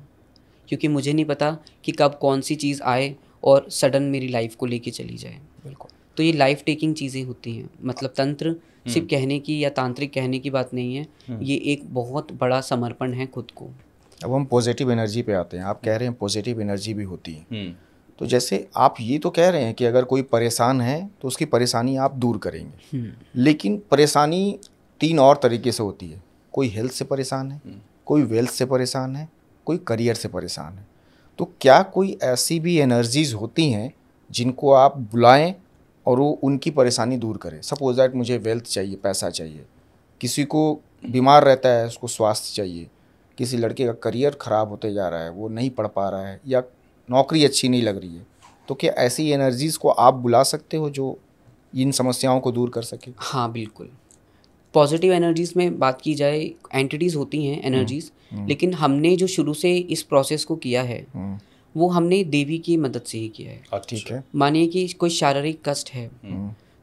क्योंकि मुझे नहीं पता कि कब कौन सी चीज़ आए और सडन मेरी लाइफ को लेके चली जाए। बिल्कुल। तो ये लाइफ टेकिंग चीज़ें होती हैं। मतलब तंत्र सिर्फ कहने की या तांत्रिक कहने की बात नहीं है, ये एक बहुत बड़ा समर्पण है खुद को। अब हम पॉजिटिव एनर्जी पे आते हैं। आप कह रहे हैं पॉजिटिव एनर्जी भी होती है, तो जैसे आप ये तो कह रहे हैं कि अगर कोई परेशान है तो उसकी परेशानी आप दूर करेंगे, लेकिन परेशानी 3 और तरीके से होती है। कोई हेल्थ से परेशान है, कोई वेल्थ से परेशान है, कोई करियर से परेशान है। तो क्या कोई ऐसी भी एनर्जीज़ होती हैं जिनको आप बुलाएं और वो उनकी परेशानी दूर करें? सपोज दैट मुझे वेल्थ चाहिए, पैसा चाहिए, किसी को बीमार रहता है उसको स्वास्थ्य चाहिए, किसी लड़के का करियर ख़राब होते जा रहा है, वो नहीं पढ़ पा रहा है, या नौकरी अच्छी नहीं लग रही है, तो क्या ऐसी एनर्जीज़ को आप बुला सकते हो जो इन समस्याओं को दूर कर सके? हाँ बिल्कुल। पॉजिटिव एनर्जीज़ में बात की जाए, एंटिटीज़ होती हैं एनर्जीज़, लेकिन हमने जो शुरू से इस प्रोसेस को किया है वो हमने देवी की मदद से ही किया है। ठीक है। मानिए कि कोई शारीरिक कष्ट है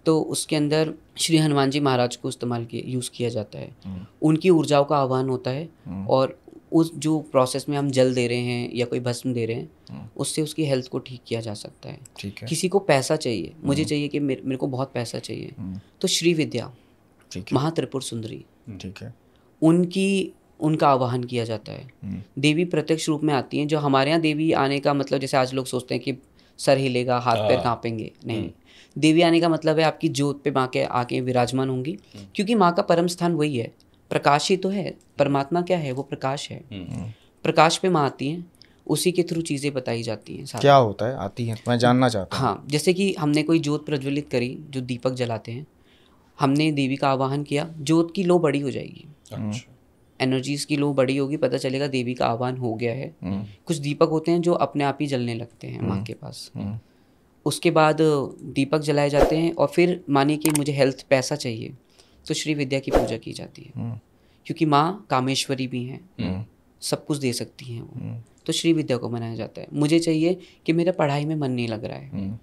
तो उसके अंदर श्री हनुमान जी महाराज को इस्तेमाल यूज़ किया जाता है। उनकी ऊर्जाओं का आह्वान होता है और उस जो प्रोसेस में हम जल दे रहे हैं या कोई भस्म दे रहे हैं उससे उसकी हेल्थ को ठीक किया जा सकता है। ठीक है। किसी को पैसा चाहिए, मुझे चाहिए कि मेरे को बहुत पैसा चाहिए, तो श्री विद्या, महात्रिपुर सुंदरी, ठीक है, उनका आवाहन किया जाता है। देवी प्रत्यक्ष रूप में आती हैं। जो हमारे यहाँ देवी आने का मतलब, जैसे आज लोग सोचते हैं कि सर हिलेगा, हाथ पैर कांपेंगे, नहीं। देवी आने का मतलब है आपकी ज्योत पे माँ के आके विराजमान होंगी, क्योंकि माँ का परम स्थान वही है, प्रकाश ही तो है। परमात्मा क्या है? वो प्रकाश है। प्रकाश पे माँ आती हैं, उसी के थ्रू चीज़ें बताई जाती हैं। क्या होता है, आती है, मैं जानना चाहता हूँ। हाँ, जैसे कि हमने कोई ज्योत प्रज्वलित करी, जो दीपक जलाते हैं, हमने देवी का आवाहन किया, ज्योत की लो बड़ी हो जाएगी, एनर्जीज की लो बड़ी होगी, पता चलेगा देवी का आह्वान हो गया है। कुछ दीपक होते हैं जो अपने आप ही जलने लगते हैं माँ के पास। उसके बाद दीपक जलाए जाते हैं, और फिर मानिए कि मुझे हेल्थ, पैसा चाहिए, तो श्री विद्या की पूजा की जाती है, क्योंकि माँ कामेश्वरी भी हैं, सब कुछ दे सकती हैं वो, तो श्री विद्या को मनाया जाता है। मुझे चाहिए कि मेरा पढ़ाई में मन नहीं लग रहा है,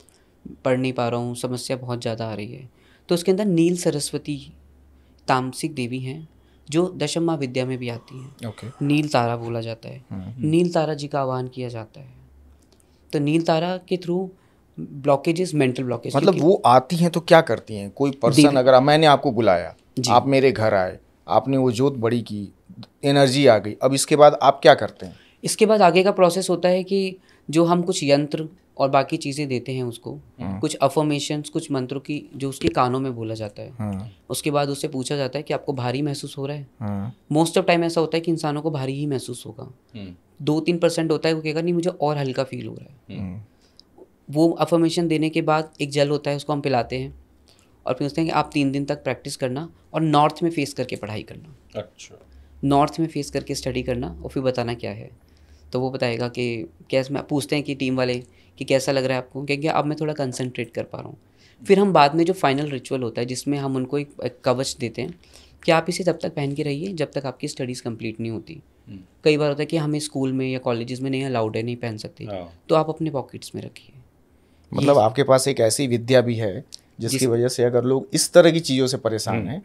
पढ़ नहीं पा रहा हूँ, समस्या बहुत ज़्यादा आ रही है, तो उसके अंदर नील सरस्वती तामसिक देवी हैं, जो दशम महाविद्या में भी आती हैं। नील तारा बोला जाता है, नील तारा जी का आह्वान किया जाता है। तो नील तारा के थ्रू ब्लॉकेजेस, मेंटल ब्लॉकेज, मतलब वो आती हैं तो क्या करती हैं? कोई पर्सन, अगर मैंने आपको बुलाया, आप मेरे घर आए, आपने वो जोत बड़ी की, एनर्जी आ गई, अब इसके बाद आप क्या करते हैं? इसके बाद आगे का प्रोसेस होता है कि जो हम कुछ यंत्र और बाकी चीज़ें देते हैं उसको, कुछ अफर्मेशंस, कुछ मंत्रों की जो उसके कानों में बोला जाता है। उसके बाद उससे पूछा जाता है कि आपको भारी महसूस हो रहा है। मोस्ट ऑफ टाइम ऐसा होता है कि इंसानों को भारी ही महसूस होगा, 2-3% होता है वो कहेगा नहीं मुझे और हल्का फील हो रहा है। वो अफर्मेशन देने के बाद एक जल होता है, उसको हम पिलाते हैं और पूछते हैं कि आप 3 दिन तक प्रैक्टिस करना और नॉर्थ में फेस करके पढ़ाई करना। अच्छा, नॉर्थ में फेस करके स्टडी करना और फिर बताना क्या है। तो वो बताएगा कि कैसे, मैं पूछते हैं कि टीम वाले कि कैसा लग रहा है आपको, कहेंगे अब मैं थोड़ा कंसंट्रेट कर पा रहा हूँ। फिर हम बाद में जो फाइनल रिचुअल होता है जिसमें हम उनको एक कवच देते हैं कि आप इसे तब तक पहन के रहिए जब तक आपकी स्टडीज़ कंप्लीट नहीं होती। कई बार होता है कि हमें स्कूल में या कॉलेजेस में नहीं अलाउड है, नहीं पहन सकते, तो आप अपने पॉकेट्स में रखिए। मतलब आपके पास एक ऐसी विद्या भी है जिसकी वजह से अगर लोग इस तरह की चीज़ों से परेशान हैं,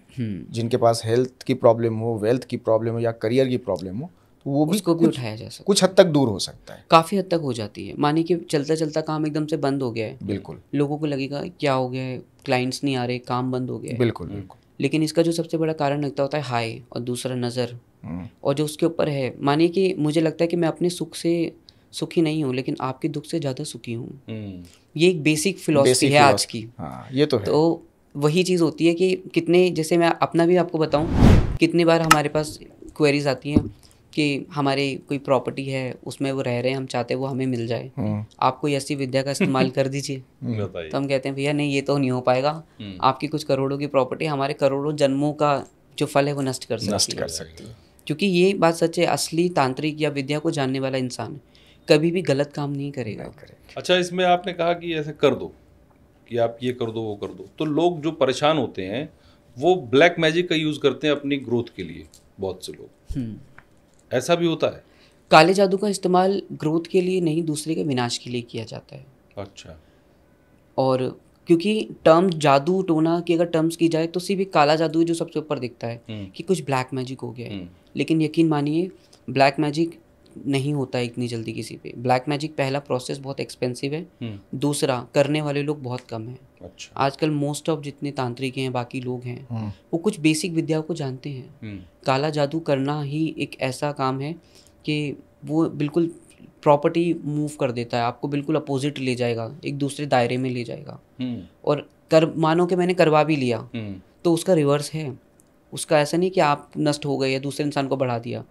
जिनके पास हेल्थ की प्रॉब्लम हो, वेल्थ की प्रॉब्लम हो या करियर की प्रॉब्लम हो, तो वो भी उसको भी उठाया जा सकता है, कुछ हद तक दूर हो सकता है। काफ़ी हद तक हो जाती है। मानिए कि चलता चलता काम एकदम से बंद हो गया है, बिल्कुल, लोगों को लगेगा क्या हो गया है, क्लाइंट्स नहीं आ रहे, काम बंद हो गया है। बिल्कुल बिल्कुल। लेकिन इसका जो सबसे बड़ा कारण लगता होता है हाय, और दूसरा नज़र, और जो उसके ऊपर है, मानिए कि मुझे लगता है कि मैं अपने सुख से सुखी नहीं हूँ लेकिन आपके दुख से ज़्यादा सुखी हूँ। ये एक बेसिक फिलॉसफी है आज की। हाँ, ये तो है। तो वही चीज़ होती है कि कितने, जैसे मैं अपना भी आपको बताऊं, कितनी बार हमारे पास क्वेरीज आती हैं कि हमारे कोई प्रॉपर्टी है उसमें वो रह रहे हैं, हम चाहते हैं वो हमें मिल जाए, आप कोई ऐसी विद्या का इस्तेमाल कर दीजिए। तो हम कहते हैं भैया नहीं, ये तो नहीं हो पाएगा, आपकी कुछ करोड़ों की प्रॉपर्टी हमारे करोड़ों जन्मों का जो फल है वो नष्ट कर सकती है। क्योंकि ये बात सच है, असली तांत्रिक या विद्या को जानने वाला इंसान कभी भी गलत काम नहीं करेगा। अच्छा, इसमें आपने कहा कि ऐसे कर दो, कि आप ये कर दो वो कर दो, तो लोग जो परेशान होते हैं वो ब्लैक मैजिक का यूज़ करते हैं अपनी ग्रोथ के लिए, बहुत से लोग, ऐसा भी होता है? काले जादू का इस्तेमाल ग्रोथ के लिए नहीं, दूसरे के विनाश के लिए किया जाता है। अच्छा। और क्योंकि टर्म जादू टोना की अगर टर्म्स की जाए तो सिर्फ काला जादू जो सबसे ऊपर दिखता है कि कुछ ब्लैक मैजिक हो गया है, लेकिन यकीन मानिए ब्लैक मैजिक नहीं होता है इतनी जल्दी किसी पे। ब्लैक मैजिक पहला प्रोसेस बहुत एक्सपेंसिव है, दूसरा करने वाले लोग बहुत कम हैं। अच्छा। आजकल मोस्ट ऑफ जितने तांत्रिक हैं, बाकी लोग हैं, वो कुछ बेसिक विद्याओं को जानते हैं। काला जादू करना ही एक ऐसा काम है कि वो बिल्कुल प्रॉपर्टी मूव कर देता है, आपको बिल्कुल अपोजिट ले जाएगा, एक दूसरे दायरे में ले जाएगा। और मानो कि मैंने करवा भी लिया तो उसका रिवर्स है, उसका ऐसा नहीं कि आप नष्ट हो गए या दूसरे इंसान को बढ़ा दिया।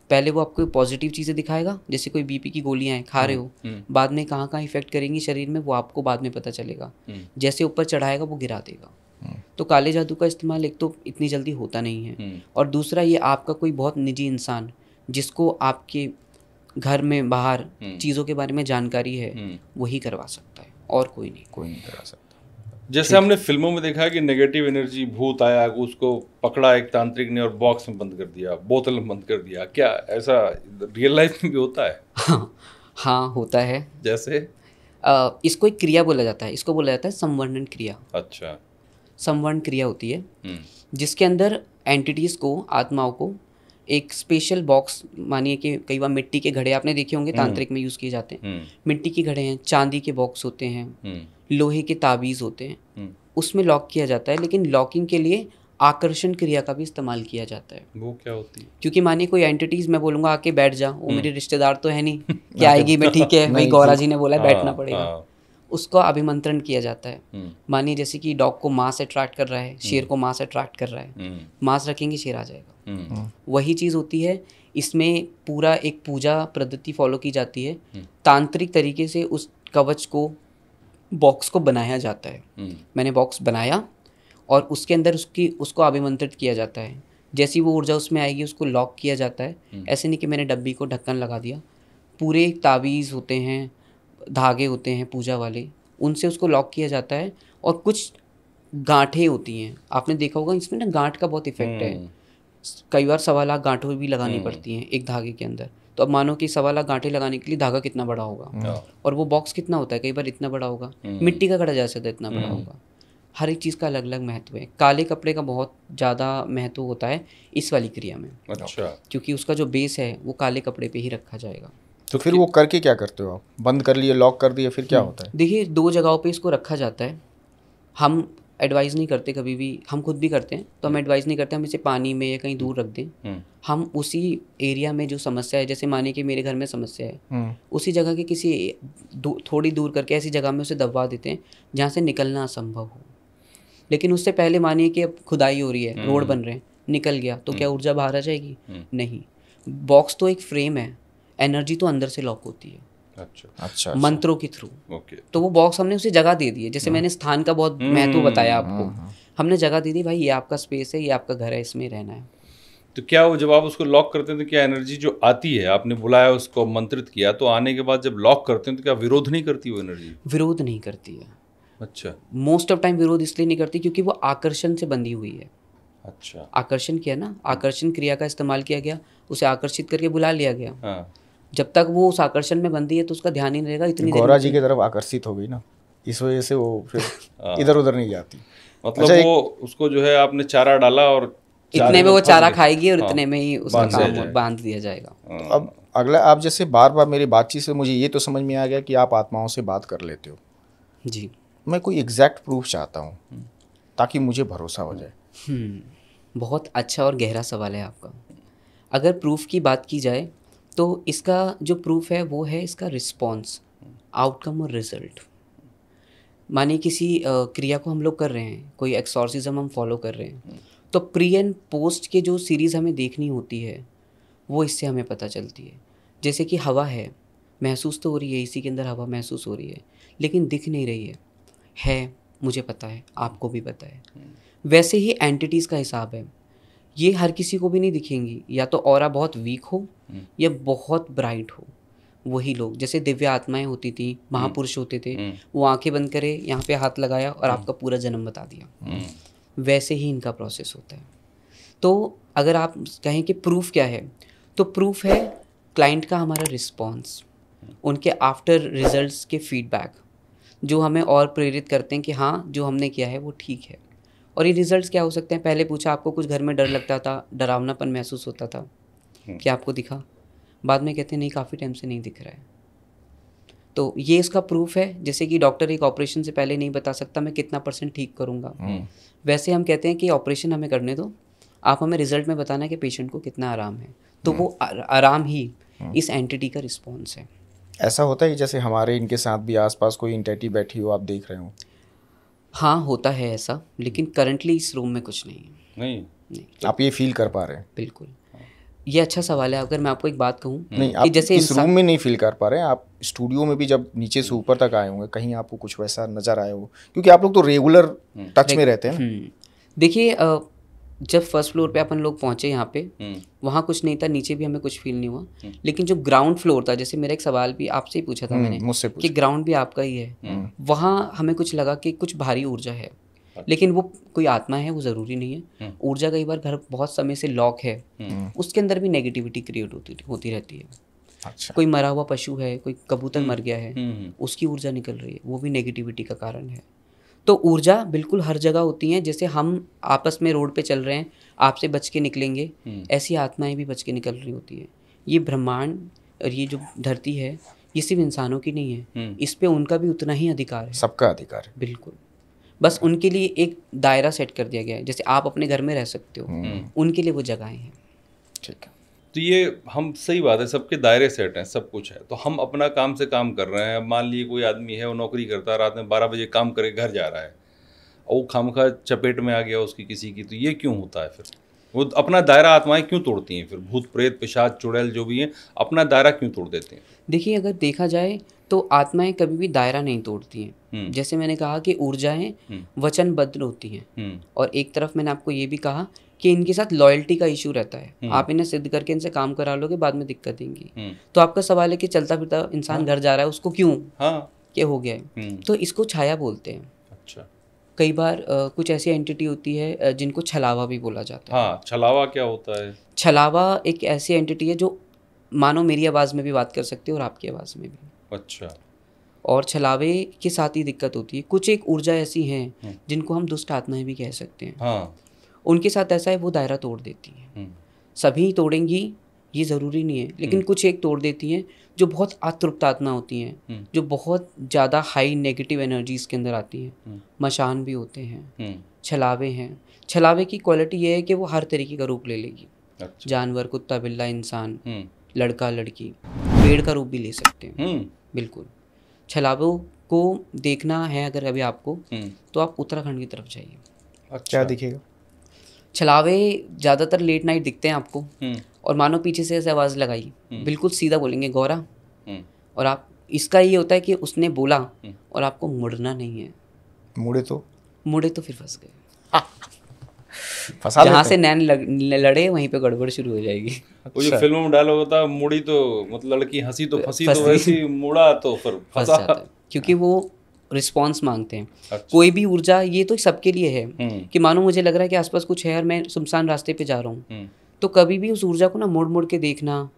पहले वो आपको पॉजिटिव चीज़ें दिखाएगा, जैसे कोई बीपी की गोलियां हैं खा रहे हो, बाद में कहाँ कहाँ इफेक्ट करेंगी शरीर में वो आपको बाद में पता चलेगा, जैसे ऊपर चढ़ाएगा वो गिरा देगा। तो काले जादू का इस्तेमाल एक तो इतनी जल्दी होता नहीं है, और दूसरा ये आपका कोई बहुत निजी इंसान जिसको आपके घर में बाहर चीज़ों के बारे में जानकारी है वही करवा सकता है, और कोई नहीं करा सकता। जैसे हमने फिल्मों में देखा है कि नेगेटिव एनर्जी, भूत आया, उसको पकड़ा एक तांत्रिक ने और बॉक्स में बंद कर दिया, बोतल में बंद कर दिया, क्या ऐसा रियल लाइफ में भी होता है? हाँ होता है। जैसे इसको एक क्रिया बोला जाता है, इसको बोला जाता है संवर्णन क्रिया। अच्छा। संवर्ण क्रिया होती है जिसके अंदर एंटिटीज़ को, आत्माओं को एक स्पेशल बॉक्स, मानिए कि कई बार मिट्टी के घड़े आपने देखे होंगे तांत्रिक में यूज़ किए जाते हैं, मिट्टी के घड़े हैं, चांदी के बॉक्स होते हैं, लोहे के ताबीज़ होते हैं, उसमें लॉक किया जाता है। लेकिन लॉकिंग के लिए आकर्षण क्रिया का भी इस्तेमाल किया जाता है। वो क्या होती है? क्योंकि मानिए कोई एंटिटीज़, मैं बोलूँगा आके बैठ जा, वो मेरे रिश्तेदार तो है नहीं, क्या आएगी, मैं ठीक है भाई, गौरा जी ने बोला बैठना पड़ेगा, उसको अभिमंत्रण किया जाता है। मानिए जैसे कि डॉग को मांस अट्रैक्ट कर रहा है, शेर को मांस अट्रैक्ट कर रहा है, मांस रखेंगे शेर आ जाएगा। वही चीज़ होती है इसमें, पूरा एक पूजा पद्धति फॉलो की जाती है, तांत्रिक तरीके से उस कवच को, बॉक्स को बनाया जाता है। मैंने बॉक्स बनाया और उसके अंदर उसको अभिमंत्रित किया जाता है। जैसी वो ऊर्जा उसमें आएगी उसको लॉक किया जाता है। ऐसे नहीं कि मैंने डब्बी को ढक्कन लगा दिया, पूरे तावीज़ होते हैं, धागे होते हैं पूजा वाले, उनसे उसको लॉक किया जाता है। और कुछ गांठें होती हैं, आपने देखा होगा इसमें ना गांठ का बहुत इफेक्ट है। कई बार 1.25 लाख गांठें भी लगानी पड़ती हैं एक धागे के अंदर। तो अब मानो कि 1.25 लाख गांठें लगाने के लिए धागा कितना बड़ा होगा, और वो बॉक्स कितना होता है, कई बार इतना बड़ा होगा, मिट्टी का घड़ा जैसे इतना बड़ा होगा। हर एक चीज़ का अलग अलग महत्व है। काले कपड़े का बहुत ज़्यादा महत्व होता है इस वाली क्रिया में। अच्छा। क्योंकि उसका जो बेस है वो काले कपड़े पे ही रखा जाएगा। तो फिर वो करके क्या करते हो आप? बंद कर लिए, लॉक कर दिए, फिर क्या होता है? देखिए 2 जगहों पे इसको रखा जाता है। हम एडवाइज़ नहीं करते कभी भी, हम खुद भी करते हैं तो हम एडवाइज़ नहीं करते हम इसे पानी में या कहीं दूर रख दें। हम उसी एरिया में जो समस्या है, जैसे मानिए कि मेरे घर में समस्या है, उसी जगह के किसी थोड़ी दूर करके ऐसी जगह में उसे दबवा देते हैं जहाँ से निकलना असंभव हो। लेकिन उससे पहले मानिए कि अब खुदाई हो रही है, रोड बन रहे हैं, निकल गया तो क्या ऊर्जा बाहर आ जाएगी? नहीं। बॉक्स तो एक फ्रेम है, एनर्जी तो अंदर से लॉक होती है। अच्छा। मंत्रों के थ्रू। ओके। तो वो बॉक्स हमने उसे जगह दे दी है। जैसे मैंने स्थान का बहुत महत्व बताया आपको, हमने जगह दे दी, भाई ये आपका स्पेस है, ये आपका घर है, इसमें रहना है। तो क्या वो जब आप उसको लॉक करते हैं तो क्या एनर्जी जो आती है, आपने बुलाया उसको मंत्रित किया, तो आने के बाद जब लॉक करते हैं तो क्या विरोध नहीं करती वो एनर्जी? विरोध नहीं करती है। अच्छा। मोस्ट ऑफ टाइम विरोध इसलिए नहीं करती क्योंकि वो आकर्षण से बंधी हुई है। अच्छा। आकर्षण किया ना, आकर्षण क्रिया का इस्तेमाल किया गया, उसे आकर्षित करके बुला लिया गया। हाँ। जब तक वो उस आकर्षण में बंधी है तो उसका ध्यान ही नहीं रहेगा। इतनी गौरा जी की तरफ आकर्षित हो गई ना, इस वजह से वो फिर इधर उधर नहीं जाती। मतलब अच्छा, वो उसको जो है आपने चारा डाला और इतने में वो चारा खाएगी और इतने में ही उसका काम बांध दिया जाएगा। तो अब अगला, आप जैसे बार बार मेरी बातचीत से मुझे ये तो समझ में आ गया कि आप आत्माओं से बात कर लेते हो जी। मैं कोई एग्जैक्ट प्रूफ चाहता हूँ ताकि मुझे भरोसा हो जाए। बहुत अच्छा और गहरा सवाल है आपका। अगर प्रूफ की बात की जाए तो इसका जो प्रूफ है वो है इसका रिस्पॉन्स, आउटकम और रिजल्ट। मानिए किसी क्रिया को हम लोग कर रहे हैं, कोई एक्सॉर्सिज्म हम फॉलो कर रहे हैं, तो प्री एंड पोस्ट के जो सीरीज़ हमें देखनी होती है वो इससे हमें पता चलती है। जैसे कि हवा है, महसूस तो हो रही है, इसी के अंदर हवा महसूस हो रही है, लेकिन दिख नहीं रही है मुझे पता है, आपको भी पता है। वैसे ही एंटिटीज़ का हिसाब है, ये हर किसी को भी नहीं दिखेंगी, या तो ऑरा बहुत वीक हो या बहुत ब्राइट हो। वही लोग, जैसे दिव्य आत्माएं होती थी, महापुरुष होते थे, वो आंखें बंद करे, यहाँ पे हाथ लगाया और आपका पूरा जन्म बता दिया। वैसे ही इनका प्रोसेस होता है। तो अगर आप कहें कि प्रूफ क्या है, तो प्रूफ है क्लाइंट का हमारा रिस्पॉन्स, उनके आफ्टर रिजल्ट्स के फीडबैक, जो हमें और प्रेरित करते हैं कि हाँ जो हमने किया है वो ठीक है। और ये रिजल्ट्स क्या हो सकते हैं? पहले पूछा आपको कुछ घर में डर लगता था, डरावनापन महसूस होता था, क्या आपको दिखा? बाद में कहते हैं नहीं, काफ़ी टाइम से नहीं दिख रहा है। तो ये इसका प्रूफ है। जैसे कि डॉक्टर एक ऑपरेशन से पहले नहीं बता सकता मैं कितना % ठीक करूँगा, वैसे हम कहते हैं कि ऑपरेशन हमें करने दो, आप हमें रिजल्ट में बताना कि पेशेंट को कितना आराम है। तो वो आराम ही इस एंटिटी का रिस्पॉन्स है। ऐसा होता है जैसे हमारे इनके साथ भी आसपास कोई एंटिटी बैठी हो, आप देख रहे हो? हाँ होता है ऐसा, लेकिन करंटली इस रूम में कुछ नहीं है। नहीं। आप ये फील कर पा रहे हैं? बिल्कुल। ये अच्छा सवाल है। अगर मैं आपको एक बात कहूँ नहीं, आप जैसे इस रूम में नहीं फील कर पा रहे हैं, आप स्टूडियो में भी जब नीचे से ऊपर तक आए होंगे, कहीं आपको कुछ वैसा नजर आया हो? क्योंकि आप लोग तो रेगुलर टच में रहते हैं ना। देखिए जब फर्स्ट फ्लोर पे अपन लोग पहुंचे यहाँ पे, वहाँ कुछ नहीं था, नीचे भी हमें कुछ फील नहीं हुआ। लेकिन जो ग्राउंड फ्लोर था, जैसे मेरा एक सवाल भी आपसे ही पूछा था मैंने, मुझसे कि ग्राउंड भी आपका ही है, वहाँ हमें कुछ लगा कि कुछ भारी ऊर्जा है। लेकिन वो कोई आत्मा है वो ज़रूरी नहीं है। ऊर्जा कई बार घर बहुत समय से लॉक है, उसके अंदर भी नेगेटिविटी क्रिएट होती रहती है। अच्छा। कोई मरा हुआ पशु है, कोई कबूतर मर गया है, उसकी ऊर्जा निकल रही है, वो भी नेगेटिविटी का कारण है। तो ऊर्जा बिल्कुल हर जगह होती है। जैसे हम आपस में रोड पे चल रहे हैं, आपसे बच के निकलेंगे, ऐसी आत्माएं भी बच के निकल रही होती है। ये ब्रह्मांड और ये जो धरती है, ये सिर्फ इंसानों की नहीं है, इस पे उनका भी उतना ही अधिकार है। सबका अधिकार है। बिल्कुल। बस उनके लिए एक दायरा सेट कर दिया गया है। जैसे आप अपने घर में रह सकते हो, उनके लिए वो जगहें हैं। ठीक है। तो ये हम सही बात है, सबके दायरे सेट हैं, सब कुछ है, तो हम अपना काम से काम कर रहे हैं। अब मान लीजिए कोई आदमी है, वो नौकरी करता है, रात में 12 बजे काम करे घर जा रहा है, और वो खामखा चपेट में आ गया उसकी किसी की, तो ये क्यों होता है? फिर वो अपना दायरा आत्माएं क्यों तोड़ती हैं? फिर भूत प्रेत पिशाच चुड़ैल जो भी हैं अपना दायरा क्यों तोड़ देते हैं? देखिए, अगर देखा जाए तो आत्माएं कभी भी दायरा नहीं तोड़ती हैं। जैसे मैंने कहा कि ऊर्जाएं वचनबद्ध होती हैं, और एक तरफ मैंने आपको ये भी कहा कि इनके साथ लॉयल्टी का इशू रहता है। आप इन्हें सिद्ध करके इनसे काम करा लोगे, बाद में दिक्कत देंगी। तो आपका सवाल है कि चलता फिरता इंसान घर जा रहा है, उसको क्यों, क्या हो गया है? तो इसको छाया बोलते हैं। अच्छा। कई बार कुछ ऐसी एंटिटी होती है जिनको छलावा भी बोला जाता है। हाँ, छलावा क्या होता है? छलावा एक ऐसी एंटिटी है जो मानो मेरी आवाज़ में भी बात कर सकती है और आपकी आवाज़ में भी। अच्छा। और छलावे के साथ ही दिक्कत होती है। कुछ एक ऊर्जा ऐसी हैं जिनको हम दुष्ट आत्माएं भी कह सकते हैं। हाँ। उनके साथ ऐसा है, वो दायरा तोड़ देती हैं। सभी तोड़ेंगी ये ज़रूरी नहीं है, लेकिन कुछ एक तोड़ देती हैं जो बहुत अतृप्त आत्मा होती हैं, जो बहुत ज़्यादा हाई नेगेटिव एनर्जीज के अंदर आती हैं। मशान भी होते हैं, छलावे हैं। छलावे की क्वालिटी ये है कि वो हर तरीके का रूप ले लेगी। अच्छा। जानवर, कुत्ता, बिल्ला, इंसान, लड़का, लड़की, पेड़ का रूप भी ले सकते हैं। बिल्कुल। छलावों को देखना है अगर अभी आपको, तो आप उत्तराखंड की तरफ जाइए। अच्छा। क्या दिखेगा? छलावे ज़्यादातर लेट नाइट दिखते हैं आपको, और मानो पीछे से ऐसे आवाज़ लगाई, बिल्कुल सीधा बोलेंगे गौरा, और आप, इसका ये होता है कि उसने बोला और आपको मुड़ना नहीं है। मुड़े तो फिर फंस गए। फंसा जहाँ लेते से नैन लड़े वहीं पे गड़बड़ शुरू हो जाएगी। वो जो फिल्मों में डायलॉग होता है, मुड़ी तो मतलब लड़की हंसी तो फंसी, तो वैसी मुड़ा तो फिर फंस फंसा। जाता है, क्योंकि वो रिस्पॉन्स मांगते हैं। अच्छा। कोई भी ऊर्जा, ये तो सबके लिए है कि मानो मुझे लग रहा है कि आसपास कुछ है और मैं सुनसान रास्ते पे जा रहा हूँ, तो कभी भी उस ऊर्जा को ना मुड़ मुड़ के देखना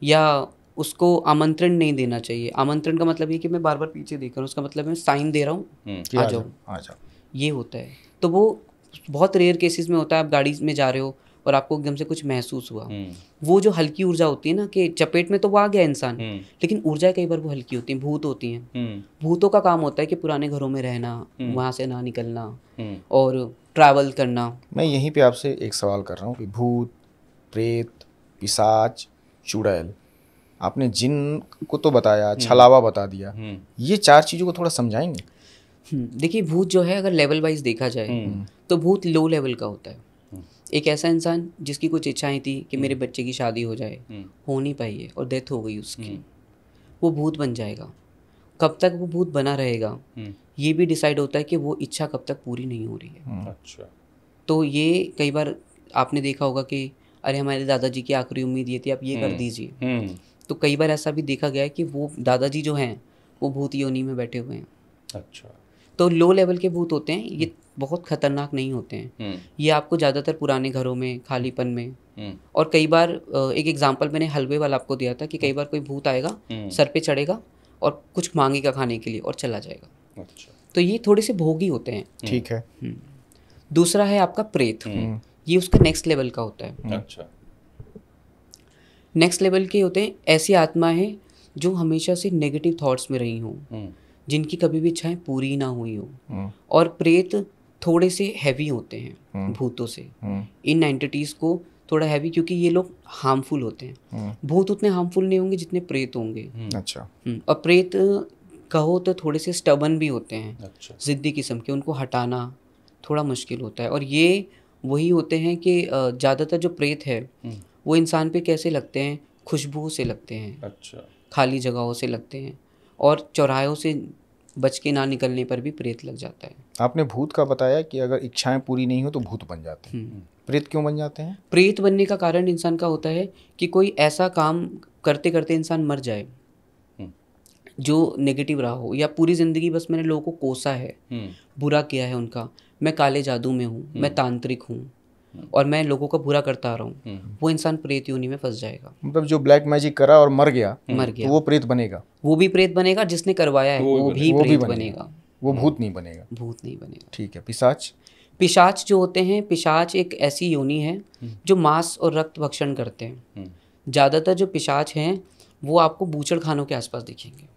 या उसको आमंत्रण नहीं देना चाहिए। आमंत्रण का मतलब ये कि मैं बार बार पीछे देख रहा हूँ, उसका मतलब मैं साइन दे रहा हूँ, आ जाओ, ये होता है। तो वो बहुत रेयर केसेस में होता है, आप गाड़ी में जा रहे हो और आपको एकदम से कुछ महसूस हुआ। वो जो हल्की ऊर्जा होती है ना, कि चपेट में तो वो आ गया इंसान, लेकिन ऊर्जा कई बार वो हल्की होती है, भूत होती हैं। भूतों का काम होता है कि पुराने घरों में रहना, वहाँ से ना निकलना और ट्रैवल करना। मैं यहीं पे आपसे एक सवाल कर रहा हूँ कि भूत, प्रेत, पिशाच, चुड़ैल, आपने जिन को तो बताया, छलावा बता दिया, ये 4 चीज़ों को थोड़ा समझाएंगे? देखिए, भूत जो है अगर लेवल वाइज देखा जाए तो भूत लो लेवल का होता है। एक ऐसा इंसान जिसकी कुछ इच्छाएं थी कि मेरे बच्चे की शादी हो जाए, हो नहीं पाई है और डेथ हो गई उसकी, वो भूत बन जाएगा। कब तक वो भूत बना रहेगा ये भी डिसाइड होता है कि वो इच्छा कब तक पूरी नहीं हो रही है। अच्छा। तो ये कई बार आपने देखा होगा कि अरे हमारे दादाजी की आखिरी उम्मीद ये थी, आप ये कर दीजिए। तो कई बार ऐसा भी देखा गया है कि वो दादाजी जो हैं वो भूत योनि में बैठे हुए हैं। अच्छा। तो लो लेवल के भूत होते हैं, ये बहुत खतरनाक नहीं होते हैं। ये आपको ज़्यादातर पुराने घरों में, खालीपन में, और कई बार एक एग्जांपल मैंने हलवे वाला आपको दिया था कि कई बार कोई भूत आएगा, सर पे चढ़ेगा और कुछ मांगेगा खाने के लिए और चला जाएगा। अच्छा। तो ये थोड़े से भोगी होते हैं। ठीक है। दूसरा है आपका प्रेत, ये उसका नेक्स्ट लेवल का होता है। अच्छा। नेक्स्ट लेवल के होते हैं ऐसी आत्मा है जो हमेशा से नेगेटिव थॉट्स में रही हों, जिनकी कभी भी इच्छाएं पूरी ना हुई हो। और प्रेत थोड़े से हैवी होते हैं भूतों से, इन एंटिटीज़ को थोड़ा हैवी, क्योंकि ये लोग हार्मफुल होते हैं। भूत उतने हार्मफुल नहीं होंगे जितने प्रेत होंगे। अच्छा। और प्रेत कहो तो थोड़े से स्टबन भी होते हैं। अच्छा। ज़िद्दी किस्म के, उनको हटाना थोड़ा मुश्किल होता है। और ये वही होते हैं कि ज़्यादातर जो प्रेत है वो इंसान पे कैसे लगते हैं, खुशबू से लगते हैं। अच्छा। खाली जगहों से लगते हैं और चौराहों से बच के ना निकलने पर भी प्रेत लग जाता है। आपने भूत का बताया कि अगर इच्छाएं पूरी नहीं हो तो भूत बन जाते हैं। प्रेत क्यों बन जाते हैं? प्रेत बनने का कारण इंसान का होता है कि कोई ऐसा काम करते करते इंसान मर जाए जो नेगेटिव रहा हो, या पूरी ज़िंदगी बस मैंने लोगों को कोसा है, बुरा किया है उनका, मैं काले जादू में हूँ, मैं तांत्रिक हूँ और मैं लोगों का बुरा करता आ रहा हूँ, वो इंसान प्रेत योनि में फंस जाएगा। मतलब जो ब्लैक मैजिक करा और मर गया तो वो प्रेत बनेगा? वो भी प्रेत बनेगा, जिसने करवाया है वो भी प्रेत बनेगा, वो भूत नहीं बनेगा। भूत नहीं बनेगा। ठीक है। पिशाच? पिशाच जो होते हैं, पिशाच एक ऐसी योनि है जो मांस और रक्त भक्षण करते हैं। ज़्यादातर जो पिशाच हैं वो आपको बूचड़ खानों के आसपास दिखेंगे।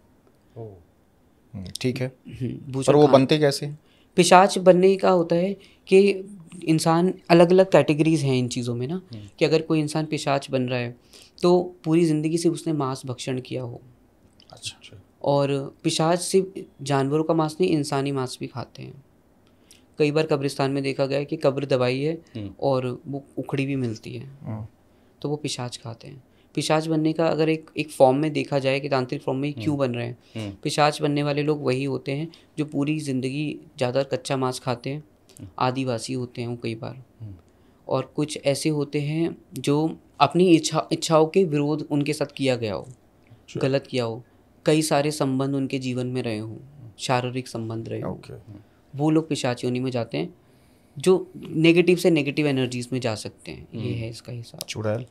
ठीक है। पर वो बनते कैसे? पिशाच बनने का होता है कि इंसान अलग अलग कैटेगरीज हैं इन चीज़ों में ना, कि अगर कोई इंसान पिशाच बन रहा है तो पूरी ज़िंदगी से उसने मांस भक्षण किया हो। अच्छा। और पिशाच सिर्फ जानवरों का मांस नहीं, इंसानी मांस भी खाते हैं। कई बार कब्रिस्तान में देखा गया है कि कब्र दबाई है और वो उखड़ी भी मिलती है, तो वो पिशाच खाते हैं। पिशाच बनने का अगर एक फॉर्म में देखा जाए कि तांत्रिक फॉर्म में क्यों बन रहे हैं, पिशाच बनने वाले लोग वही होते हैं जो पूरी ज़िंदगी ज़्यादा कच्चा मांस खाते हैं, आदिवासी होते हैं वो कई बार, और कुछ ऐसे होते हैं जो अपनी इच्छाओं के विरोध उनके साथ किया गया हो, गलत किया हो, कई सारे संबंध उनके जीवन में रहे हों, शारीरिक संबंध रहे हों, वो लोग पिशाच योनि में जाते हैं, जो नेगेटिव से नेगेटिव एनर्जीज में जा सकते हैं। ये है इसका हिसाब।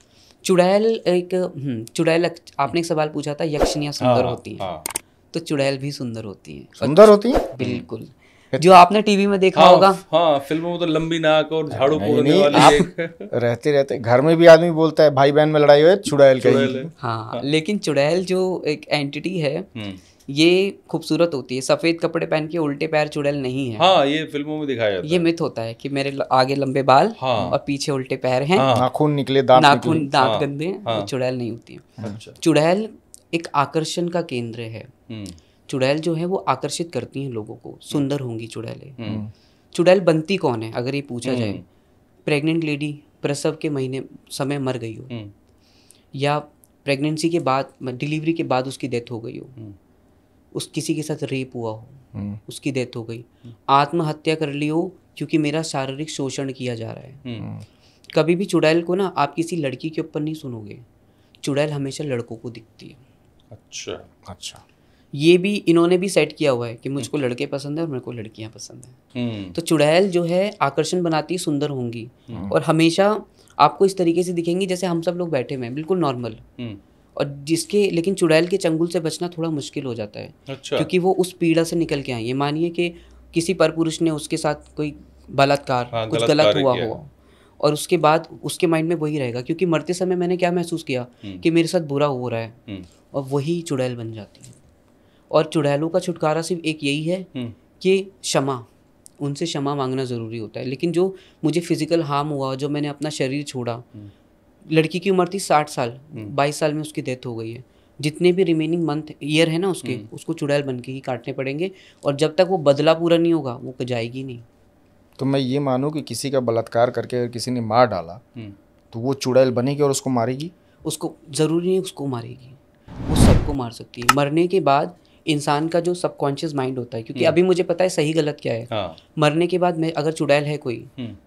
चुड़ैल आपने एक सवाल पूछा था, यक्षिनियाँ सुंदर होती हैं, तो चुड़ैल भी सुंदर होती हैं। सुंदर होती हैं बिल्कुल, जो आपने टीवी में देखा होगा। हाँ, फिल्मों में तो लंबी नाक और झाड़ू फोड़ने वाली एक रहते रहते घर में भी आदमी बोलता है भाई बहन में लड़ाई हुई चुड़ैल कही। हाँ, लेकिन चुड़ैल जो एक एंटिटी है ये खूबसूरत होती है। सफेद कपड़े पहन के उल्टे पैर चुड़ैल नहीं है। हाँ, ये फिल्मों में दिखाया जाता है। ये मिथ होता है कि मेरे आगे लंबे बाल और पीछे उल्टे पैर हैं, नाखून निकले, दांत गंदे हैं, वो चुड़ैल नहीं होती है। चुड़ैल एक आकर्षण का केंद्र है। चुड़ैल जो है वो आकर्षित करती हैं लोगों को, सुंदर होंगी चुड़ैलें। चुड़ैल बनती कौन है अगर ये पूछा जाए? प्रेग्नेंट लेडी प्रसव के महीने समय मर गई हो, या प्रेगनेंसी के बाद, डिलीवरी के बाद उसकी डेथ हो गई हो, उस किसी के साथ रेप हुआ हो, उसकी डेथ हो गई, आत्महत्या कर ली हो क्योंकि मेरा शारीरिक शोषण किया जा रहा है। कभी भी चुड़ैल को ना आप किसी लड़की के ऊपर नहीं सुनोगे, चुड़ैल हमेशा लड़कों को दिखती है। अच्छा। ये भी इन्होंने भी सेट किया हुआ है कि मुझको लड़के पसंद है और मेरे को लड़कियां पसंद है। तो चुड़ैल जो है आकर्षण बनाती है, सुंदर होंगी और हमेशा आपको इस तरीके से दिखेंगी जैसे हम सब लोग बैठे हुए हैं, बिल्कुल नॉर्मल। और लेकिन चुड़ैल के चंगुल से बचना थोड़ा मुश्किल हो जाता है। अच्छा। क्योंकि वो उस पीड़ा से निकल के आई है। मानिए कि किसी परपुरुष ने उसके साथ कोई बलात्कार, कुछ गलत हुआ हो, और उसके बाद उसके माइंड में वही रहेगा, क्योंकि मरते समय मैंने क्या महसूस किया कि मेरे साथ बुरा हो रहा है, और वही चुड़ैल बन जाती है। और चुड़ैलों का छुटकारा सिर्फ एक यही है कि क्षमा, उनसे क्षमा मांगना ज़रूरी होता है। लेकिन जो मुझे फिजिकल हार्म हुआ, जो मैंने अपना शरीर छोड़ा, लड़की की उम्र थी 60 साल, 22 साल में उसकी डेथ हो गई है। जितने भी रिमेनिंग मंथ ईयर है ना उसके, उसको चुड़ैल बन के ही काटने पड़ेंगे, और जब तक वो बदला पूरा नहीं होगा वो जाएगी नहीं। तो मैं ये मानूं कि किसी का बलात्कार करके अगर किसी ने मार डाला तो वो चुड़ैल बनेगी और उसको मारेगी? उसको ज़रूरी नहीं उसको मारेगी, वो सबको मार सकती है। मरने के बाद इंसान का जो सबकॉन्शियस माइंड होता है, क्योंकि अभी मुझे पता है सही गलत क्या है। मरने के बाद में अगर चुड़ैल है कोई,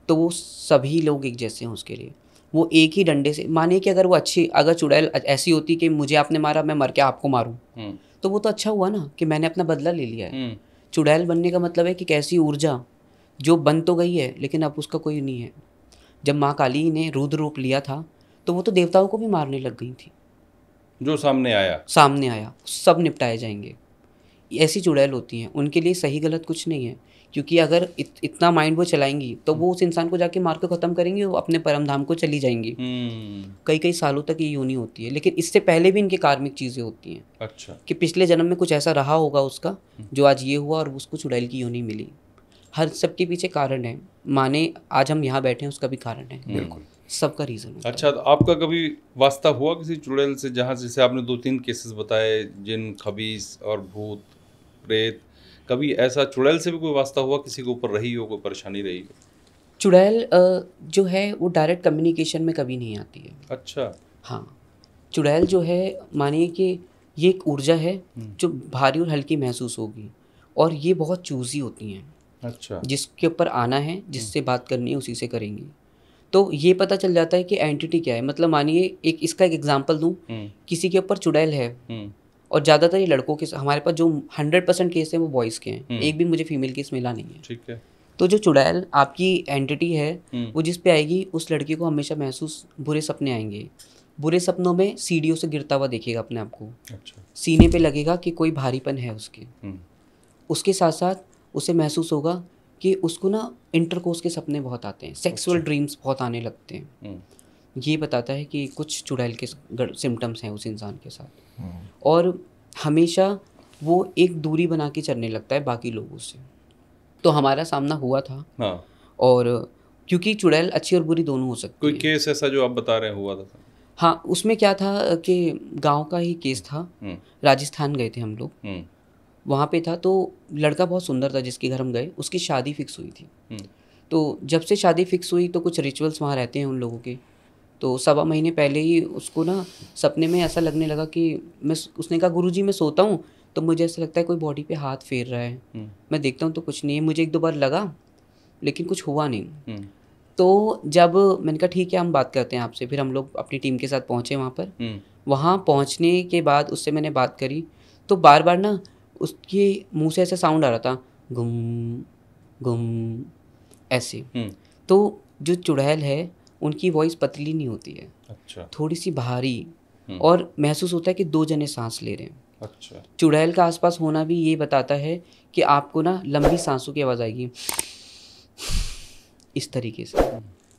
तो वो सभी लोग एक जैसे हैं उसके लिए। वो एक ही डंडे से, मानिए कि अगर वो अगर चुड़ैल ऐसी होती कि मुझे आपने मारा, मैं मर के आपको मारूं, तो वो तो अच्छा हुआ ना कि मैंने अपना बदला ले लिया है। चुड़ैल बनने का मतलब है कि कैसी ऊर्जा जो बन तो गई है लेकिन अब उसका कोई नहीं है। जब माँ काली ने रुद्र रूप लिया था तो वो तो देवताओं को भी मारने लग गई थी। जो सामने आया सब निपटाए जाएंगे। ऐसी चुड़ैल होती हैं, उनके लिए सही गलत कुछ नहीं है, क्योंकि अगर इतना माइंड वो चलाएंगी तो वो उस इंसान को जाके मार के ख़त्म करेंगी, वो अपने परम धाम को चली जाएंगी। कई कई सालों तक ये योनि होती है, लेकिन इससे पहले भी इनके कार्मिक चीज़ें होती हैं। अच्छा। कि पिछले जन्म में कुछ ऐसा रहा होगा उसका जो आज ये हुआ और उसको चुड़ैल की योनि मिली। हर सबके पीछे कारण है, माने आज हम यहाँ बैठे हैं उसका भी कारण है। बिल्कुल, सबका रीज़न है। अच्छा, तो आपका कभी वास्ता हुआ किसी चुड़ैल से, जहाँ जैसे आपने 2-3 केसेस बताए, जिन, खबीस और भूत प्रेत, कभी ऐसा चुड़ैल से भी कोई वास्ता हुआ, किसी के ऊपर रही हो, कोई परेशानी रही हो? चुड़ैल जो है वो डायरेक्ट कम्युनिकेशन में कभी नहीं आती है। अच्छा। हाँ, चुड़ैल जो है, मानिए कि ये एक ऊर्जा है जो भारी और हल्की महसूस होगी, और ये बहुत चूज़ी होती हैं। अच्छा। जिसके ऊपर आना है, जिससे बात करनी है, उसी से करेंगी। तो ये पता चल जाता है कि एंटिटी क्या है। मतलब मानिए इसका एक एग्जांपल दूं, किसी के ऊपर चुड़ैल है, और ज़्यादातर ये लड़कों के, हमारे पास जो 100% केस है वो बॉयज़ के हैं, एक भी मुझे फीमेल केस मिला नहीं है। ठीक है। तो जो चुड़ैल आपकी एंटिटी है वो जिस पे आएगी, उस लड़की को हमेशा महसूस बुरे सपने आएंगे। बुरे सपनों में सीढ़ियों से गिरता हुआ देखेगा अपने आप को। अच्छा। सीने पे लगेगा कि कोई भारीपन है उसके। उसके साथ साथ उसे महसूस होगा कि उसको ना इंटरकोर्स के सपने बहुत आते हैं, सेक्सुअल ड्रीम्स बहुत आने लगते हैं। ये बताता है कि कुछ चुड़ैल के सिम्टम्स हैं उस इंसान के साथ। और हमेशा वो एक दूरी बना के चलने लगता है बाकी लोगों से। तो हमारा सामना हुआ था। हाँ। और क्योंकि चुड़ैल अच्छी और बुरी दोनों हो सकती कोई है। केस ऐसा जो आप बता रहे हैं हुआ था? हाँ, उसमें क्या था कि गांव का ही केस था। राजस्थान गए थे हम लोग, वहाँ पे था तो लड़का बहुत सुंदर था जिसके घर हम गए, उसकी शादी फिक्स हुई थी। तो जब से शादी फिक्स हुई तो कुछ रिचुअल्स वहाँ रहते हैं उन लोगों के। तो 1.25 महीने पहले ही उसको ना सपने में ऐसा लगने लगा कि उसने कहा गुरुजी मैं सोता हूँ तो मुझे ऐसा लगता है कोई बॉडी पे हाथ फेर रहा है। मैं देखता हूँ तो कुछ नहीं है। मुझे 1-2 बार लगा लेकिन कुछ हुआ नहीं। तो जब मैंने कहा ठीक है हम बात करते हैं आपसे, फिर हम लोग अपनी टीम के साथ पहुँचे वहाँ पर। वहाँ पहुँचने के बाद उससे मैंने बात करी तो बार बार ना उसके मुंह से ऐसा साउंड आ रहा था, गुम गुम ऐसे। तो जो चुड़ैल है उनकी वॉइस पतली नहीं होती है, अच्छा, थोड़ी सी भारी, और महसूस होता है कि 2 जने सांस ले रहे हैं। अच्छा, चुड़ैल का आसपास होना भी ये बताता है कि आपको ना लंबी सांसों की आवाज़ आएगी इस तरीके से।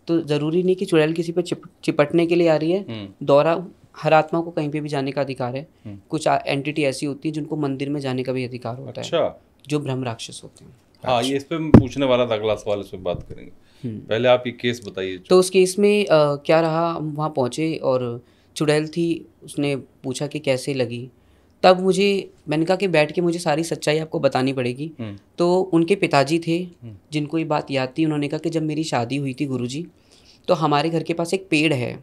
तो ज़रूरी नहीं कि चुड़ैल किसी पे चिपटने के लिए आ रही है। दौरा हर आत्मा को कहीं पे भी जाने का अधिकार है। कुछ एंटिटी ऐसी होती है जिनको मंदिर में जाने का भी अधिकार होता अच्छा है, जो ब्रह्म राक्षस होते हैं। हाँ, ये इस पे मैं पूछने वाला था, अगला सवाल इस पे बात करेंगे। पहले आप ये केस बताइए। तो उस केस में क्या रहा, हम वहाँ पहुँचे और चुड़ैल थी, उसने पूछा कि कैसे लगी। तब मैंने कहा कि बैठ के मुझे सारी सच्चाई आपको बतानी पड़ेगी। तो उनके पिताजी थे जिनको ये बात याद थी। उन्होंने कहा कि जब मेरी शादी हुई थी गुरुजी, तो हमारे घर के पास एक पेड़ है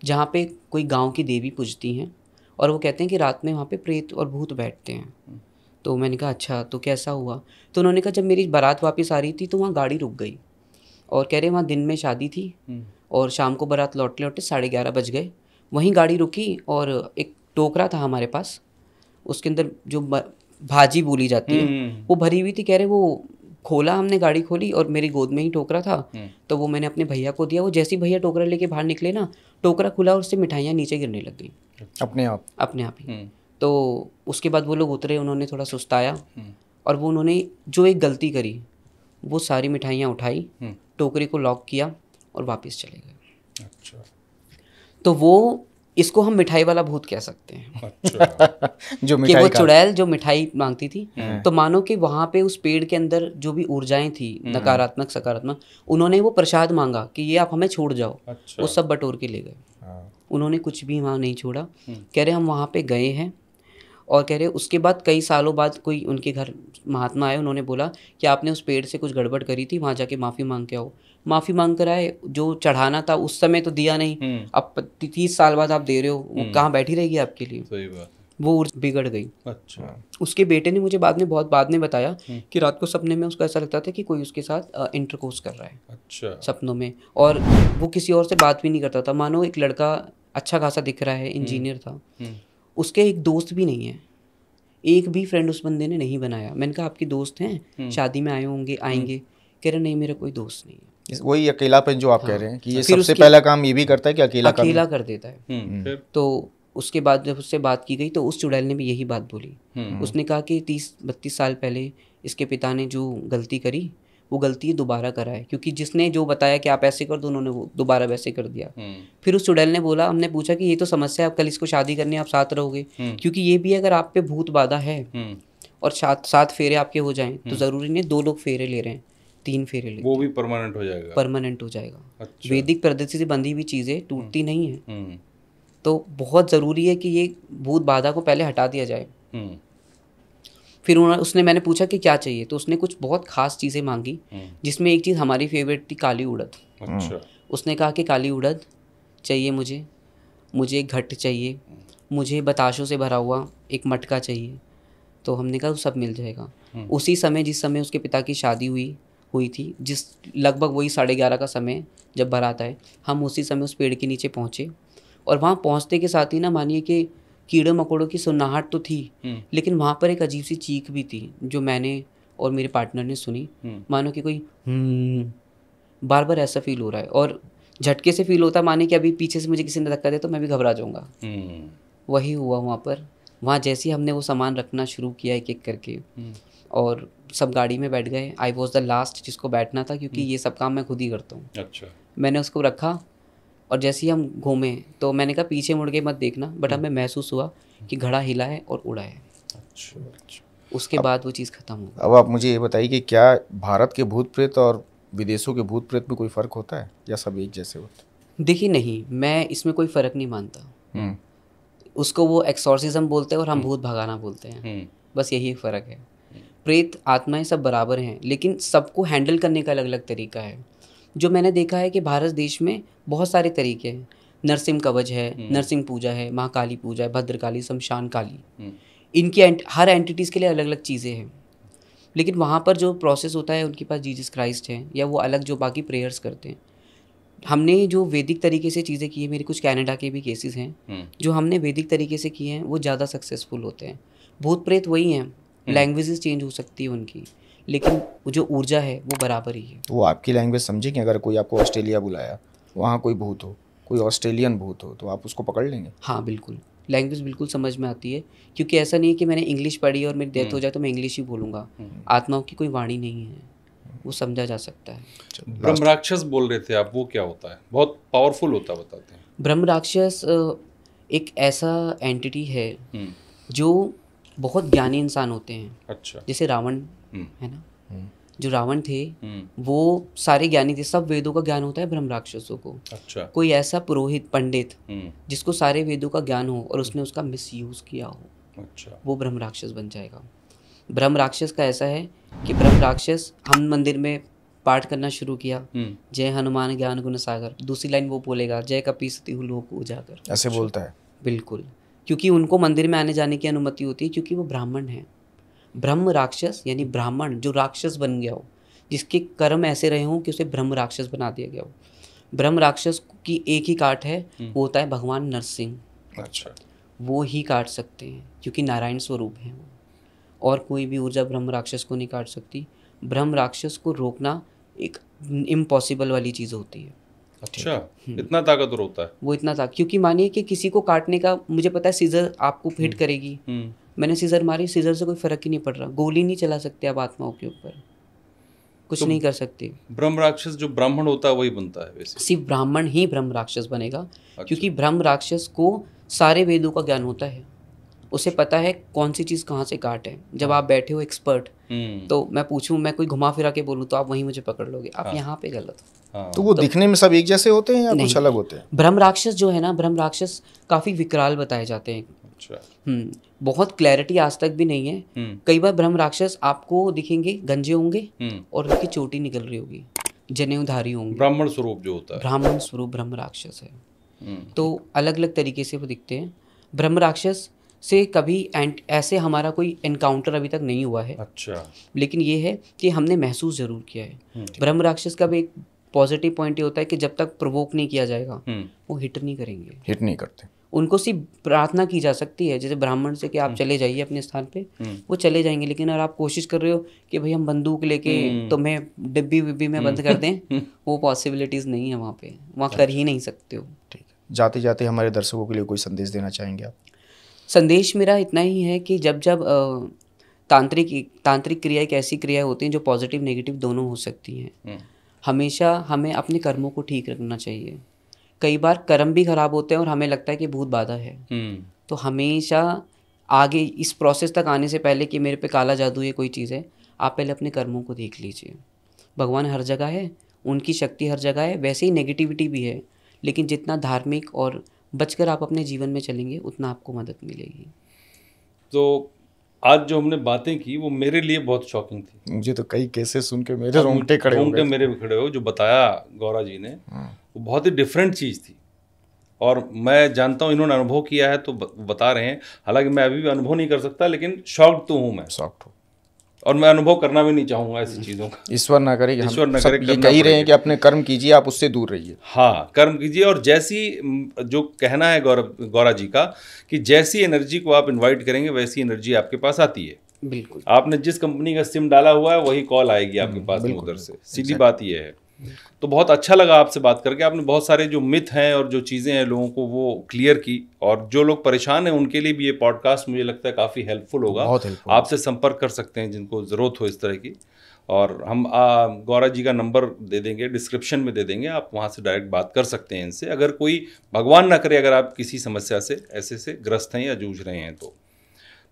जहाँ पे कोई गांव की देवी पूजती हैं और वो कहते हैं कि रात में वहाँ पे प्रेत और भूत बैठते हैं। तो मैंने कहा अच्छा तो कैसा हुआ। तो उन्होंने कहा जब मेरी बारात वापस आ रही थी तो वहाँ गाड़ी रुक गई और कह रहे वहाँ दिन में शादी थी और शाम को बारात लौटते लौटते 11:30 बज गए। वहीं गाड़ी रुकी और एक टोकरा था हमारे पास, उसके अंदर जो भाजी बोली जाती है वो भरी हुई थी। कह रहे वो खोला, हमने गाड़ी खोली और मेरी गोद में ही टोकरा था। तो वो मैंने अपने भैया को दिया। वो जैसे ही भैया टोकरा लेके बाहर निकले ना, टोकरा खुला और उससे मिठाइयाँ नीचे गिरने लग गई अपने आप ही। तो उसके बाद वो लोग उतरे, उन्होंने थोड़ा सुस्ताया और वो उन्होंने जो एक गलती करी, वो सारी मिठाइयाँ उठाई, टोकरी को लॉक किया और वापस चले गए। अच्छा, तो वो इसको हम मिठाई वाला भूत कह सकते हैं। अच्छा जो कि मिठाई वो चुड़ैल जो मिठाई मांगती थी। तो मानो कि वहाँ पे उस पेड़ के अंदर जो भी ऊर्जाएं थी, नकारात्मक सकारात्मक, उन्होंने वो प्रसाद मांगा कि ये आप हमें छोड़ जाओ। अच्छा। वो सब बटोर के ले गए। उन्होंने कुछ भी वहाँ नहीं छोड़ा। कह रहे हम वहाँ पे गए हैं और कह रहे उसके बाद कई सालों बाद कोई उनके घर महात्मा आए, उन्होंने बोला कि आपने उस पेड़ से कुछ गड़बड़ करी थी, वहाँ जाके माफ़ी मांग के आओ। माफ़ी मांग कर आए, जो चढ़ाना था उस समय तो दिया नहीं, अब 30 साल बाद आप दे रहे हो, वो कहाँ बैठी रहेगी आपके लिए। सही बात, वो बिगड़ गई। अच्छा। उसके बेटे ने मुझे बहुत बाद में बताया कि रात को सपने में उसको ऐसा लगता था कि कोई उसके साथ इंटरकोर्स कर रहा है। अच्छा। सपनों में, और वो किसी और से बात भी नहीं करता था। मानो एक लड़का अच्छा खासा दिख रहा है, इंजीनियर था, उसके एक दोस्त भी नहीं है, एक भी फ्रेंड उस बंदे ने नहीं बनाया। मैंने कहा आपके दोस्त हैं, शादी में आए होंगे, आएंगे। कह रहे नहीं मेरा कोई दोस्त नहीं है। वही अकेलापन जो आप कह रहे हैं कि ये सबसे पहला काम ये भी करता है कि अकेला कर देता है। तो उसके बाद जब उससे बात की गई तो उस चुड़ैल ने भी यही बात बोली। उसने कहा कि 30-32 साल पहले इसके पिता ने जो गलती करी वो गलती दोबारा कराए, क्योंकि जिसने जो बताया कि आप ऐसे कर दो, उन्होंने वो दोबारा वैसे कर दिया। फिर उस चुड़ैल ने बोला, हमने पूछा कि ये तो समस्या है, आप कल इसको शादी करनी है, आप साथ रहोगे, क्योंकि ये भी अगर आप पे भूत बाधा है और 7 फेरे आपके हो जाएं तो जरूरी नहीं 2 लोग फेरे ले रहे हैं, 3 फेरे ले, वो भी परमानेंट हो जाएगा। परमानेंट हो जाएगा। अच्छा। वैदिक पद्धति से बंधी हुई चीजें टूटती नहीं है। तो बहुत ज़रूरी है कि ये भूत बाधा को पहले हटा दिया जाए। फिर उसने मैंने पूछा कि क्या चाहिए, तो उसने कुछ बहुत ख़ास चीज़ें मांगी, जिसमें एक चीज़ हमारी फेवरेट थी, काली उड़द। अच्छा। उसने कहा कि काली उड़द चाहिए मुझे एक घट चाहिए, मुझे बताशों से भरा हुआ एक मटका चाहिए। तो हमने कहा वो सब मिल जाएगा। उसी समय जिस समय उसके पिता की शादी हुई थी, जिस लगभग वही 11:30 का समय जब बारात आए, हम उसी समय उस पेड़ के नीचे पहुँचे। और वहाँ पहुँचते के साथ ही ना, मानिए कि कीड़े मकोड़ों की सुनाहट तो थी, लेकिन वहाँ पर एक अजीब सी चीख भी थी जो मैंने और मेरे पार्टनर ने सुनी। मानो कि कोई बार बार ऐसा फील हो रहा है, और झटके से फील होता है, माने कि अभी पीछे से मुझे किसी ने धक्का दिया तो मैं भी घबरा जाऊँगा। वही हुआ वहाँ पर। वहाँ जैसे ही हमने वो सामान रखना शुरू किया एक एक करके, और सब गाड़ी में बैठ गए। आई वॉज द लास्ट जिसको बैठना था, क्योंकि ये सब काम मैं खुद ही करता हूँ। अच्छा। मैंने उसको रखा और जैसे ही हम घूमे तो मैंने कहा पीछे मुड़ के मत देखना, बट हमें महसूस हुआ कि घड़ा हिला है और उड़ा है। अच्छा। उसके बाद वो चीज़ ख़त्म हो गई। अब आप मुझे ये बताइए कि क्या भारत के भूत प्रेत और विदेशों के भूत प्रेत में कोई फ़र्क होता है या सब एक जैसे होते हैं? देखिए नहीं, मैं इसमें कोई फ़र्क नहीं मानता। उसको वो एक्सॉर्सिज्म बोलते हैं और हम भूत भगाना बोलते हैं, बस यही एक फ़र्क है। प्रेत आत्माएं सब बराबर हैं, लेकिन सबको हैंडल करने का अलग अलग तरीका है। जो मैंने देखा है कि भारत देश में बहुत सारे तरीके हैं। नरसिंह कवच है, नरसिंह पूजा है, महाकाली पूजा है, भद्रकाली, शमशान काली, इनकी हर एंटिटीज़ के लिए अलग अलग चीज़ें हैं। लेकिन वहाँ पर जो प्रोसेस होता है, उनके पास जीसस क्राइस्ट है या वो अलग जो बाकी प्रेयर्स करते हैं। हमने जो वैदिक तरीके से चीज़ें की है, मेरे कुछ कनाडा के भी केसेस हैं जो हमने वैदिक तरीके से किए हैं, वो ज़्यादा सक्सेसफुल होते हैं। भूत प्रेत वही हैं, लैंग्वेजेस चेंज हो सकती है उनकी, लेकिन जो ऊर्जा है वो बराबर ही है। वो आपकी लैंग्वेज समझे कि अगर कोई आपको ऑस्ट्रेलिया बुलाया, वहाँ कोई भूत हो, कोई ऑस्ट्रेलियन भूत हो, तो आप उसको पकड़ लेंगे? हाँ बिल्कुल, लैंग्वेज बिल्कुल समझ में आती है, क्योंकि ऐसा नहीं है कि मैंने इंग्लिश पढ़ी और मेरी डेथ हो जाए तो मैं इंग्लिश ही बोलूँगा। आत्माओं की कोई वाणी नहीं है, वो समझा जा सकता है। ब्रह्म राक्षस बोल रहे थे आप, वो क्या होता है? बहुत पावरफुल होता है, बताते हैं। ब्रह्म राक्षस एक ऐसा एंटिटी है जो बहुत ज्ञानी इंसान होते हैं। अच्छा। जैसे रावण है ना, जो रावण थे वो सारे ज्ञानी थे, सब वेदों का ज्ञान होता है ब्रह्म राक्षसों को। अच्छा। कोई ऐसा पुरोहित पंडित जिसको सारे वेदों का ज्ञान हो और उसने उसका मिसयूज किया हो, अच्छा, वो ब्रह्म राक्षस बन जाएगा। ब्रह्म राक्षस का ऐसा है कि ब्रह्म राक्षस, हम मंदिर में पाठ करना शुरू किया, जय हनुमान ज्ञान गुण सागर, दूसरी लाइन वो बोलेगा जय कपीसति लोक उजागर, ऐसे बोलता है? बिल्कुल, क्योंकि उनको मंदिर में आने जाने की अनुमति होती है, क्योंकि वो ब्राह्मण है। ब्रह्म राक्षस यानी ब्राह्मण जो राक्षस बन गया हो, जिसके कर्म ऐसे रहे हों कि उसे ब्रह्म राक्षस बना दिया गया हो। ब्रह्म राक्षस की एक ही काट है, वो होता है भगवान नरसिंह। अच्छा। वो ही काट सकते हैं, क्योंकि नारायण स्वरूप हैं वो, और कोई भी ऊर्जा ब्रह्म राक्षस को नहीं काट सकती। ब्रह्म राक्षस को रोकना एक इम्पॉसिबल वाली चीज़ होती है। अच्छा, इतना ताकतवर होता है वो? इतना था, क्योंकि मानिए कि किसी को काटने का, मुझे पता है सीजर आपको हिट करेगी, मैंने सीजर मारी, सीजर से कोई फर्क ही नहीं पड़ रहा। गोली नहीं चला सकते आप आत्माओं के ऊपर, कुछ तो नहीं कर सकते। ब्रह्म राक्षस जो ब्राह्मण होता है वही बनता है वैसे? सिर्फ ब्राह्मण ही ब्रह्म राक्षस बनेगा। अच्छा। क्योंकि ब्रह्म राक्षस को सारे वेदों का ज्ञान होता है, उसे पता है कौन सी चीज़ कहाँ से काट है। जब आप बैठे हो एक्सपर्ट, तो मैं पूछूं, मैं कोई घुमा फिरा के बोलूँ तो आप वहीं मुझे पकड़ लोगे, आप यहाँ पे गलत हो। तो वो दिखने में सब एक जैसे होते हैं या कुछ अलग होते हैं? ब्रह्म राक्षस जो है ना, ब्रह्म राक्षस काफ़ी विकराल बताए जाते हैं। अच्छा। बहुत क्लैरिटी आज तक भी नहीं है। कई बार ब्रह्म राक्षस आपको दिखेंगे गंजे होंगे और उनकी चोटी निकल रही होगी, जनेऊधारी होंगे। ब्राह्मण स्वरूप जो होता है, ब्राह्मण स्वरूप ब्रह्म राक्षस है। तो अलग अलग तरीके से वो दिखते हैं। ब्रह्म राक्षस से कभी ऐसे हमारा कोई एनकाउंटर अभी तक नहीं हुआ है। अच्छा। लेकिन ये है कि हमने महसूस जरूर किया है। ब्रह्म राक्षस का भी एक पॉजिटिव पॉइंट ये होता है कि जब तक प्रोवोक नहीं किया जाएगा वो हिट नहीं करेंगे, हिट नहीं करते। उनको सिर्फ प्रार्थना की जा सकती है, जैसे ब्राह्मण से कि आप चले जाइए अपने स्थान पे, वो चले जाएंगे। लेकिन अगर आप कोशिश कर रहे हो कि भाई हम बंदूक लेके तुम्हें डिब्बी विब्बी में बंद कर दें, वो पॉसिबिलिटीज़ नहीं है वहाँ पे, वहाँ कर ही नहीं सकते हो। ठीक है, जाते जाते हमारे दर्शकों के लिए कोई संदेश देना चाहेंगे आप? संदेश मेरा इतना ही है कि जब तांत्रिक क्रिया एक ऐसी क्रिया होती है जो पॉजिटिव नेगेटिव दोनों हो सकती हैं। हमेशा हमें अपने कर्मों को ठीक रखना चाहिए। कई बार कर्म भी खराब होते हैं और हमें लगता है कि भूत बाधा है, तो हमेशा आगे इस प्रोसेस तक आने से पहले कि मेरे पे काला जादू है कोई चीज़ है, आप पहले अपने कर्मों को देख लीजिए। भगवान हर जगह है, उनकी शक्ति हर जगह है, वैसे ही नेगेटिविटी भी है, लेकिन जितना धार्मिक और बचकर आप अपने जीवन में चलेंगे उतना आपको मदद मिलेगी। तो आज जो हमने बातें की वो मेरे लिए बहुत शॉकिंग थी। मुझे तो कई केसेस सुन के मेरे रोंगटे खड़े हो गए। मेरे भी खड़े हो, जो बताया गौरा जी ने वो बहुत ही डिफरेंट चीज़ थी, और मैं जानता हूँ इन्होंने अनुभव किया है तो बता रहे हैं। हालांकि मैं अभी भी अनुभव नहीं कर सकता, लेकिन शॉक्ड तो हूँ मैं, शॉक्ड हूँ, और मैं अनुभव करना भी नहीं चाहूँगा ऐसी चीज़ों का। ईश्वर ना करे, ईश्वर ना करे। ये कह ही रहे हैं कि अपने कर्म कीजिए, आप उससे दूर रहिए। हाँ, कर्म कीजिए। और जैसी जो कहना है गौरा जी का कि जैसी एनर्जी को आप इनवाइट करेंगे वैसी एनर्जी आपके पास आती है। बिल्कुल, आपने जिस कंपनी का सिम डाला हुआ है वही कॉल आएगी आपके पास में उधर से, सीधी बात ये है। तो बहुत अच्छा लगा आपसे बात करके। आपने बहुत सारे जो मिथ हैं और जो चीज़ें हैं लोगों को वो क्लियर की, और जो लोग परेशान हैं उनके लिए भी ये पॉडकास्ट मुझे लगता है काफ़ी हेल्पफुल होगा। आपसे संपर्क कर सकते हैं जिनको ज़रूरत हो इस तरह की, और हम गौरा जी का नंबर दे देंगे, डिस्क्रिप्शन में दे देंगे, आप वहाँ से डायरेक्ट बात कर सकते हैं इनसे। अगर कोई भगवान ना करे अगर आप किसी समस्या से ऐसे से ग्रस्त हैं या जूझ रहे हैं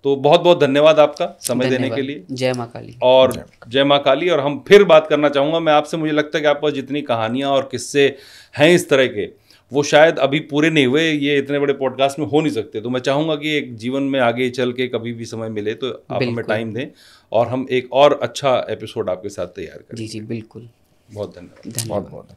तो बहुत बहुत धन्यवाद आपका समय देने धन्यवाद। के लिए। जय माँ काली। और जय माँ काली। और हम फिर बात करना चाहूँगा मैं आपसे, मुझे लगता है कि आपके पास जितनी कहानियाँ और किस्से हैं इस तरह के, वो शायद अभी पूरे नहीं हुए, ये इतने बड़े पॉडकास्ट में हो नहीं सकते। तो मैं चाहूँगा कि एक जीवन में आगे चल के कभी भी समय मिले तो आप हमें टाइम दें और हम एक और अच्छा एपिसोड आपके साथ तैयार करें। जी जी बिल्कुल। बहुत धन्यवाद। धन्यवाद। बहुत